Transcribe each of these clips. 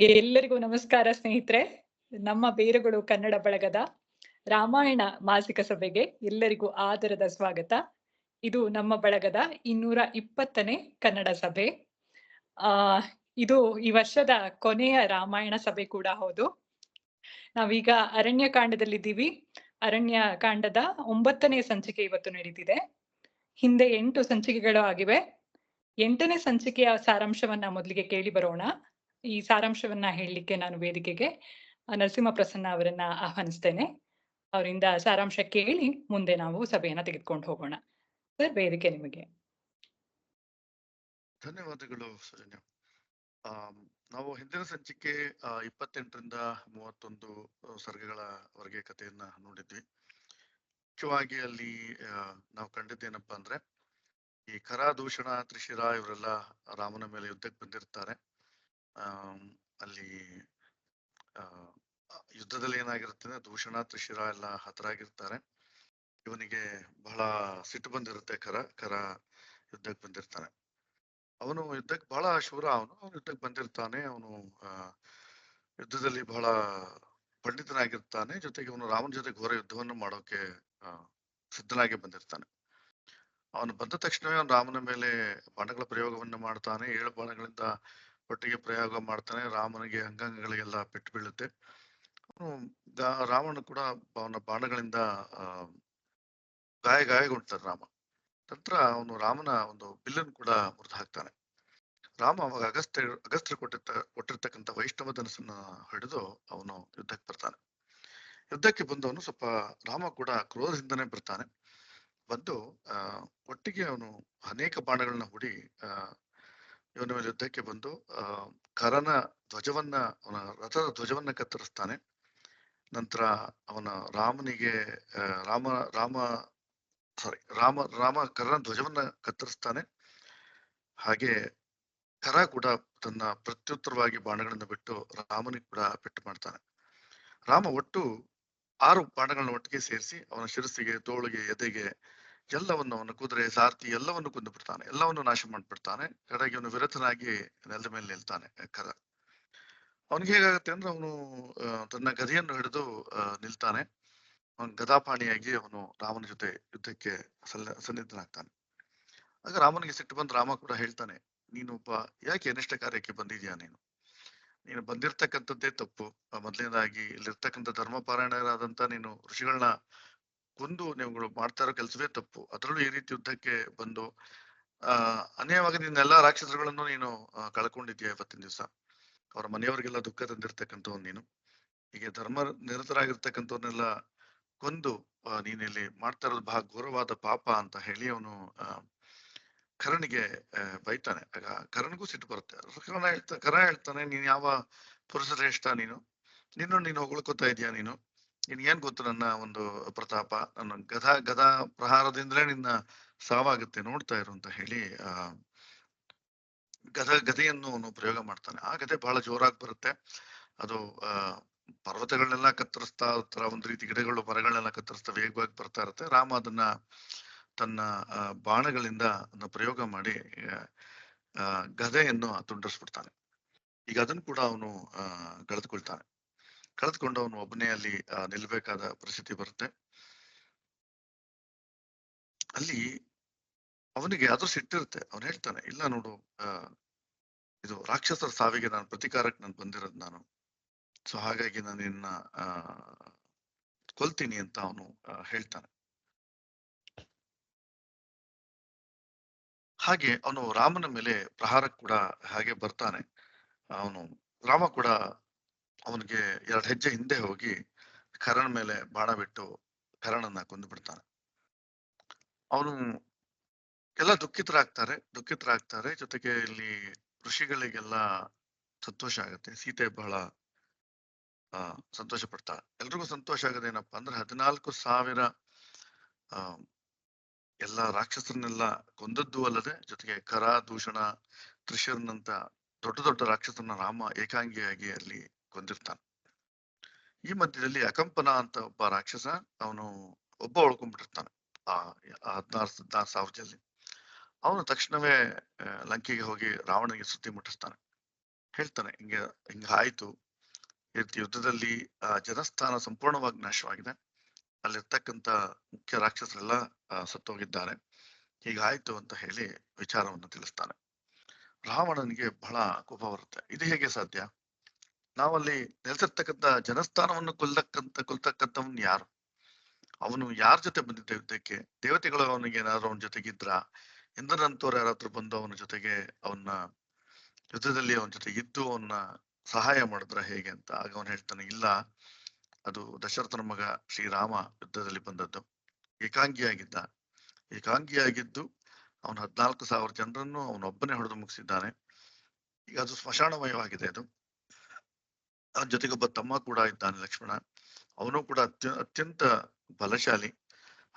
ಎಲ್ಲರಿಗೂ ನಮಸ್ಕಾರ ಸ್ನೇಹಿತರೆ. ನಮ್ಮ ಬೇರುಗಳು ಕನ್ನಡ ಬಳಗದ ರಾಮಾಯಣ ಮಾಸಿಕ ಸಭೆಗೆ ಎಲ್ಲರಿಗೂ ಆದರದ ಸ್ವಾಗತ. ಇದು ನಮ್ಮ ಬಳಗದ 220ನೇ ಕನ್ನಡ ಸಭೆ. ಆ ಇದು ಈ ವರ್ಷದ ಕೊನೆಯ ರಾಮಾಯಣ ಸಭೆ ಕೂಡ ಹೌದು. ನಾವೀಗ ಅರಣ್ಯಕಾಂಡದಲ್ಲಿದ್ದೀವಿ. ಅರಣ್ಯಕಾಂಡದ 9ನೇ ಸಂಚಿಕೆ ಇವತ್ತು ನಡೀತಿದೆ. ಹಿಂದೆ 8 ಸಂಚಿಕೆಗಳು ಆಗಿವೆ. 8ನೇ ಸಂಚಿಕೆಯ ಸಾರಾಂಶವನ್ನ ಮೊದಲಿಗೆ ಕೇಳಿ ಬರೋಣ. ಈ ಸಾರಾಂಶವನ್ನ ಹೇಳಲಿಕ್ಕೆ ನಾನು ವೇದಿಕೆಗೆ ನರಸಿಂಹ ಪ್ರಸನ್ನ ಅವರನ್ನ ಆಹ್ವಾನಿಸ್ತೇನೆ. ಅವರಿಂದ ಸಾರಾಂಶ ಕೇಳಿ ಮುಂದೆ ನಾವು ಸಭೆಯನ್ನ ತೆಗೆದುಕೊಂಡು ಹೋಗೋಣ. ಸರ್, ವೇದಿಕೆ ನಿಮಗೆ. ಧನ್ಯವಾದಗಳು ಸೌಜನ್ಯ. ನಾವು ಹಿಂದಿನ ಸಂಚಿಕೆ 28ರಿಂದ 31 ಸರ್ಗಗಳವರೆಗೆ ಕಥೆಯನ್ನ ನೋಡಿದ್ವಿ. ಮುಖ್ಯವಾಗಿ ಅಲ್ಲಿ ನಾವು ಕಂಡಿದ್ದೇನಪ್ಪಾ ಅಂದ್ರೆ, ಈ ಖರ, ದೂಷಣ, ತ್ರಿಶಿರ ಇವರೆಲ್ಲ ರಾಮನ ಮೇಲೆ ಯುದ್ಧಕ್ಕೆ ಬಂದಿರ್ತಾರೆ. ಅಲ್ಲಿ ಯುದ್ಧದಲ್ಲಿ ಏನಾಗಿರುತ್ತೆ ಅಂದ್ರೆ, ದೂಷಣ, ತ್ರಿಶಿರ ಎಲ್ಲ ಹತರಾಗಿರ್ತಾರೆ. ಇವನಿಗೆ ಬಹಳ ಸಿಟ್ಟು ಬಂದಿರುತ್ತೆ. ಖರ ಯುದ್ಧಕ್ಕೆ ಬಂದಿರ್ತಾನೆ. ಅವನು ಯುದ್ಧಕ್ಕೆ ಬಹಳ ಶೂರ. ಅವನು ಯುದ್ಧಕ್ಕೆ ಬಂದಿರ್ತಾನೆ. ಅವನು ಯುದ್ಧದಲ್ಲಿ ಬಹಳ ಪಂಡಿತನಾಗಿರ್ತಾನೆ. ಜೊತೆಗೆ ಅವನು ರಾಮನ ಜೊತೆ ಘೋರ ಯುದ್ಧವನ್ನು ಮಾಡೋಕೆ ಸಿದ್ಧನಾಗಿ ಬಂದಿರ್ತಾನೆ. ಅವನು ಬಂದ ತಕ್ಷಣವೇ ಅವನು ರಾಮನ ಮೇಲೆ ಬಾಣಗಳ ಪ್ರಯೋಗವನ್ನು ಮಾಡ್ತಾನೆ. 7 ಬಾಣಗಳಿಂದ ಒಟ್ಟಿಗೆ ಪ್ರಯೋಗ ಮಾಡ್ತಾನೆ. ರಾಮನಿಗೆ ಅಂಗಾಂಗಗಳಿಗೆಲ್ಲ ಪೆಟ್ಟು ಬೀಳುತ್ತೆ. ಅವನು ರಾಮನು ಕೂಡ ಅವನ ಬಾಣಗಳಿಂದ ಗಾಯಗೊಂಡ್ತಾನೆ ರಾಮ. ನಂತರ ಅವನು ರಾಮನ ಒಂದು ಬಿಲ್ಲನ್ನು ಕೂಡ ಮುರಿದು ಹಾಕ್ತಾನೆ. ರಾಮ ಅವಾಗ ಅಗಸ್ತ್ಯ ಕೊಟ್ಟಿರ್ತಕ್ಕಂಥ ವೈಷ್ಣವ ಧನಸ್ಸನ್ನ ಹಿಡಿದು ಅವನು ಯುದ್ಧಕ್ಕೆ ಬರ್ತಾನೆ. ಯುದ್ಧಕ್ಕೆ ಬಂದವನು ಸ್ವಲ್ಪ ರಾಮ ಕೂಡ ಕ್ರೋಧದಿಂದನೇ ಬರ್ತಾನೆ. ಬಂದು ಒಟ್ಟಿಗೆ ಅವನು ಅನೇಕ ಬಾಣಗಳನ್ನ ಹೂಡಿ ಇವನ ಮೇಲೆ ಯುದ್ಧಕ್ಕೆ ಬಂದು ಖರನ ಧ್ವಜವನ್ನ, ಅವನ ರಥದ ಧ್ವಜವನ್ನ ಕತ್ತರಿಸ್ತಾನೆ. ನಂತರ ಅವನ ರಾಮನಿಗೆ ರಾಮ ಖರನ ಧ್ವಜವನ್ನ ಕತ್ತರಿಸ್ತಾನೆ. ಹಾಗೆ ಖರ ಕೂಡ ತನ್ನ ಪ್ರತ್ಯುತ್ತರವಾಗಿ ಬಾಣಗಳನ್ನು ಬಿಟ್ಟು ರಾಮನಿಗೆ ಕೂಡ ಪೆಟ್ಟು ಮಾಡ್ತಾನೆ. ರಾಮ ಒಟ್ಟು 6 ಬಾಣಗಳನ್ನ ಒಟ್ಟಿಗೆ ಸೇರಿಸಿ ಅವನ ಶಿರಸ್ಸಿಗೆ, ತೋಳಿಗೆ, ಎದೆಗೆ ಎಲ್ಲವನ್ನು, ಅವನ ಕುದುರೆ, ಸಾರಥಿ ಎಲ್ಲವನ್ನು ಕೊಂದು ಬಿಡ್ತಾನೆ. ಎಲ್ಲವನ್ನು ನಾಶ ಮಾಡ್ಬಿಡ್ತಾನೆ. ಕಡೆಗೆ ಅವನು ವಿರತನಾಗಿ ನೆಲದ ಮೇಲೆ ನಿಲ್ತಾನೆ ಖರ. ಅವನಿಗೆ ಹೇಗಾಗುತ್ತೆ ಅಂದ್ರೆ, ಅವನು ತನ್ನ ಗದೆಯನ್ನು ಹಿಡಿದು ನಿಲ್ತಾನೆ. ಅವನು ಗದಾಪಾಣಿಯಾಗಿ ಅವನು ರಾಮನ ಜೊತೆ ಯುದ್ಧಕ್ಕೆ ಸನ್ನಿಧನಾಗ್ತಾನೆ. ಆಗ ರಾಮನಿಗೆ ಸಿಟ್ಟು ಬಂದು ರಾಮ ಕೂಡ ಹೇಳ್ತಾನೆ, ನೀನು ಯಾಕೆ ಅನಿಷ್ಟ ಕಾರ್ಯಕ್ಕೆ ಬಂದಿದ್ಯಾ? ನೀನು ಬಂದಿರ್ತಕ್ಕಂಥದ್ದೇ ತಪ್ಪು. ಮೊದಲನೇದಾಗಿ ಇಲ್ಲಿರ್ತಕ್ಕಂಥ ಧರ್ಮಪಾರಾಯಣರಾದಂತ ನೀನು ಋಷಿಗಳನ್ನ ಕೊಂದು ನೀವುಗಳು ಮಾಡ್ತಾ ಇರೋ ಕೆಲಸವೇ ತಪ್ಪು. ಅದರಲ್ಲೂ ಈ ರೀತಿ ಯುದ್ಧಕ್ಕೆ ಬಂದು ಅನ್ಯವಾಗಿ ನಿನ್ನೆಲ್ಲಾ ರಾಕ್ಷಸರುಗಳನ್ನು ನೀನು ಕಳ್ಕೊಂಡಿದ್ಯಾ. ಇವತ್ತಿನ ದಿವಸ ಅವರ ಮನೆಯವರಿಗೆಲ್ಲ ದುಃಖ ತಂದಿರ್ತಕ್ಕಂಥವ್ನು ನೀನು. ಹೀಗೆ ಧರ್ಮ ನಿರತರಾಗಿರ್ತಕ್ಕಂಥವ್ರನ್ನೆಲ್ಲ ಕೊಂದು ನೀನಿಲ್ಲಿ ಮಾಡ್ತಾ ಇರೋದು ಬಹಳ ಘೋರವಾದ ಪಾಪ ಅಂತ ಹೇಳಿ ಅವನು ಖರನಿಗೆ ಬೈತಾನೆ. ಆಗ ಖರನಿಗೂ ಸಿಟ್ಟು ಬರುತ್ತೆ. ಖರ ಹೇಳ್ತಾನೆ, ನೀನ್ ಯಾವ ಪುರುಷಶ್ರೇಷ್ಠ? ನೀನು ಹೊಗಳ್ಕೊತಾ ಇದೀಯ. ನೀನ್ ಏನ್ ಗೊತ್ತು ನನ್ನ ಒಂದು ಪ್ರತಾಪ? ನನ್ನ ಗದಾ ಪ್ರಹಾರದಿಂದಲೇ ನಿನ್ನ ಸಾವಾಗುತ್ತೆ, ನೋಡ್ತಾ ಇರು ಅಂತ ಹೇಳಿ ಗದೆಯನ್ನು ಅವನು ಪ್ರಯೋಗ ಮಾಡ್ತಾನೆ. ಆ ಗದೆ ಬಹಳ ಜೋರಾಗಿ ಬರುತ್ತೆ. ಅದು ಪರ್ವತಗಳನ್ನೆಲ್ಲ ಕತ್ತರಿಸ್ತಾ ಇರ್ತಾರ, ಒಂದ್ ರೀತಿ ಗಿಡಗಳು, ಮರಗಳನ್ನೆಲ್ಲ ಕತ್ತರಿಸ್ತಾ ವೇಗವಾಗಿ ಬರ್ತಾ ಇರುತ್ತೆ. ರಾಮ ಅದನ್ನ ತನ್ನ ಬಾಣಗಳಿಂದ ಪ್ರಯೋಗ ಮಾಡಿ ಗದೆಯನ್ನು ತುಂಡರಿಸ್ಬಿಡ್ತಾನೆ. ಈಗ ಅದನ್ನು ಕೂಡ ಅವನು ಕಳೆದುಕೊಂಡು ಅವನು ಒಬ್ಬನೇ ಅಲ್ಲಿ ನಿಲ್ಬೇಕಾದ ಪರಿಸ್ಥಿತಿ ಬರುತ್ತೆ. ಅಲ್ಲಿ ಅವನಿಗೆ ಅದು ಸಿಟ್ಟಿರುತ್ತೆ. ಅವನು ಹೇಳ್ತಾನೆ, ಇಲ್ಲ ನೋಡು, ಇದು ರಾಕ್ಷಸರ ಸಾವಿಗೆ ನಾನು ಪ್ರತಿಕಾರಕ್ಕೆ ನಾನು ಬಂದಿರೋದು ನಾನು. ಸೊ ಹಾಗಾಗಿ ನಾನು ನಿನ್ನ ಕೊಲ್ತೀನಿ ಅಂತ ಅವನು ಹೇಳ್ತಾನೆ. ಹಾಗೆ ಅವನು ರಾಮನ ಮೇಲೆ ಪ್ರಹಾರಕ್ಕೆ ಕೂಡ ಹಾಗೆ ಬರ್ತಾನೆ. ರಾಮ ಕೂಡ ಅವನಿಗೆ 2 ಹೆಜ್ಜೆ ಹಿಂದೆ ಹೋಗಿ ಖರನ ಮೇಲೆ ಬಾಣ ಬಿಟ್ಟು ಖರನನ್ನ ಕೊಂದು ಬಿಡ್ತಾನೆ. ಅವನು ಎಲ್ಲ ದುಃಖಿತರಾಗ್ತಾರೆ. ಜೊತೆಗೆ ಇಲ್ಲಿ ಋಷಿಗಳಿಗೆಲ್ಲ ಸಂತೋಷ ಆಗುತ್ತೆ. ಸೀತೆ ಬಹಳ ಸಂತೋಷ ಪಡ್ತಾಳೆ. ಎಲ್ರಿಗೂ ಸಂತೋಷ ಆಗೋದೇನಪ್ಪಾ ಅಂದ್ರೆ, 14,000 ಎಲ್ಲ ರಾಕ್ಷಸರನ್ನೆಲ್ಲ ಕೊಂದದ್ದು ಅಲ್ಲದೆ, ಜೊತೆಗೆ ಖರ, ದೂಷಣ, ತ್ರಿಶರ್ನಂತ ದೊಡ್ಡ ರಾಕ್ಷಸರನ್ನ ರಾಮ ಏಕಾಂಗಿಯಾಗಿ ಅಲ್ಲಿ ಕೊಂದಿರ್ತಾನೆ. ಈ ಮಧ್ಯದಲ್ಲಿ ಅಕಂಪನ ಅಂತ ಒಬ್ಬ ರಾಕ್ಷಸ, ಅವನು ಉಳ್ಕೊಂಡ್ಬಿಟ್ಟಿರ್ತಾನೆ 16,000 ಜಲ್ಲಿ. ಅವನು ತಕ್ಷಣವೇ ಲಂಕೆಗೆ ಹೋಗಿ ರಾವಣನಿಗೆ ಸುದ್ದಿ ಮುಟ್ಟಿಸ್ತಾನೆ. ಹೇಳ್ತಾನೆ, ಹಿಂಗ ಆಯ್ತು. ಈ ರೀತಿ ಯುದ್ಧದಲ್ಲಿ ಜನಸ್ಥಾನ ಸಂಪೂರ್ಣವಾಗಿ ನಾಶವಾಗಿದೆ. ಅಲ್ಲಿರ್ತಕ್ಕಂತ ಮುಖ್ಯ ರಾಕ್ಷಸರೆಲ್ಲ ಸತ್ತೋಗಿದ್ದಾರೆ. ಹೀಗಾಯ್ತು ಅಂತ ಹೇಳಿ ವಿಚಾರವನ್ನು ತಿಳಿಸ್ತಾನೆ. ರಾವಣನಿಗೆ ಬಹಳ ಕೋಪ ಬರುತ್ತೆ. ಇದು ಹೇಗೆ ಸಾಧ್ಯ? ನಾವಲ್ಲಿ ನೆಲೆಸಿರ್ತಕ್ಕಂತ ಜನಸ್ಥಾನವನ್ನು ಕೊಲ್ತಕ್ಕಂಥವ್ನು ಯಾರು? ಅವನು ಯಾರ ಜೊತೆ ಬಂದಿದ್ದ ಯುದ್ಧಕ್ಕೆ? ದೇವತೆಗಳು ಅವನಿಗೆ ಏನಾದ್ರು ಅವನ ಜೊತೆಗಿದ್ರ? ಇಂದ್ರನಂತವ್ರು ಯಾರಾದ್ರೂ ಬಂದು ಅವನ ಜೊತೆಗೆ ಅವನ್ನ ಯುದ್ಧದಲ್ಲಿ ಅವನ ಜೊತೆ ಇದ್ದು ಅವನ್ನ ಸಹಾಯ ಮಾಡಿದ್ರ ಹೇಗೆ ಅಂತ. ಆಗ ಅವನು ಹೇಳ್ತಾನೆ, ಇಲ್ಲ, ಅದು ದಶರಥನ ಮಗ ಶ್ರೀರಾಮ ಯುದ್ಧದಲ್ಲಿ ಬಂದದ್ದು. ಏಕಾಂಗಿಯಾಗಿದ್ದ. ಏಕಾಂಗಿಯಾಗಿದ್ದು ಅವನು 14,000 ಜನರನ್ನು ಅವನೊಬ್ಬನೇ ಹೊಡೆದು ಮುಗಿಸಿದ್ದಾನೆ. ಈಗ ಅದು ಸ್ಮಶಾನಮಯವಾಗಿದೆ. ಅದು ಅವನ ಜೊತೆಗೆ ಒಬ್ಬ ತಮ್ಮ ಕೂಡ ಇದ್ದಾನೆ, ಲಕ್ಷ್ಮಣ. ಅವನು ಕೂಡ ಅತ್ಯಂತ ಬಲಶಾಲಿ.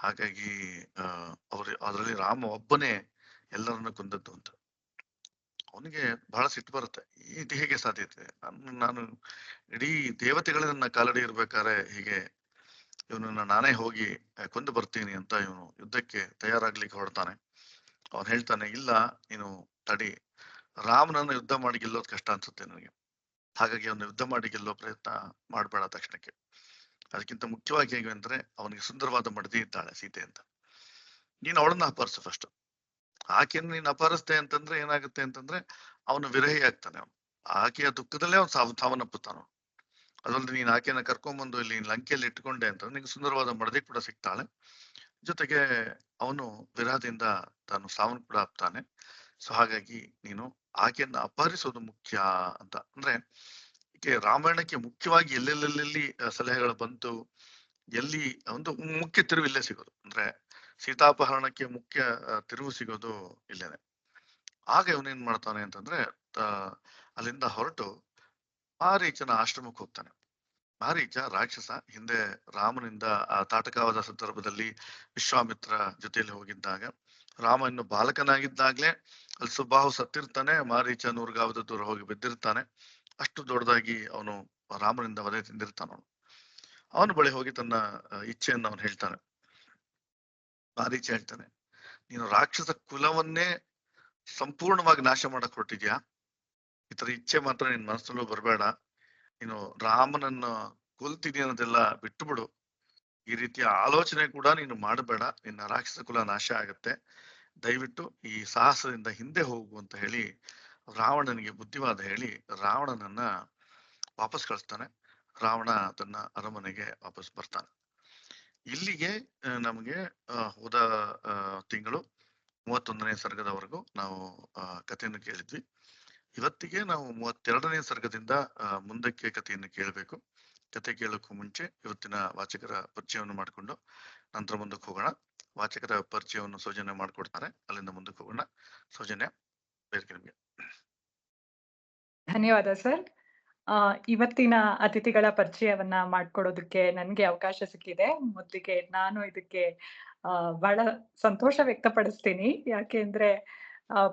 ಹಾಗಾಗಿ ಅದರಲ್ಲಿ ರಾಮ ಒಬ್ಬನೇ ಎಲ್ಲರನ್ನ ಕೊಂದದ್ದು ಅಂತ. ಅವನಿಗೆ ಬಹಳ ಸಿಟ್ಟು ಬರುತ್ತೆ. ಇದು ಹೇಗೆ ಸಾಧ್ಯತೆ? ನಾನು ಇಡೀ ದೇವತೆಗಳನ್ನ ಕಾಲಡಿ ಇರ್ಬೇಕಾದ್ರೆ ಹೀಗೆ ಇವನನ್ನ ನಾನೇ ಹೋಗಿ ಕೊಂದು ಬರ್ತೀನಿ ಅಂತ ಇವನು ಯುದ್ಧಕ್ಕೆ ತಯಾರಾಗ್ಲಿಕ್ಕೆ ಹೊರಡ್ತಾನೆ. ಅವನು ಹೇಳ್ತಾನೆ, ಇಲ್ಲ, ನೀನು ತಡಿ, ರಾಮನನ್ನ ಯುದ್ಧ ಮಾಡಿ ಗೆಲ್ಲೋದು ಕಷ್ಟ ಅನ್ಸುತ್ತೆ ನನಗೆ. ಹಾಗಾಗಿ ಅವನು ಯುದ್ಧ ಮಾಡಿ ಗೆಲ್ಲೋ ಪ್ರಯತ್ನ ಮಾಡ್ಬೇಡ ತಕ್ಷಣಕ್ಕೆ. ಅದಕ್ಕಿಂತ ಮುಖ್ಯವಾಗಿ ಹೇಗೆ ಅಂದ್ರೆ, ಅವನಿಗೆ ಸುಂದರವಾದ ಮಡದಿ ಇದ್ದಾಳೆ, ಸೀತೆ ಅಂತ. ನೀನು ಅವಳನ್ನ ಅಪಹರಿಸು ಫಸ್ಟ್. ಆಕೆಯನ್ನು ನೀನು ಅಪಹರಿಸ್ತೆ ಅಂತಂದ್ರೆ ಏನಾಗುತ್ತೆ ಅಂತಂದ್ರೆ ಅವನು ವಿರಹಿ ಆಗ್ತಾನೆ. ಅವನು ಆಕೆಯ ದುಃಖದಲ್ಲೇ ಅವನು ಸಾವನ್ನಪ್ಪುತ್ತಾನ. ಅದಲ್ಲದೆ ನೀನ್ ಆಕೆಯನ್ನ ಕರ್ಕೊಂಡ್ಬಂದು ಇಲ್ಲಿ ಲಂಕೆಯಲ್ಲಿ ಇಟ್ಕೊಂಡೆ ಅಂತಂದ್ರೆ ನಿಂಗೆ ಸುಂದರವಾದ ಮಡದಿ ಕೂಡ ಸಿಗ್ತಾಳೆ. ಜೊತೆಗೆ ಅವನು ವಿರಹದಿಂದ ತಾನು ಸಾವನ್ನ ಕೂಡ ಆಗ್ತಾನೆ. ಸೊ ಹಾಗಾಗಿ ನೀನು ಆಕೆಯನ್ನ ಅಪಹರಿಸೋದು ಮುಖ್ಯ ಅಂತ. ಅಂದ್ರೆ ಈಗ ರಾಮಾಯಣಕ್ಕೆ ಮುಖ್ಯವಾಗಿ ಎಲ್ಲೆಲ್ಲೆಲ್ಲಿ ಸಲಹೆಗಳು ಬಂತು, ಎಲ್ಲಿ ಒಂದು ಮುಖ್ಯ ತಿರುವು ಇಲ್ಲೇ ಸಿಗೋದು. ಅಂದ್ರೆ ಸೀತಾಪಹರಣಕ್ಕೆ ಮುಖ್ಯ ತಿರುವು ಸಿಗೋದು ಇಲ್ಲೇನೆ. ಆಗ ಇವನೇನ್ ಮಾಡ್ತಾನೆ ಅಂತಂದ್ರೆ ಅಲ್ಲಿಂದ ಹೊರಟು ಮಾರೀಚನ ಆಶ್ರಮಕ್ಕೆ ಹೋಗ್ತಾನೆ. ಮಾರೀಚ ರಾಕ್ಷಸ. ಹಿಂದೆ ರಾಮನಿಂದ ಆ ತಾಟಕವಾದ ಸಂದರ್ಭದಲ್ಲಿ ವಿಶ್ವಾಮಿತ್ರ ಜೊತೆಯಲ್ಲಿ ಹೋಗಿದ್ದಾಗ ರಾಮ ಇನ್ನು ಬಾಲಕನಾಗಿದ್ದಾಗ್ಲೇ ಅಲ್ಲಿ ಸುಬಾಹು ಸತ್ತಿರ್ತಾನೆ. ಮಾರೀಚ 100 ಗಾವದ ದೂರ ಹೋಗಿ ಬಿದ್ದಿರ್ತಾನೆ. ಅಷ್ಟು ದೊಡ್ಡದಾಗಿ ಅವನು ರಾಮನಿಂದ ವಧೆ ತಿಂದಿರ್ತಾನ. ಅವನ ಬಳಿ ಹೋಗಿ ತನ್ನ ಇಚ್ಛೆಯನ್ನು ಅವನು ಹೇಳ್ತಾನೆ. ಮಾರೀಚ ಹೇಳ್ತಾನೆ, ನೀನು ರಾಕ್ಷಸ ಕುಲವನ್ನೇ ಸಂಪೂರ್ಣವಾಗಿ ನಾಶ ಮಾಡಕ್ ಹೊರಟಿದ್ಯಾ? ಈ ತರ ಇಚ್ಛೆ ಮಾತ್ರ ನಿನ್ ಮನಸ್ಸಲ್ಲೂ ಬರಬೇಡ. ನೀನು ರಾಮನನ್ನ ಕೊಲ್ತೀನಿ ಅನ್ನೋದೆಲ್ಲ ಬಿಟ್ಟು ಬಿಡು. ಈ ರೀತಿಯ ಆಲೋಚನೆ ಕೂಡ ನೀನು ಮಾಡಬೇಡ. ನಿನ್ನ ರಾಕ್ಷಸ ಕುಲ ನಾಶ ಆಗತ್ತೆ. ದಯವಿಟ್ಟು ಈ ಸಾಹಸದಿಂದ ಹಿಂದೆ ಹೋಗು ಅಂತ ಹೇಳಿ ರಾವಣನಿಗೆ ಬುದ್ಧಿವಾದ ಹೇಳಿ ರಾವಣನನ್ನ ವಾಪಸ್ ಕಳಿಸ್ತಾನೆ. ರಾವಣ ತನ್ನ ಅರಮನೆಗೆ ವಾಪಸ್ ಬರ್ತಾನೆ. ಇಲ್ಲಿಗೆ ನಮಗೆ ಹೋದ ತಿಂಗಳು 31ನೇ ಸರ್ಗದವರೆಗೂ ನಾವು ಕಥೆಯನ್ನು ಕೇಳಿದ್ವಿ. ಇವತ್ತಿಗೆ ನಾವು 32ನೇ ಸರ್ಗದಿಂದ ಮುಂದಕ್ಕೆ ಕಥೆಯನ್ನು ಕೇಳಬೇಕು. ಕತೆ ಕೇಳೋಕ್ಕೂ ಮುಂಚೆ ಇವತ್ತಿನ ವಾಚಕರ ಪರಿಚಯವನ್ನು ಮಾಡಿಕೊಂಡು ನಂತರ ಮುಂದಕ್ಕೆ ಹೋಗೋಣ. ವಾಚಕರ ಪರಿಚಯವನ್ನು ಸೌಜನ್ಯ ಮಾಡಿಕೊಡ್ತಾರೆ. ಅಲ್ಲಿಂದ ಮುಂದಕ್ಕೆ ಹೋಗೋಣ. ಸೌಜನ್ಯ, ಬೇರೆ ನಿಮಗೆ. ಧನ್ಯವಾದ ಸರ್. ಇವತ್ತಿನ ಅತಿಥಿಗಳ ಪರಿಚಯವನ್ನ ಮಾಡ್ಕೊಡೋದಕ್ಕೆ ನನ್ಗೆ ಅವಕಾಶ ಸಿಕ್ಕಿದೆ. ಮೊದ್ಲಿಗೆ ನಾನು ಇದಕ್ಕೆ ಬಹಳ ಸಂತೋಷ ವ್ಯಕ್ತಪಡಿಸ್ತೀನಿ. ಯಾಕೆಂದ್ರೆ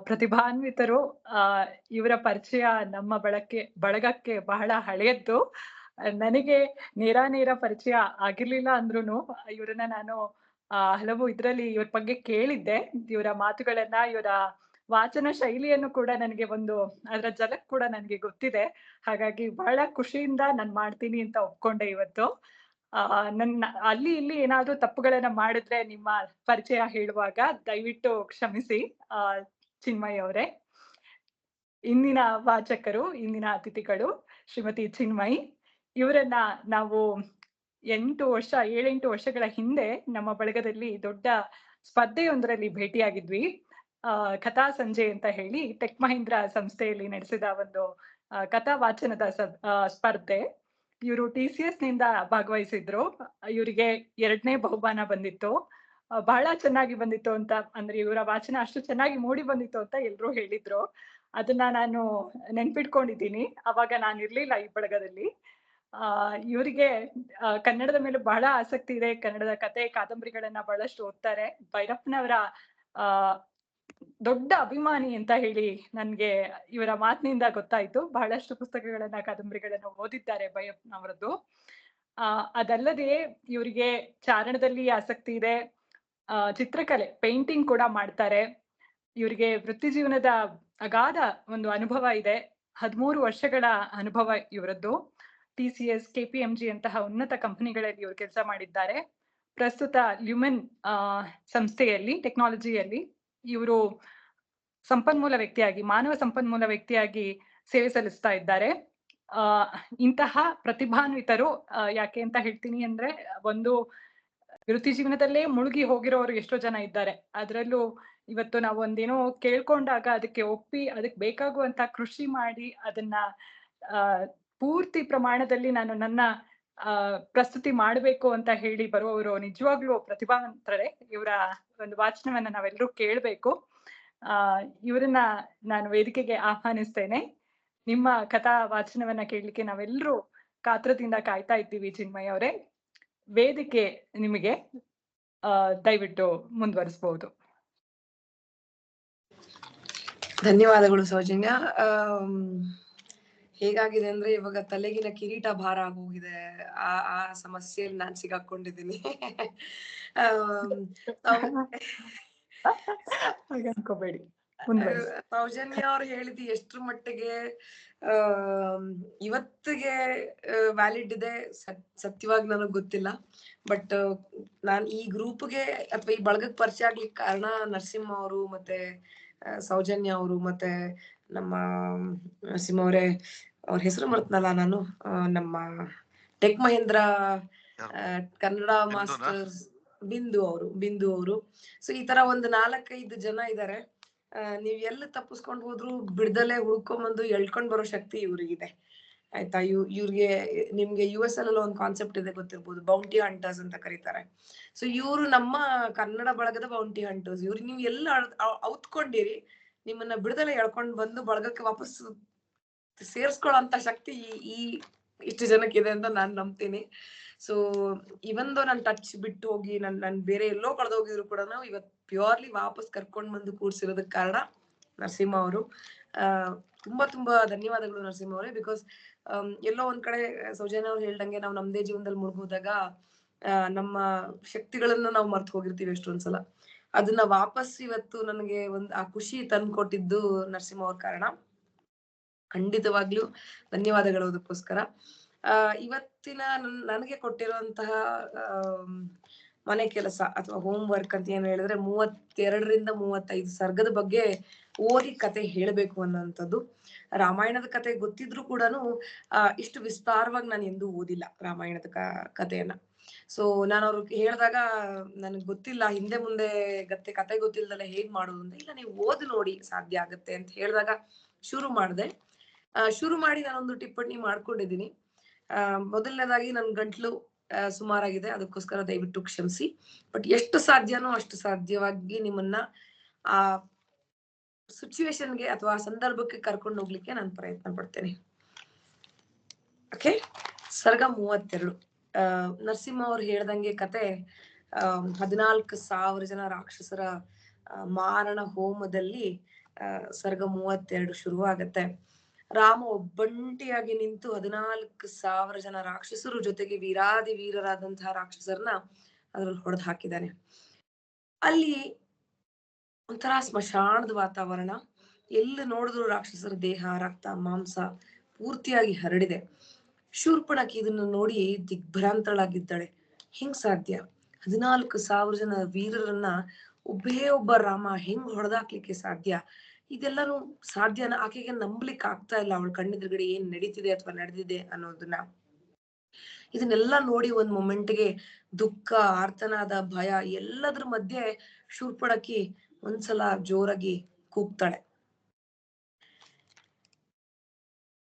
ಪ್ರತಿಭಾನ್ವಿತರು. ಇವರ ಪರಿಚಯ ನಮ್ಮ ಬಳಗಕ್ಕೆ ಬಹಳ ಹಳೆಯದ್ದು. ನನಗೆ ನೇರ ಪರಿಚಯ ಆಗಿರ್ಲಿಲ್ಲ ಅಂದ್ರೂನು ಇವ್ರನ್ನ ನಾನು ಹಲವು ಇದ್ರಲ್ಲಿ ಇವ್ರ ಬಗ್ಗೆ ಕೇಳಿದ್ದೆ. ಇವರ ಮಾತುಗಳನ್ನ, ಇವರ ವಾಚನ ಶೈಲಿಯನ್ನು ಕೂಡ ನನಗೆ ಅದರ ಝಲಕ್ ಕೂಡ ನನ್ಗೆ ಗೊತ್ತಿದೆ. ಹಾಗಾಗಿ ಬಹಳ ಖುಷಿಯಿಂದ ನಾನ್ ಮಾಡ್ತೀನಿ ಅಂತ ಒಪ್ಕೊಂಡೆ ಇವತ್ತು. ನನ್ನ ಅಲ್ಲಿ ಇಲ್ಲಿ ಏನಾದ್ರೂ ತಪ್ಪುಗಳನ್ನ ಮಾಡಿದ್ರೆ ನಿಮ್ಮ ಪರಿಚಯ ಹೇಳುವಾಗ ದಯವಿಟ್ಟು ಕ್ಷಮಿಸಿ ಚಿನ್ಮಯಿ ಅವರೇ. ಇಂದಿನ ವಾಚಕರು, ಇಂದಿನ ಅತಿಥಿಗಳು ಶ್ರೀಮತಿ ಚಿನ್ಮಯಿ. ಇವರನ್ನ ನಾವು 7-8 ವರ್ಷಗಳ ಹಿಂದೆ ನಮ್ಮ ಬಳಗದಲ್ಲಿ ದೊಡ್ಡ ಸ್ಪರ್ಧೆಯೊಂದರಲ್ಲಿ ಭೇಟಿಯಾಗಿದ್ವಿ. ಕಥಾ ಸಂಜೆ ಅಂತ ಹೇಳಿ ಟೆಕ್ ಮಹೀಂದ್ರ ಸಂಸ್ಥೆಯಲ್ಲಿ ನಡೆಸಿದ ಒಂದು ಕಥಾ ವಾಚನದ ಸ್ಪರ್ಧೆ. ಇವರು TCS ನಿಂದ ಭಾಗವಹಿಸಿದ್ರು. ಇವರಿಗೆ 2ನೇ ಬಹುಮಾನ ಬಂದಿತ್ತು. ಬಹಳ ಚೆನ್ನಾಗಿ ಬಂದಿತ್ತು ಅಂತ, ಅಂದ್ರೆ ಇವರ ವಾಚನ ಅಷ್ಟು ಚೆನ್ನಾಗಿ ಮೂಡಿ ಬಂದಿತ್ತು ಅಂತ ಎಲ್ರೂ ಹೇಳಿದ್ರು. ಅದನ್ನ ನಾನು ನೆನ್ಪಿಟ್ಕೊಂಡಿದ್ದೀನಿ. ಅವಾಗ ನಾನು ಇರ್ಲಿಲ್ಲ ಈ ಬಳಗದಲ್ಲಿ. ಇವರಿಗೆ ಕನ್ನಡದ ಮೇಲೆ ಬಹಳ ಆಸಕ್ತಿ ಇದೆ. ಕನ್ನಡದ ಕತೆ, ಕಾದಂಬರಿಗಳನ್ನ ಬಹಳಷ್ಟು ಓದ್ತಾರೆ. ಭೈರಪ್ಪನವರ ದೊಡ್ಡ ಅಭಿಮಾನಿ ಅಂತ ಹೇಳಿ ನನ್ಗೆ ಇವರ ಮಾತಿನಿಂದ ಗೊತ್ತಾಯ್ತು. ಬಹಳಷ್ಟು ಪುಸ್ತಕಗಳನ್ನ, ಕಾದಂಬರಿಗಳನ್ನ ಓದಿದ್ದಾರೆ ಭೈರಪ್ಪನವರದ್ದು. ಅದಲ್ಲದೆ ಇವರಿಗೆ ಚಾರಣದಲ್ಲಿ ಆಸಕ್ತಿ ಇದೆ. ಚಿತ್ರಕಲೆ, ಪೇಂಟಿಂಗ್ ಕೂಡ ಮಾಡ್ತಾರೆ. ಇವರಿಗೆ ವೃತ್ತಿ ಜೀವನದ ಅಗಾಧ ಒಂದು ಅನುಭವ ಇದೆ. 13 ವರ್ಷಗಳ ಅನುಭವ ಇವರದ್ದು. TCS, KPMG ಅಂತಹ ಉನ್ನತ ಕಂಪನಿಗಳಲ್ಲಿ ಇವರು ಕೆಲಸ ಮಾಡಿದ್ದಾರೆ. ಪ್ರಸ್ತುತ ಲ್ಯುಮೆನ್ ಸಂಸ್ಥೆಯಲ್ಲಿ ಟೆಕ್ನಾಲಜಿಯಲ್ಲಿ ಇವರು ಸಂಪನ್ಮೂಲ ವ್ಯಕ್ತಿಯಾಗಿ, ಮಾನವ ಸಂಪನ್ಮೂಲ ವ್ಯಕ್ತಿಯಾಗಿ ಸೇವೆ ಸಲ್ಲಿಸ್ತಾ ಇದ್ದಾರೆ. ಇಂತಹ ಪ್ರತಿಭಾನ್ವಿತರು ಯಾಕೆ ಅಂತ ಹೇಳ್ತೀನಿ ಅಂದ್ರೆ, ಒಂದು ವೃತ್ತಿ ಜೀವನದಲ್ಲೇ ಮುಳುಗಿ ಹೋಗಿರೋರು ಎಷ್ಟೋ ಜನ ಇದ್ದಾರೆ. ಅದರಲ್ಲೂ ಇವತ್ತು ನಾವು ಒಂದೇನೋ ಕೇಳ್ಕೊಂಡಾಗ ಅದಕ್ಕೆ ಒಪ್ಪಿ ಅದಕ್ಕೆ ಬೇಕಾಗುವಂತ ಕೃಷಿ ಮಾಡಿ ಅದನ್ನ ಪೂರ್ತಿ ಪ್ರಮಾಣದಲ್ಲಿ ನಾನು ನನ್ನ ಪ್ರಸ್ತುತಿ ಮಾಡಬೇಕು ಅಂತ ಹೇಳಿ ಬರುವವರು ನಿಜವಾಗ್ಲೂ ಪ್ರತಿಭಾವಂತರೇ. ಇವರ ಒಂದು ವಾಚನವನ್ನ ನಾವೆಲ್ಲರೂ ಕೇಳಬೇಕು. ಇವರನ್ನ ನಾನು ವೇದಿಕೆಗೆ ಆಹ್ವಾನಿಸ್ತೇನೆ. ನಿಮ್ಮ ಕಥಾ ವಾಚನವನ್ನ ಕೇಳಲಿಕ್ಕೆ ನಾವೆಲ್ಲರೂ ಕಾತರದಿಂದ ಕಾಯ್ತಾ ಇದ್ದೀವಿ. ಚಿನ್ಮಯ್ ಅವರೇ, ವೇದಿಕೆ ನಿಮಗೆ, ದಯವಿಟ್ಟು ಮುಂದುವರಿಸಬಹುದು. ಧನ್ಯವಾದಗಳು ಸೌಜನ್ಯ. ಹೇಗಾಗಿದೆ ಅಂದ್ರೆ ಇವಾಗ ತಲೆಗಿನ ಕಿರೀಟ ಭಾರ ಆಗೋಗಿದೆ. ಆ ಸಮಸ್ಯೆಯಲ್ಲಿ ನಾನ್ ಸಿಗಾಕೊಂಡಿದ್ದೀನಿ. ಅನ್ಕೋಬೇಡಿ. ಸೌಜನ್ಯ ಅವ್ರು ಹೇಳಿದ್ದು ಎಷ್ಟ್ರ ಮಟ್ಟಿಗೆ ಇವತ್ತಿಗೆ ವ್ಯಾಲಿಡ್ ಇದೆ ಸತ್ಯವಾಗಿ ನನಗ್ ಗೊತ್ತಿಲ್ಲ. ಬಟ್ ನಾನ್ ಈ ಗ್ರೂಪ್ಗೆ ಅಥವಾ ಈ ಬಳಗಕ್ಕೆ ಪರಿಚಯ ಆಗ್ಲಿಕ್ಕೆ ಕಾರಣ ನರಸಿಂಹ ಅವರು ಮತ್ತೆ ಸೌಜನ್ಯ ಅವರು ಮತ್ತೆ ನಮ್ಮ ನರಸಿಂಹ ಅವರೇ, ಅವ್ರ ಹೆಸರು ಮರ್ತನಲ್ಲ ನಾನು, ನಮ್ಮ ಟೆಕ್ ಮಹೇಂದ್ರ ಕನ್ನಡ ಮಾಸ್ಟರ್ಸ್ ಬಿಂದು ಅವರು. ಸೊ ಈ ತರ ಒಂದು 4-5 ಜನ ಇದಾರೆ. ನೀವ್ ಎಲ್ಲಿ ತಪ್ಪಿಸ್ಕೊಂಡ್ ಹೋದ್ರು ಬಿಡ್ದಲೆ ಹುಡ್ಕೊಂಬಂದು ಎಳ್ಕೊಂಡ್ ಬರೋ ಶಕ್ತಿ ಇವ್ರಿಗಿದೆ, ಆಯ್ತಾ. ಇವ್ರಿಗೆ ನಿಮ್ಗೆ US ಅಲ್ಲಿ ಒಂದು ಕಾನ್ಸೆಪ್ಟ್ ಇದೆ, ಗೊತ್ತಿರ್ಬೋದು, ಬೌಂಟಿ ಹಂಟರ್ಸ್ ಅಂತ ಕರೀತಾರೆ. ಸೊ ಇವ್ರು ನಮ್ಮ ಕನ್ನಡ ಬಳಗದ ಬೌಂಟಿ ಹಂಟರ್ಸ್. ಇವ್ರಿಗೆ ನೀವು ಎಲ್ಲ ಔತ್ಕೊಂಡಿರಿ, ನಿಮ್ಮನ್ನ ಬಿಡದಲೆ ಎಳ್ಕೊಂಡ್ ಬಂದು ಬಳಗಕ್ಕೆ ವಾಪಸ್ ಸೇರ್ಸ್ಕೊಳ್ಳೋಂತ ಶಕ್ತಿ ಈ ಇಷ್ಟು ಜನಕ್ಕೆ ಇದೆ ಅಂತ ನಾನ್ ನಂಬ್ತೀನಿ. ಸೊ ಇವಂದು ನನ್ ಟಚ್ ಬಿಟ್ಟು ಹೋಗಿ ನನ್ ಬೇರೆ ಎಲ್ಲೋ ಕಳೆದೋಗಿದ್ರು ಕೂಡ ಇವತ್ ಪ್ಯೂರ್ಲಿ ವಾಪಸ್ ಕರ್ಕೊಂಡ್ ಬಂದು ಕೂರ್ಸಿರೋದಕ್ಕೆ ಕಾರಣ ನರಸಿಂಹ ಅವರು. ತುಂಬಾ ಧನ್ಯವಾದಗಳು ನರಸಿಂಹ ಅವರೇ. ಬಿಕಾಸ್ ಎಲ್ಲೋ ಒಂದ್ ಕಡೆ ಸೌಜನ್ಯ ಅವ್ರು ಹೇಳ್ದಂಗೆ ನಾವು ನಮ್ದೇ ಜೀವನದಲ್ಲಿ ಮುಳುಗೋದಾಗ ನಮ್ಮ ಶಕ್ತಿಗಳನ್ನ ನಾವು ಮರ್ತು ಹೋಗಿರ್ತೀವಿ ಎಷ್ಟೊಂದ್ಸಲ. ಅದನ್ನ ವಾಪಸ್ ಇವತ್ತು ನನಗೆ ಆ ಖುಷಿ ತಂದು ಕೊಟ್ಟಿದ್ದು ನರಸಿಂಹ ಅವ್ರ ಕಾರಣ. ಖಂಡಿತವಾಗ್ಲೂ ಧನ್ಯವಾದಗಳು ಅದಕ್ಕೋಸ್ಕರ. ಇವತ್ತಿನ ನನಗೆ ಕೊಟ್ಟಿರುವಂತಹ ಮನೆ ಕೆಲಸ ಅಥವಾ ಹೋಮ್ ವರ್ಕ್ ಅಂತ ಏನ್ ಹೇಳಿದ್ರೆ 32ರಿಂದ 35 ಸರ್ಗದ ಬಗ್ಗೆ ಓದಿ ಕತೆ ಹೇಳ್ಬೇಕು ಅನ್ನೋಂಥದ್ದು. ರಾಮಾಯಣದ ಕತೆ ಗೊತ್ತಿದ್ರು ಕೂಡ ಇಷ್ಟು ವಿಸ್ತಾರವಾಗಿ ನಾನು ಎಂದೂ ಓದಿಲ್ಲ ರಾಮಾಯಣದ ಕಥೆಯನ್ನ. ಸೊ ನಾನು ಅವ್ರಿಗೆ ಹೇಳಿದಾಗ ನನಗ್ ಗೊತ್ತಿಲ್ಲ, ಹಿಂದೆ ಮುಂದೆ ಕತೆ ಗೊತ್ತಿಲ್ದಲ್ಲ ಹೇಗ್ ಮಾಡೋದು ಅಂತ. ಇಲ್ಲ, ನೀವು ಓದಿ ನೋಡಿ, ಸಾಧ್ಯ ಆಗತ್ತೆ ಅಂತ ಹೇಳಿದಾಗ ಶುರು ಮಾಡಿ ನಾನೊಂದು ಟಿಪ್ಪಣಿ ಮಾಡ್ಕೊಂಡಿದ್ದೀನಿ. ಮೊದಲನೇದಾಗಿ ನನ್ ಗಂಟ್ಲು ಸುಮಾರಾಗಿದೆ, ಅದಕ್ಕೋಸ್ಕರ ದಯವಿಟ್ಟು ಕ್ಷಮಿಸಿ. ಬಟ್ ಎಷ್ಟು ಸಾಧ್ಯನೋ ಅಷ್ಟು ಸಾಧ್ಯವಾಗಿ ನಿಮ್ಮನ್ನ ಆ ಸಿಚುವೇಶನ್ಗೆ ಅಥವಾ ಸಂದರ್ಭಕ್ಕೆ ಕರ್ಕೊಂಡು ಹೋಗ್ಲಿಕ್ಕೆ ನಾನು ಪ್ರಯತ್ನ ಪಡ್ತೇನೆ. ಓಕೆ, ಸರ್ಗ 32. ನರಸಿಂಹ ಅವ್ರು ಹೇಳ್ದಂಗೆ ಕತೆ 14,000 ಜನ ರಾಕ್ಷಸರ ಮಾರಣ ಹೋಮದಲ್ಲಿ ಸರ್ಗ 32 ಶುರುವಾಗತ್ತೆ. ರಾಮ ಒಬ್ಬಂಟಿಯಾಗಿ ನಿಂತು 14,000 ಜನ ರಾಕ್ಷಸರು ಜೊತೆಗೆ ವೀರಾದಿ ವೀರರಾದಂತಹ ರಾಕ್ಷಸರನ್ನ ಅದ್ರಲ್ಲಿ ಹೊಡೆದು ಹಾಕಿದ್ದಾನೆ. ಅಲ್ಲಿ ಒಂಥರ ಸ್ಮಶಾನದ ವಾತಾವರಣ. ಎಲ್ಲಿ ನೋಡಿದ್ರು ರಾಕ್ಷಸರ ದೇಹ, ರಕ್ತ, ಮಾಂಸ ಪೂರ್ತಿಯಾಗಿ ಹರಡಿದೆ. ಶೂರ್ಪಣಖಿ ಇದನ್ನು ನೋಡಿ ದಿಗ್ಭ್ರಾಂತಳಾಗಿದ್ದಾಳೆ. ಹೆಂಗ್ ಸಾಧ್ಯ? 14,000 ಜನ ವೀರರನ್ನ ಒಬ್ಬ ರಾಮ ಹೆಂಗ್ ಹೊಡೆದಾಕ್ಲಿಕ್ಕೆ ಸಾಧ್ಯ? ಇದೆಲ್ಲಾನು ಸಾಧ್ಯನ? ಆಕೆಗೆ ನಂಬಲಿಕ್ಕೆ ಆಗ್ತಾ ಇಲ್ಲ ಅವಳ ಕಣ್ಣೆದುರುಗಡೆ ಏನ್ ನಡೀತಿದೆ ಅಥವಾ ನಡೆದಿದೆ ಅನ್ನೋದನ್ನ. ಇದನ್ನೆಲ್ಲ ನೋಡಿ ಒಂದ್ ಮೊಮೆಂಟ್ಗೆ ದುಃಖ, ಆರ್ತನಾದ, ಭಯ ಎಲ್ಲದ್ರ ಮಧ್ಯೆ ಶೂರ್ಪಣಖಿ ಒಂದ್ಸಲ ಜೋರಾಗಿ ಕೂಗ್ತಾಳೆ,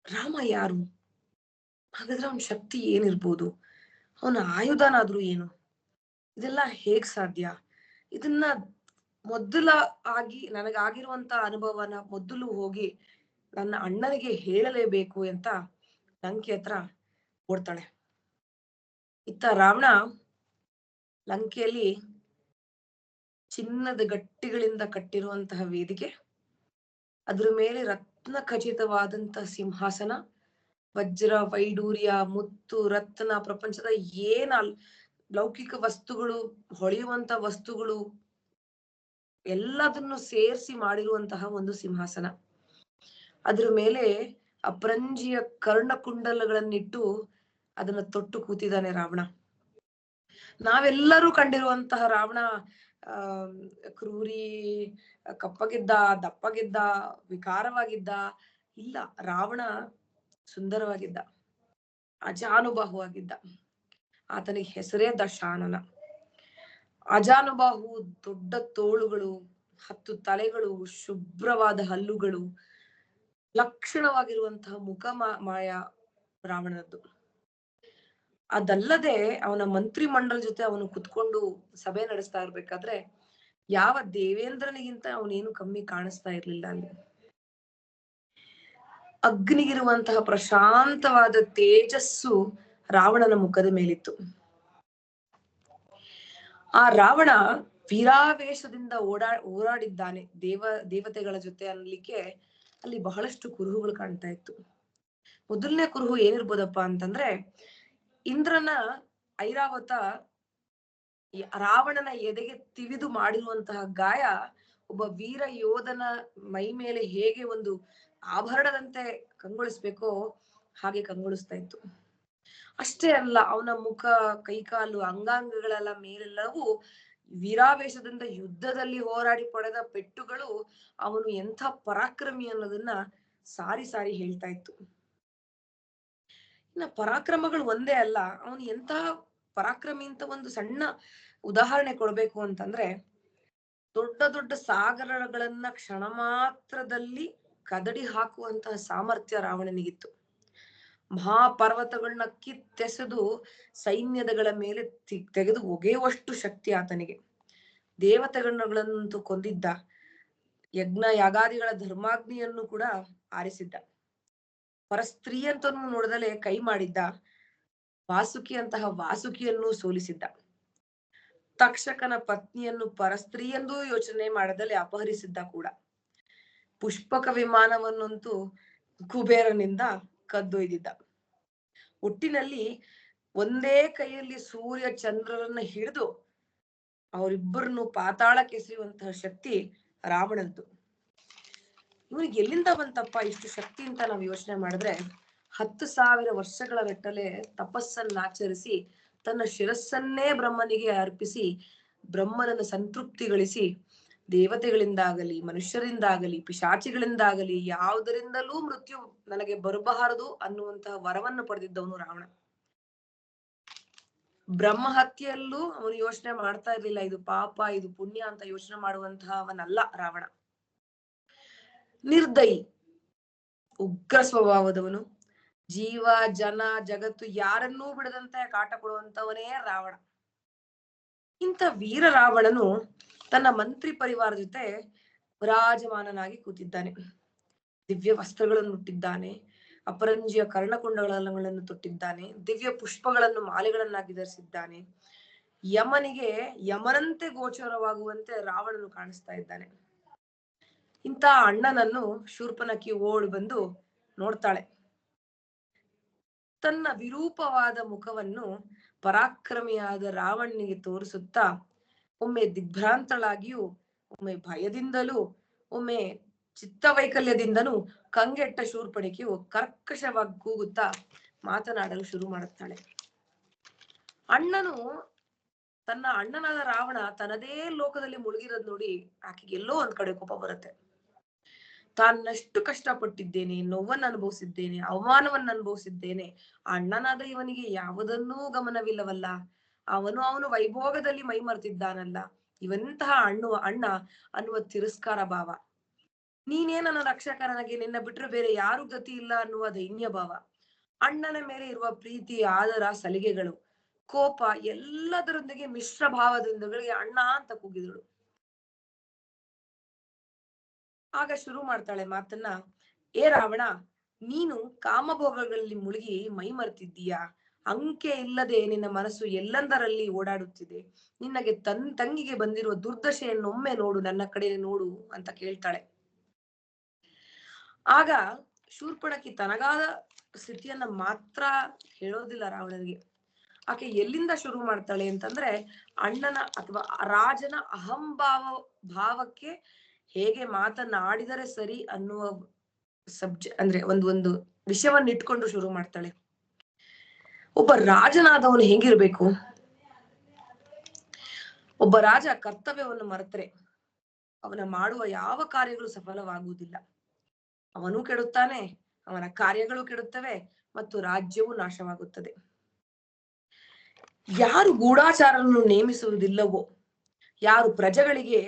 ರಾಮ ಯಾರು? ಹಾಗಾದ್ರೆ ಅವನ ಶಕ್ತಿ ಏನಿರ್ಬೋದು? ಅವನ ಆಯುಧನಾದ್ರೂ ಏನು? ಇದೆಲ್ಲ ಹೇಗ್ ಸಾಧ್ಯ? ಇದನ್ನ ನನಗಾಗಿರುವಂತ ಅನುಭವನ ಮೊದಲು ಹೋಗಿ ನನ್ನ ಅಣ್ಣನಿಗೆ ಹೇಳಲೇಬೇಕು ಅಂತ ಲಂಕೆ ಹತ್ರ ಓಡ್ತಾಳೆ. ಇತ್ತ ರಾವಣ ಲಂಕೆಯಲ್ಲಿ ಚಿನ್ನದ ಗಟ್ಟಿಗಳಿಂದ ಕಟ್ಟಿರುವಂತಹ ವೇದಿಕೆ, ಅದ್ರ ಮೇಲೆ ರತ್ನ ಖಚಿತವಾದಂತ ಸಿಂಹಾಸನ, ವಜ್ರ, ವೈಡೂರ್ಯ, ಮುತ್ತು, ರತ್ನ, ಪ್ರಪಂಚದ ಲೌಕಿಕ ವಸ್ತುಗಳು, ಹೊಳೆಯುವಂತ ವಸ್ತುಗಳು ಎಲ್ಲದನ್ನು ಸೇರಿಸಿ ಮಾಡಿರುವಂತಹ ಒಂದು ಸಿಂಹಾಸನ. ಅದ್ರ ಮೇಲೆ ಅಪರಂಜಿಯ ಕರ್ಣಕುಂಡಲಗಳನ್ನಿಟ್ಟು ಅದನ್ನ ತೊಟ್ಟು ಕೂತಿದ್ದಾನೆ ರಾವಣ. ನಾವೆಲ್ಲರೂ ಕಂಡಿರುವಂತಹ ರಾವಣ ಕ್ರೂರಿ, ಕಪ್ಪಗಿದ್ದ, ದಪ್ಪಗಿದ್ದ, ವಿಕಾರವಾಗಿದ್ದ. ಇಲ್ಲ, ರಾವಣ ಸುಂದರವಾಗಿದ್ದ, ಅಜಾನುಬಾಹುವಾಗಿದ್ದ. ಆತನಿಗೆ ಹೆಸರೇ ದಶಾನನ. ಅಜಾನುಬಾಹು, ದೊಡ್ಡ ತೋಳುಗಳು, 10 ತಲೆಗಳು, ಶುಭ್ರವಾದ ಹಲ್ಲುಗಳು, ಲಕ್ಷಣವಾಗಿರುವಂತಹ ಮುಖ ಮಾಯ ರಾವಣನದ್ದು. ಅದಲ್ಲದೆ ಅವನ ಮಂತ್ರಿ ಮಂಡಲ ಜೊತೆ ಅವನು ಕುತ್ಕೊಂಡು ಸಭೆ ನಡೆಸ್ತಾ ಇರ್ಬೇಕಾದ್ರೆ ಯಾವ ದೇವೇಂದ್ರನಿಗಿಂತ ಅವನೇನು ಕಮ್ಮಿ ಕಾಣಿಸ್ತಾ ಇರ್ಲಿಲ್ಲ ಅಲ್ಲಿ. ಅಗ್ನಿಗಿರುವಂತಹ ಪ್ರಶಾಂತವಾದ ತೇಜಸ್ಸು ರಾವಣನ ಮುಖದ ಮೇಲಿತ್ತು. ಆ ರಾವಣ ವೀರಾವೇಶದಿಂದ ಓಡಾಡಿದ್ದಾನೆ ದೇವತೆಗಳ ಜೊತೆ ಅನ್ಲಿಕ್ಕೆ ಅಲ್ಲಿ ಬಹಳಷ್ಟು ಕುರುಹುಗಳು ಕಾಣ್ತಾ ಇತ್ತು. ಮೊದಲನೇ ಕುರುಹು ಏನಿರ್ಬೋದಪ್ಪ ಅಂತಂದ್ರೆ, ಇಂದ್ರನ ಐರಾವತ ರಾವಣನ ಎದೆಗೆ ತಿವಿದು ಮಾಡಿರುವಂತಹ ಗಾಯ ಒಬ್ಬ ವೀರ ಯೋಧನ ಮೈ ಮೇಲೆ ಹೇಗೆ ಒಂದು ಆಭರಣದಂತೆ ಕಂಗೊಳಿಸ್ಬೇಕೋ ಹಾಗೆ ಕಂಗೊಳಿಸ್ತಾ ಇತ್ತು. ಅಷ್ಟೇ ಅಲ್ಲ, ಅವನ ಮುಖ, ಕೈಕಾಲು, ಅಂಗಾಂಗಗಳೆಲ್ಲ ಮೇಲೆಲ್ಲವೂ ವೀರಾವೇಶದಿಂದ ಯುದ್ಧದಲ್ಲಿ ಹೋರಾಡಿ ಪಡೆದ ಪೆಟ್ಟುಗಳು ಅವನು ಎಂಥ ಪರಾಕ್ರಮಿ ಅನ್ನೋದನ್ನ ಸಾರಿ ಸಾರಿ ಹೇಳ್ತಾ ಇತ್ತು. ಇನ್ನ ಪರಾಕ್ರಮಗಳು ಒಂದೇ ಅಲ್ಲ, ಅವನು ಎಂಥ ಪರಾಕ್ರಮಿ ಅಂತ ಒಂದು ಸಣ್ಣ ಉದಾಹರಣೆ ಕೊಡ್ಬೇಕು ಅಂತಂದ್ರೆ, ದೊಡ್ಡ ದೊಡ್ಡ ಸಾಗರಗಳನ್ನ ಕ್ಷಣ ಮಾತ್ರದಲ್ಲಿ ಕದಡಿ ಹಾಕುವಂತಹ ಸಾಮರ್ಥ್ಯ ರಾವಣನಿಗಿತ್ತು. ಮಹಾಪರ್ವತಗಳನ್ನ ಕಿತ್ತೆಸೆದು ಸೈನ್ಯದಗಳ ಮೇಲೆ ತೆಗೆದು ಒಗೆಯುವಷ್ಟು ಶಕ್ತಿ ಆತನಿಗೆ. ದೇವತೆಗಳನ್ನಂತೂ ಕೊಂದಿದ್ದ. ಯಜ್ಞ ಯಾಗಾದಿಗಳ ಧರ್ಮಾಗ್ನಿಯನ್ನು ಕೂಡ ಆರಿಸಿದ್ದ. ಪರಸ್ತ್ರೀ ಅಂತನೂ ನೋಡದಲೆ ಕೈ ಮಾಡಿದ್ದ. ವಾಸುಕಿಯಂತಹ ವಾಸುಕಿಯನ್ನು ಸೋಲಿಸಿದ್ದ. ತಕ್ಷಕನ ಪತ್ನಿಯನ್ನು ಪರಸ್ತ್ರೀ ಎಂದೂ ಯೋಚನೆ ಮಾಡದಲೆ ಅಪಹರಿಸಿದ್ದ ಕೂಡ. ಪುಷ್ಪಕ ವಿಮಾನವನ್ನಂತೂ ಕುಬೇರನಿಂದ ಕದ್ದೊಯ್ದಿದ್ದ. ಒಟ್ಟಿನಲ್ಲಿ ಒಂದೇ ಕೈಯಲ್ಲಿ ಸೂರ್ಯ ಚಂದ್ರರನ್ನ ಹಿಡಿದು ಅವರಿಬ್ಬರನ್ನು ಪಾತಾಳಕ್ಕೆ ಎಸೆಯುವಂತಹ ಶಕ್ತಿ ರಾವಣಂತು. ಇವನಿಗೆ ಎಲ್ಲಿಂದ ಬಂತಪ್ಪ ಇಷ್ಟು ಶಕ್ತಿ ಅಂತ ನಾವು ಯೋಚನೆ ಮಾಡಿದ್ರೆ, 10,000 ವರ್ಷಗಳ ಗಟ್ಟಲೆ ತಪಸ್ಸನ್ನಾಚರಿಸಿ ತನ್ನ ಶಿರಸ್ಸನ್ನೇ ಬ್ರಹ್ಮನಿಗೆ ಅರ್ಪಿಸಿ ಬ್ರಹ್ಮನನ್ನು ಸಂತೃಪ್ತಿಗೊಳಿಸಿ ದೇವತೆಗಳಿಂದಾಗಲಿ, ಮನುಷ್ಯರಿಂದಾಗಲಿ, ಪಿಶಾಚಿಗಳಿಂದಾಗಲಿ ಯಾವುದರಿಂದಲೂ ಮೃತ್ಯು ನನಗೆ ಬರಬಾರದು ಅನ್ನುವಂತಹ ವರವನ್ನು ಪಡೆದಿದ್ದವನು ರಾವಣ. ಬ್ರಹ್ಮ ಹತ್ಯೆಯಲ್ಲೂ ಅವನು ಯೋಚನೆ ಮಾಡ್ತಾ ಇರ್ಲಿಲ್ಲ, ಇದು ಪಾಪ, ಇದು ಪುಣ್ಯ ಅಂತ ಯೋಚನೆ ಮಾಡುವಂತಹ ಅವನಲ್ಲ ರಾವಣ. ನಿರ್ದಯಿ, ಉಗ್ರ ಸ್ವಭಾವದವನು, ಜೀವ ಜನ ಜಗತ್ತು ಯಾರನ್ನೂ ಬಿಡದಂತೆ ಕಾಟ ಕೊಡುವಂತವನೇ ರಾವಣ. ಇಂಥ ವೀರ ರಾವಣನು ತನ್ನ ಮಂತ್ರಿ ಪರಿವಾರ ಜೊತೆ ವಿರಾಜಮಾನನಾಗಿ ಕೂತಿದ್ದಾನೆ. ದಿವ್ಯ ವಸ್ತ್ರಗಳನ್ನು ಹುಟ್ಟಿದ್ದಾನೆ, ಅಪರಂಜಿಯ ಕರ್ಣಕುಂಡಗಳನ್ನು ತೊಟ್ಟಿದ್ದಾನೆ, ದಿವ್ಯ ಪುಷ್ಪಗಳನ್ನು ಮಾಲೆಗಳನ್ನಾಗಿ ಧರಿಸಿದ್ದಾನೆ. ಯಮನಿಗೆ ಯಮನಂತೆ ಗೋಚರವಾಗುವಂತೆ ರಾವಣನು ಕಾಣಿಸ್ತಾ ಇದ್ದಾನೆ. ಇಂಥ ಅಣ್ಣನನ್ನು ಶೂರ್ಪನಖಿ ಓಡಿ ಬಂದು ನೋಡ್ತಾಳೆ. ತನ್ನ ವಿರೂಪವಾದ ಮುಖವನ್ನು ಪರಾಕ್ರಮಿಯಾದ ರಾವಣನಿಗೆ ತೋರಿಸುತ್ತಾ ಒಮ್ಮೆ ದಿಗ್ಭ್ರಾಂತಳಾಗಿಯೂ, ಒಮ್ಮೆ ಭಯದಿಂದಲೂ, ಒಮ್ಮೆ ಚಿತ್ತವೈಕಲ್ಯದಿಂದನೂ ಕಂಗೆಟ್ಟ ಶೂರ್ಪಣಿಕೆಯು ಕರ್ಕಶವಾಗಿ ಕೂಗುತ್ತಾ ಮಾತನಾಡಲು ಶುರು ಮಾಡುತ್ತಾಳೆ. ತನ್ನ ಅಣ್ಣನಾದ ರಾವಣ ತನ್ನದೇ ಲೋಕದಲ್ಲಿ ಮುಳುಗಿರೋದ್ ನೋಡಿ ಆಕೆಗೆ ಎಲ್ಲೋ ಒಂದ್ ಕಡೆ ಕೋಪ ಬರುತ್ತೆ. ತಾನಷ್ಟು ಕಷ್ಟಪಟ್ಟಿದ್ದೇನೆ, ನೋವನ್ನು ಅನುಭವಿಸಿದ್ದೇನೆ, ಅವಮಾನವನ್ನು ಅನುಭವಿಸಿದ್ದೇನೆ, ಅಣ್ಣನಾದ ಇವನಿಗೆ ಯಾವುದನ್ನೂ ಗಮನವಿಲ್ಲವಲ್ಲ, ಅವನು ವೈಭೋಗದಲ್ಲಿ ಮೈ ಮರೆತಿದ್ದಾನಲ್ಲ, ಇವಂತಹ ಅಣ್ಣ ಅನ್ನುವ ತಿರಸ್ಕಾರ ಭಾವ. ನೀನೇ ನನ್ನ ರಕ್ಷಕ, ನನಗೆ ನಿನ್ನ ಬಿಟ್ಟರೆ ಬೇರೆ ಯಾರು ಗತಿ ಇಲ್ಲ ಅನ್ನುವ ದೈನ್ಯ ಭಾವ, ಅಣ್ಣನ ಮೇಲೆ ಇರುವ ಪ್ರೀತಿ, ಆದರ, ಸಲಿಗೆಗಳು, ಕೋಪ ಎಲ್ಲದರೊಂದಿಗೆ ಮಿಶ್ರ ಭಾವದೊಂದಿಗೆ ಅಣ್ಣ ಅಂತ ಕೂಗಿದಳು. ಆಗ ಶುರು ಮಾಡ್ತಾಳೆ ಮಾತನ್ನ, ಏ ರಾವಣ, ನೀನು ಕಾಮಭೋಗಗಳಲ್ಲಿ ಮುಳುಗಿ ಮೈ ಮರೆತಿದ್ದೀಯಾ? ಅಂಕೆ ಇಲ್ಲದೆ ನಿನ್ನ ಮನಸ್ಸು ಎಲ್ಲೆಂದರಲ್ಲಿ ಓಡಾಡುತ್ತಿದೆ. ನಿನಗೆ ತಂಗಿಗೆ ಬಂದಿರುವ ದುರ್ದಶೆಯನ್ನೊಮ್ಮೆ ನೋಡು, ನನ್ನ ಕಡೆ ನೋಡು ಅಂತ ಕೇಳ್ತಾಳೆ. ಆಗ ಶೂರ್ಪಣಖಿ ತನಗಾದ ಸ್ಥಿತಿಯನ್ನ ಮಾತ್ರ ಹೇಳೋದಿಲ್ಲ ರಾವಣನಿಗೆ. ಆಕೆ ಎಲ್ಲಿಂದ ಶುರು ಮಾಡ್ತಾಳೆ ಅಂತಂದ್ರೆ, ಅಣ್ಣನ ಅಥವಾ ರಾಜನ ಭಾವಕ್ಕೆ ಹೇಗೆ ಮಾತನಾಡಿದರೆ ಸರಿ ಅನ್ನುವ ಅಂದ್ರೆ ಒಂದು ವಿಷಯವನ್ನ ಇಟ್ಕೊಂಡು ಶುರು ಮಾಡ್ತಾಳೆ. ಒಬ್ಬ ರಾಜನಾದವನು ಹೆಂಗಿರ್ಬೇಕು? ಒಬ್ಬ ರಾಜ ಕರ್ತವ್ಯವನ್ನು ಮರೆತರೆ ಅವನ ಮಾಡುವ ಯಾವ ಕಾರ್ಯಗಳು ಸಫಲವಾಗುವುದಿಲ್ಲ. ಅವನು ಕೆಡುತ್ತಾನೆ, ಅವನ ಕಾರ್ಯಗಳು ಕೆಡುತ್ತವೆ ಮತ್ತು ರಾಜ್ಯವು ನಾಶವಾಗುತ್ತದೆ. ಯಾರು ಗೂಢಾಚಾರವನ್ನು ನೇಮಿಸುವುದಿಲ್ಲವೋ, ಯಾರು ಪ್ರಜೆಗಳಿಗೆ